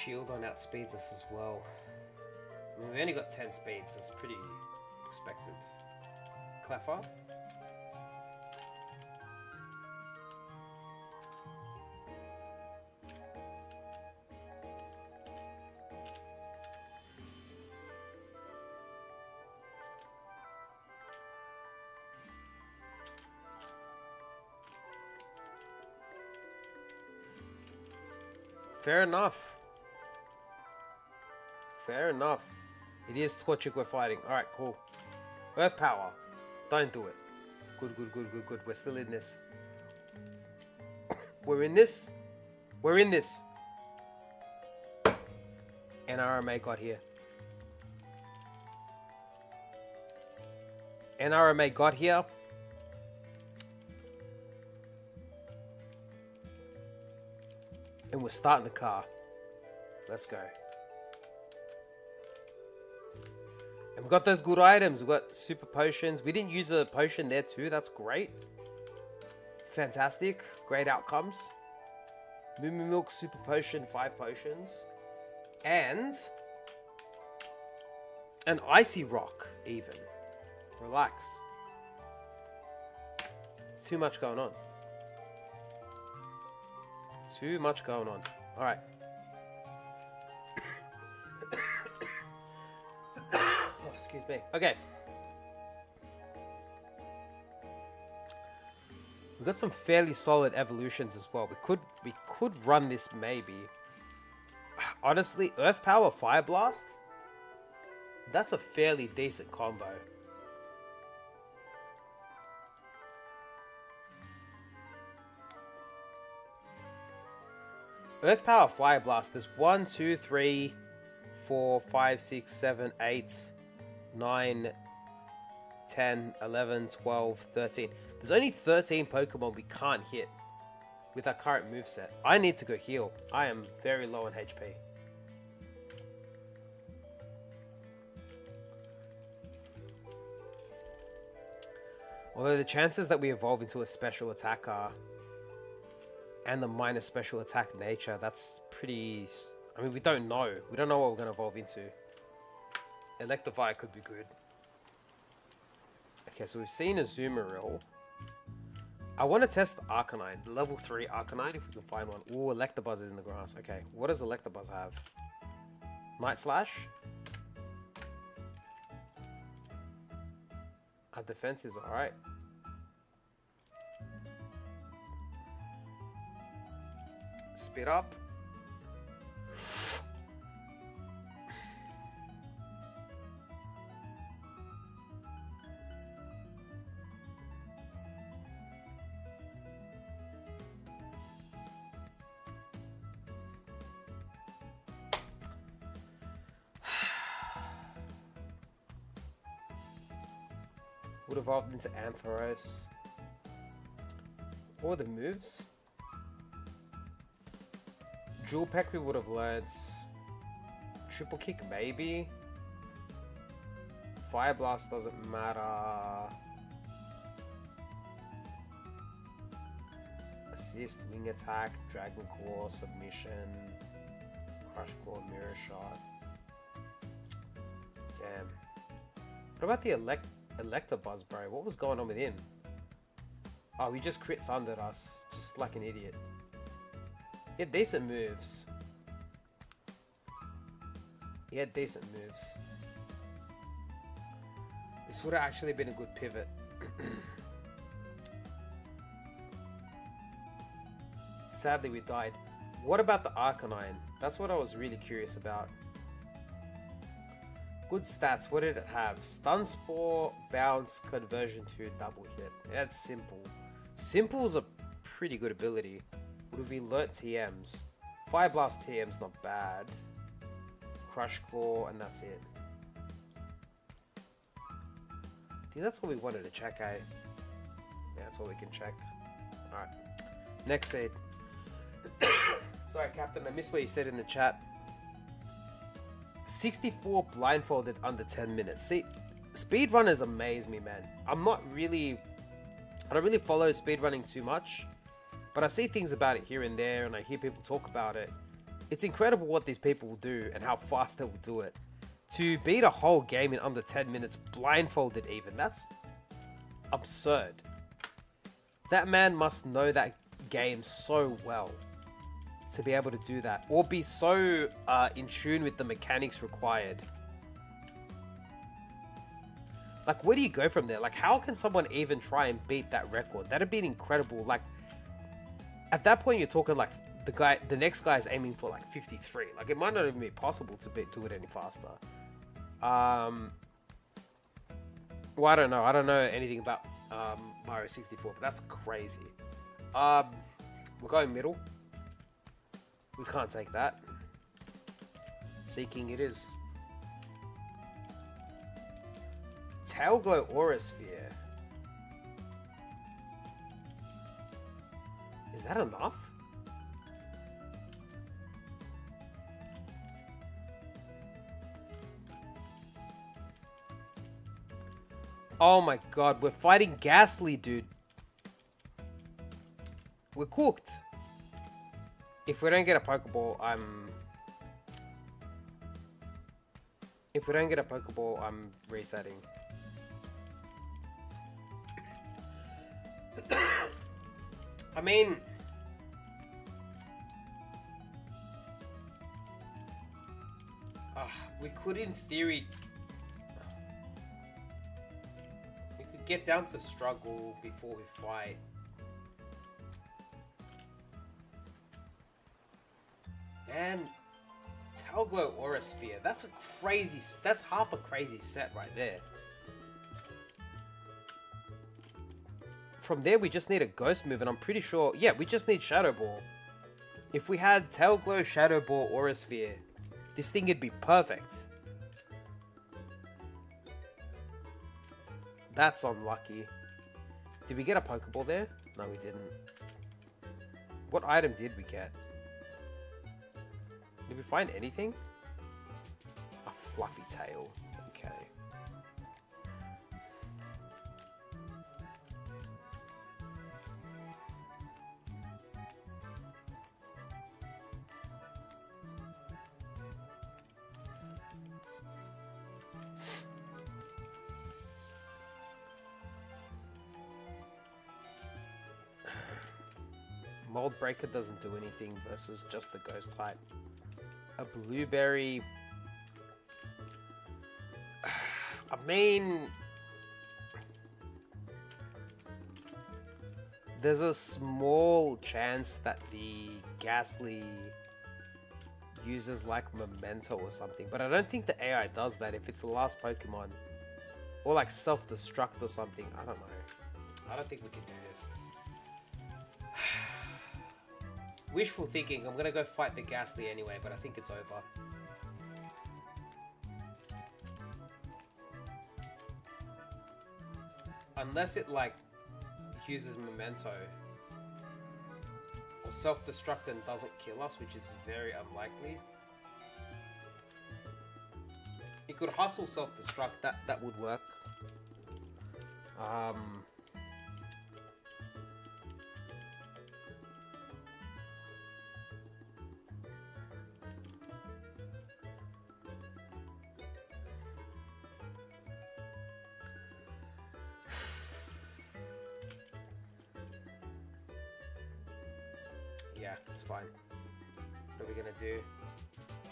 Shield on outspeeds us as well. I mean, we only got 10 speeds, that's pretty expected. Cleffa. Fair enough. Fair enough. It is Torchic we're fighting. Alright, cool. Earth power. Don't do it. Good, good, good, good, good. We're still in this. We're in this. We're in this. NRMA got here. NRMA got here. And we're starting the car. Let's go. And we got those good items. We got super potions. We didn't use a potion there too. That's great. Fantastic. Great outcomes. Moo Moo Milk super potion, 5 potions. And an icy rock even. Relax. Too much going on. Too much going on. Alright. Oh, excuse me. Okay. We've got some fairly solid evolutions as well. We could run this maybe. Honestly, Earth Power Fire Blast? That's a fairly decent combo. Earth Power Fire Blast. There's 1, 2, 3, 4, 5, 6, 7, 8, 9, 10, 11, 12, 13. There's only 13 Pokemon we can't hit with our current moveset. I need to go heal. I am very low on HP. Although the chances that we evolve into a special attacker and the minus special attack nature, that's pretty... I mean, we don't know. We don't know what we're going to evolve into. Electivire could be good. Okay, so we've seen a Azumarill. I want to test the Arcanine, the level 3 Arcanine, if we can find one. Ooh, Electabuzz is in the grass. Okay, what does Electabuzz have? Night Slash? Our defense is alright. Speed up. Would evolved into Ampharos. Or the moves. Dual Peck we would have learned. Triple Kick maybe. Fire Blast doesn't matter. Assist, Wing Attack, Dragon Claw, Submission, Crush Claw, Mirror Shot. Damn. What about the Electabuzz, bro? What was going on with him? Oh, he just crit thundered us, just like an idiot. He had decent moves. He had decent moves. This would have actually been a good pivot. Sadly, we died. What about the Arcanine? That's what I was really curious about. Good stats. What did it have? Stun Spore, Bounce, Conversion to Double Hit. That's simple. Simple's a pretty good ability. Would have we learnt TMs? Fire Blast TM's not bad. Crush Claw, and that's it. I think that's all we wanted to check, eh? Yeah, that's all we can check. Alright. Next seed. Sorry, Captain, I missed what you said in the chat. 64 blindfolded under 10 minutes. See, speedrunners amaze me, man. I don't really follow speedrunning too much, but I see things about it here and there, and I hear people talk about it. It's incredible what these people will do and how fast they will do it. To beat a whole game in under 10 minutes, blindfolded even, that's absurd. That man must know that game so well to be able to do that, or be so in tune with the mechanics required. Like, where do you go from there? Like, how can someone even try and beat that record? That'd be incredible. Like, at that point, you're talking like the next guy is aiming for like 53. Like it might not even be possible to do it any faster. Well, I don't know. I don't know anything about Mario 64, but that's crazy. We're going middle. We can't take that. Seeking it is. Tailglow Aura Sphere. Is that enough? Oh my god, we're fighting Ghastly, dude. We're cooked. If we don't get a Pokeball, I'm resetting. I mean... we could, in theory... We could get down to struggle before we fight. And... Tailglow Aura Sphere. That's a crazy... That's half a crazy set right there. From there, we just need a Ghost move, and I'm pretty sure... Yeah, we just need Shadow Ball. If we had Tailglow, Shadow Ball, Aura Sphere, this thing would be perfect. That's unlucky. Did we get a Pokeball there? No, we didn't. What item did we get? Did we find anything? A fluffy tail. Okay. Mold Breaker doesn't do anything versus just the Ghost type. A Blueberry... I mean... There's a small chance that the Ghastly uses like Memento or something, but I don't think the AI does that if it's the last Pokemon. Or like self-destruct or something. I don't know. I don't think we can do this. Wishful thinking, I'm gonna go fight the Ghastly anyway, but I think it's over. Unless it, like, uses Memento. Or self-destruct and doesn't kill us, which is very unlikely. It could hustle self-destruct, that would work. Yeah, it's fine. What are we gonna do?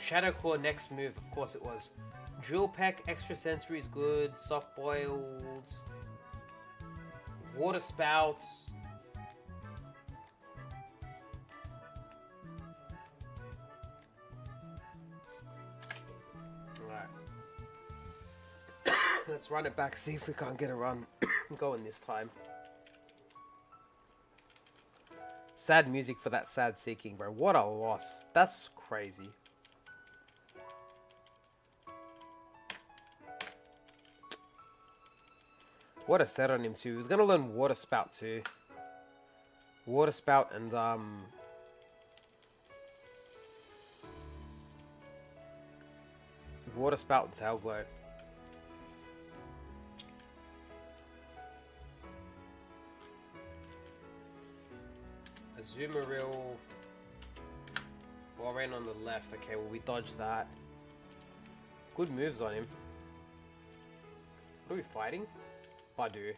Shadow Claw next move, of course it was. Drill Peck, Extra Sensory is good. Soft Boiled. Water Spouts. Alright. Let's run it back, see if we can't get a run going this time. Sad music for that sad seeking, bro. What a loss. That's crazy. What a set on him too. He was gonna learn Water Spout too. Water Spout and Water Spout and Tailglow. Azumarill. Walrein on the left. Okay, well we dodged that. Good moves on him. What are we fighting? Badu.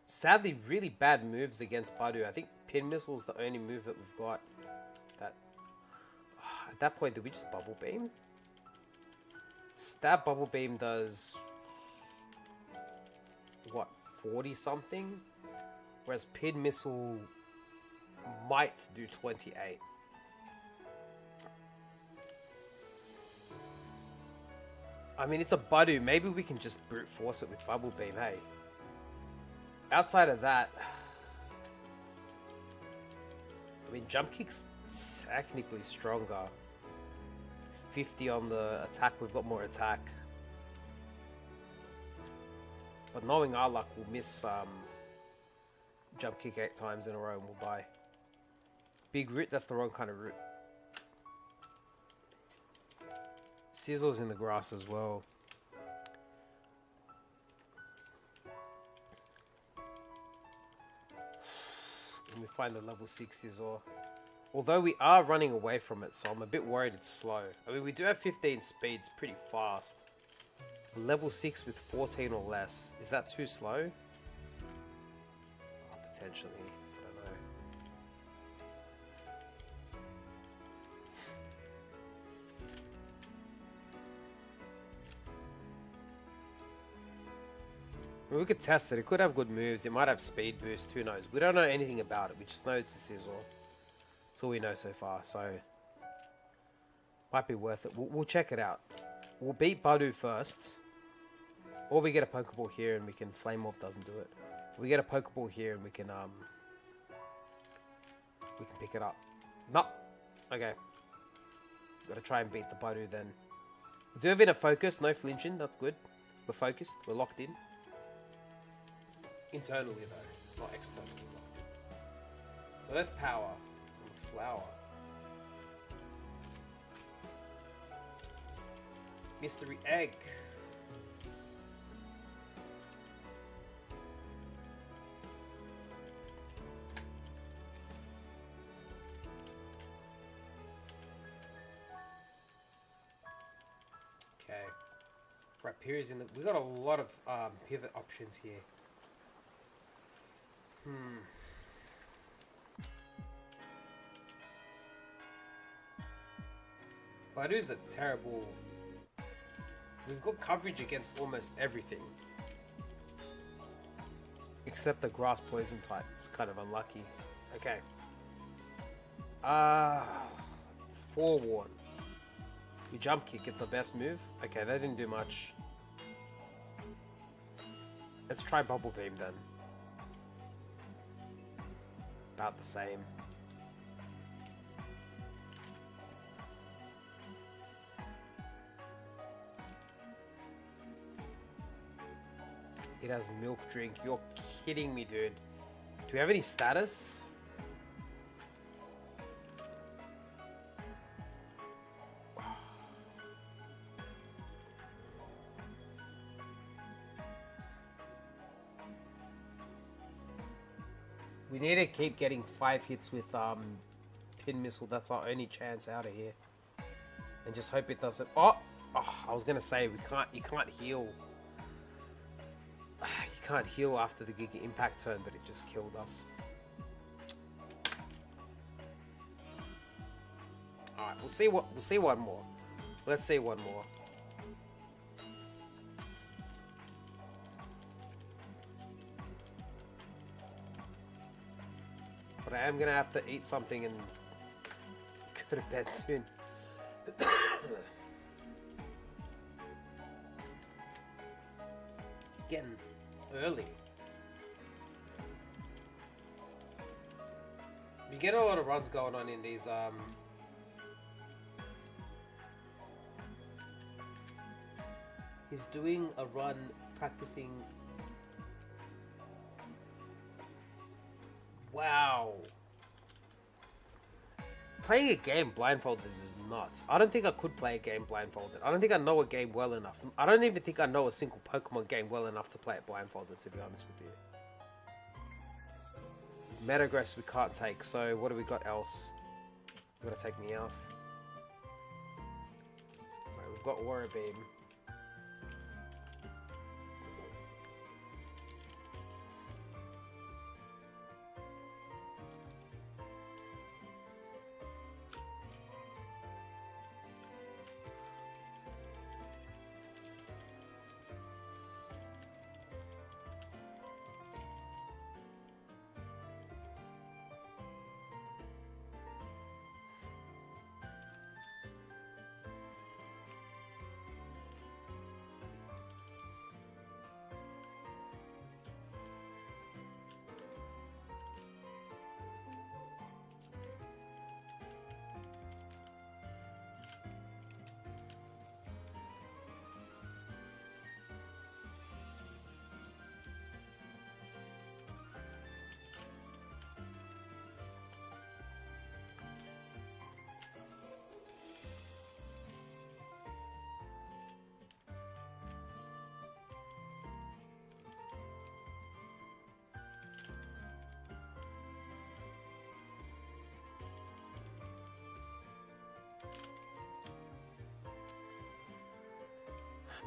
Sadly, really bad moves against Badu. I think Pin Missile is the only move that we've got. That. At that point, did we just Bubble Beam? Stab Bubble Beam does... what, 40 something? Whereas Pin Missile might do 28. I mean, it's a Badu. Maybe we can just brute force it with Bubble Beam, hey? Outside of that... I mean, Jump Kick's technically stronger. 50 on the attack, we've got more attack. But knowing our luck, we'll miss Jump Kick 8 times in a row and we'll die. Big Root, that's the wrong kind of root. Sizzle's in the grass as well. Let me find the level 6 Sizzle. Although we are running away from it, so I'm a bit worried it's slow. I mean, we do have 15 speed, it's pretty fast. Level 6 with 14 or less. Is that too slow? Oh, potentially. I don't know. Well, we could test it. It could have good moves. It might have speed boost. Who knows? We don't know anything about it. We just know it's a Sizzle. That's all we know so far. So, might be worth it. We'll check it out. We'll beat Badu first. Or we get a Pokeball here and we can... Flame Orb doesn't do it. We get a Pokeball here and we can pick it up. No. Okay. Gotta try and beat the Badu then. We do have in a focus. No flinching. That's good. We're focused. We're locked in. Internally though, not externally locked in. Earth Power on the flower. Mystery Egg. Okay. Rapira's in the... We got a lot of pivot options here. Badu's a terrible... We've got coverage against almost everything. Except the grass poison type. It's kind of unlucky. Okay. Forewarn. We jump kick. It's our best move. Okay, that didn't do much. Let's try Bubble Beam then. About the same. It has milk drink. You're kidding me, dude. Do we have any status? We need to keep getting 5 hits with Pin Missile. That's our only chance out of here. And just hope it doesn't... Oh! I was gonna say you can't heal. You can't heal after the Giga Impact turn, but it just killed us. Alright, we'll see one more. Let's see one more. But I am gonna have to eat something and go to bed soon. It's getting early. We get a lot of runs going on in these he's doing a run practicing. Wow. Playing a game blindfolded is nuts. I don't think I could play a game blindfolded. I don't think I know a game well enough. I don't even think I know a single Pokemon game well enough to play it blindfolded, to be honest with you. Metagross we can't take, so what do we got else? You gotta take me out. Right, we've got Aura Beam.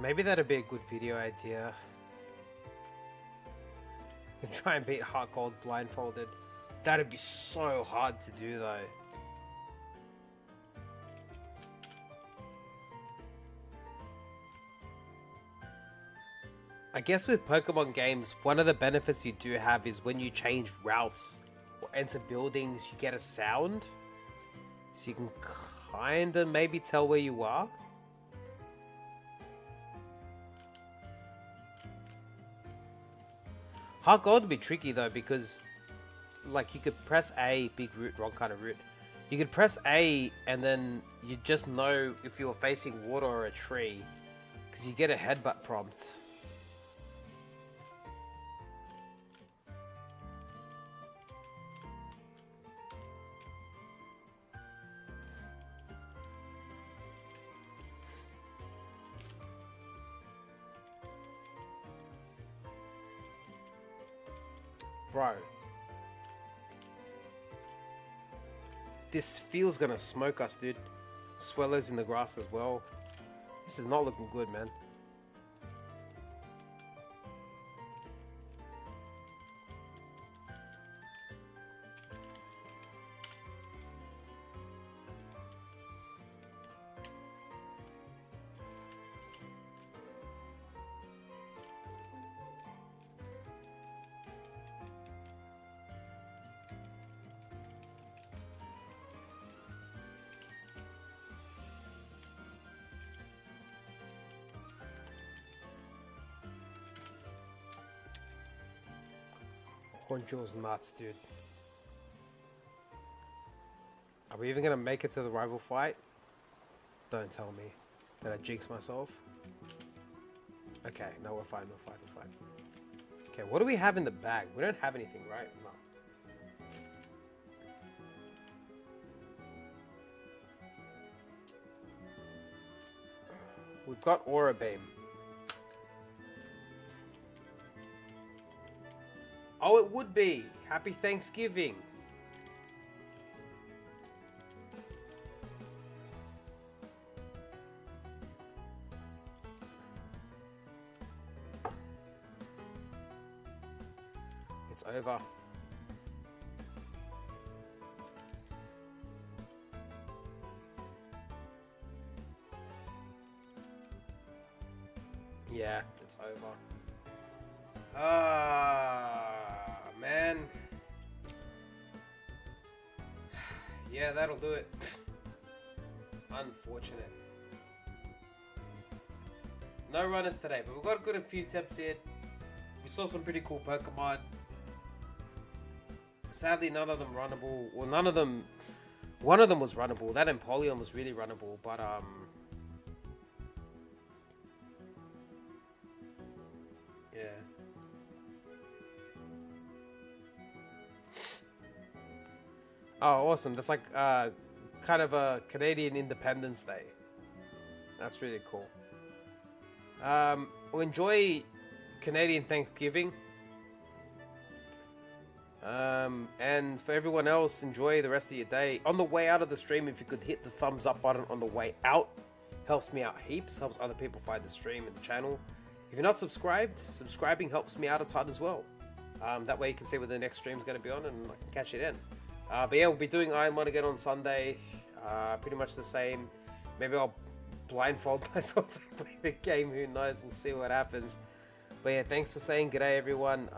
Maybe that'd be a good video idea. And try and beat Heart Gold blindfolded. That'd be so hard to do though. I guess with Pokemon games, one of the benefits you do have is when you change routes or enter buildings, you get a sound. So you can kinda maybe tell where you are. Heart Gold would be tricky though, because like you could press A, big root, wrong kind of root. You could press A and then you just know if you're facing water or a tree, because you get a headbutt prompt. Bro. This field's gonna smoke us, dude. Swellow's in the grass as well. This is not looking good, man. Hornjaw's nuts, dude. Are we even gonna make it to the rival fight? Don't tell me. Did I jinx myself? Okay, no, we're fine, we're fine, we're fine. Okay, what do we have in the bag? We don't have anything, right? No. We've got Aura Beam. Oh, it would be. Happy Thanksgiving. It's over. Yeah, it's over. Man. Yeah, that'll do it. Unfortunate. No runners today, but we've got a good few attempts in. We saw some pretty cool Pokemon. Sadly, none of them runnable. Well, none of them... One of them was runnable. That Empoleon was really runnable, but yeah. Oh, awesome. That's like kind of a Canadian Independence Day. That's really cool. We'll enjoy Canadian Thanksgiving. And for everyone else, enjoy the rest of your day. On the way out of the stream, if you could hit the thumbs up button on the way out, helps me out heaps, helps other people find the stream and the channel. If you're not subscribed, subscribing helps me out a ton as well. That way you can see where the next stream's going to be on and I can catch you then. But yeah, we'll be doing Ironmon again on Sunday. Pretty much the same. Maybe I'll blindfold myself and play the game. Who knows? We'll see what happens. But yeah, thanks for saying g'day, everyone.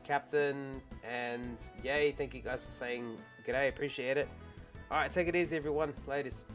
Captain and Yay, thank you guys for saying g'day. Appreciate it. Alright, take it easy, everyone. Latest.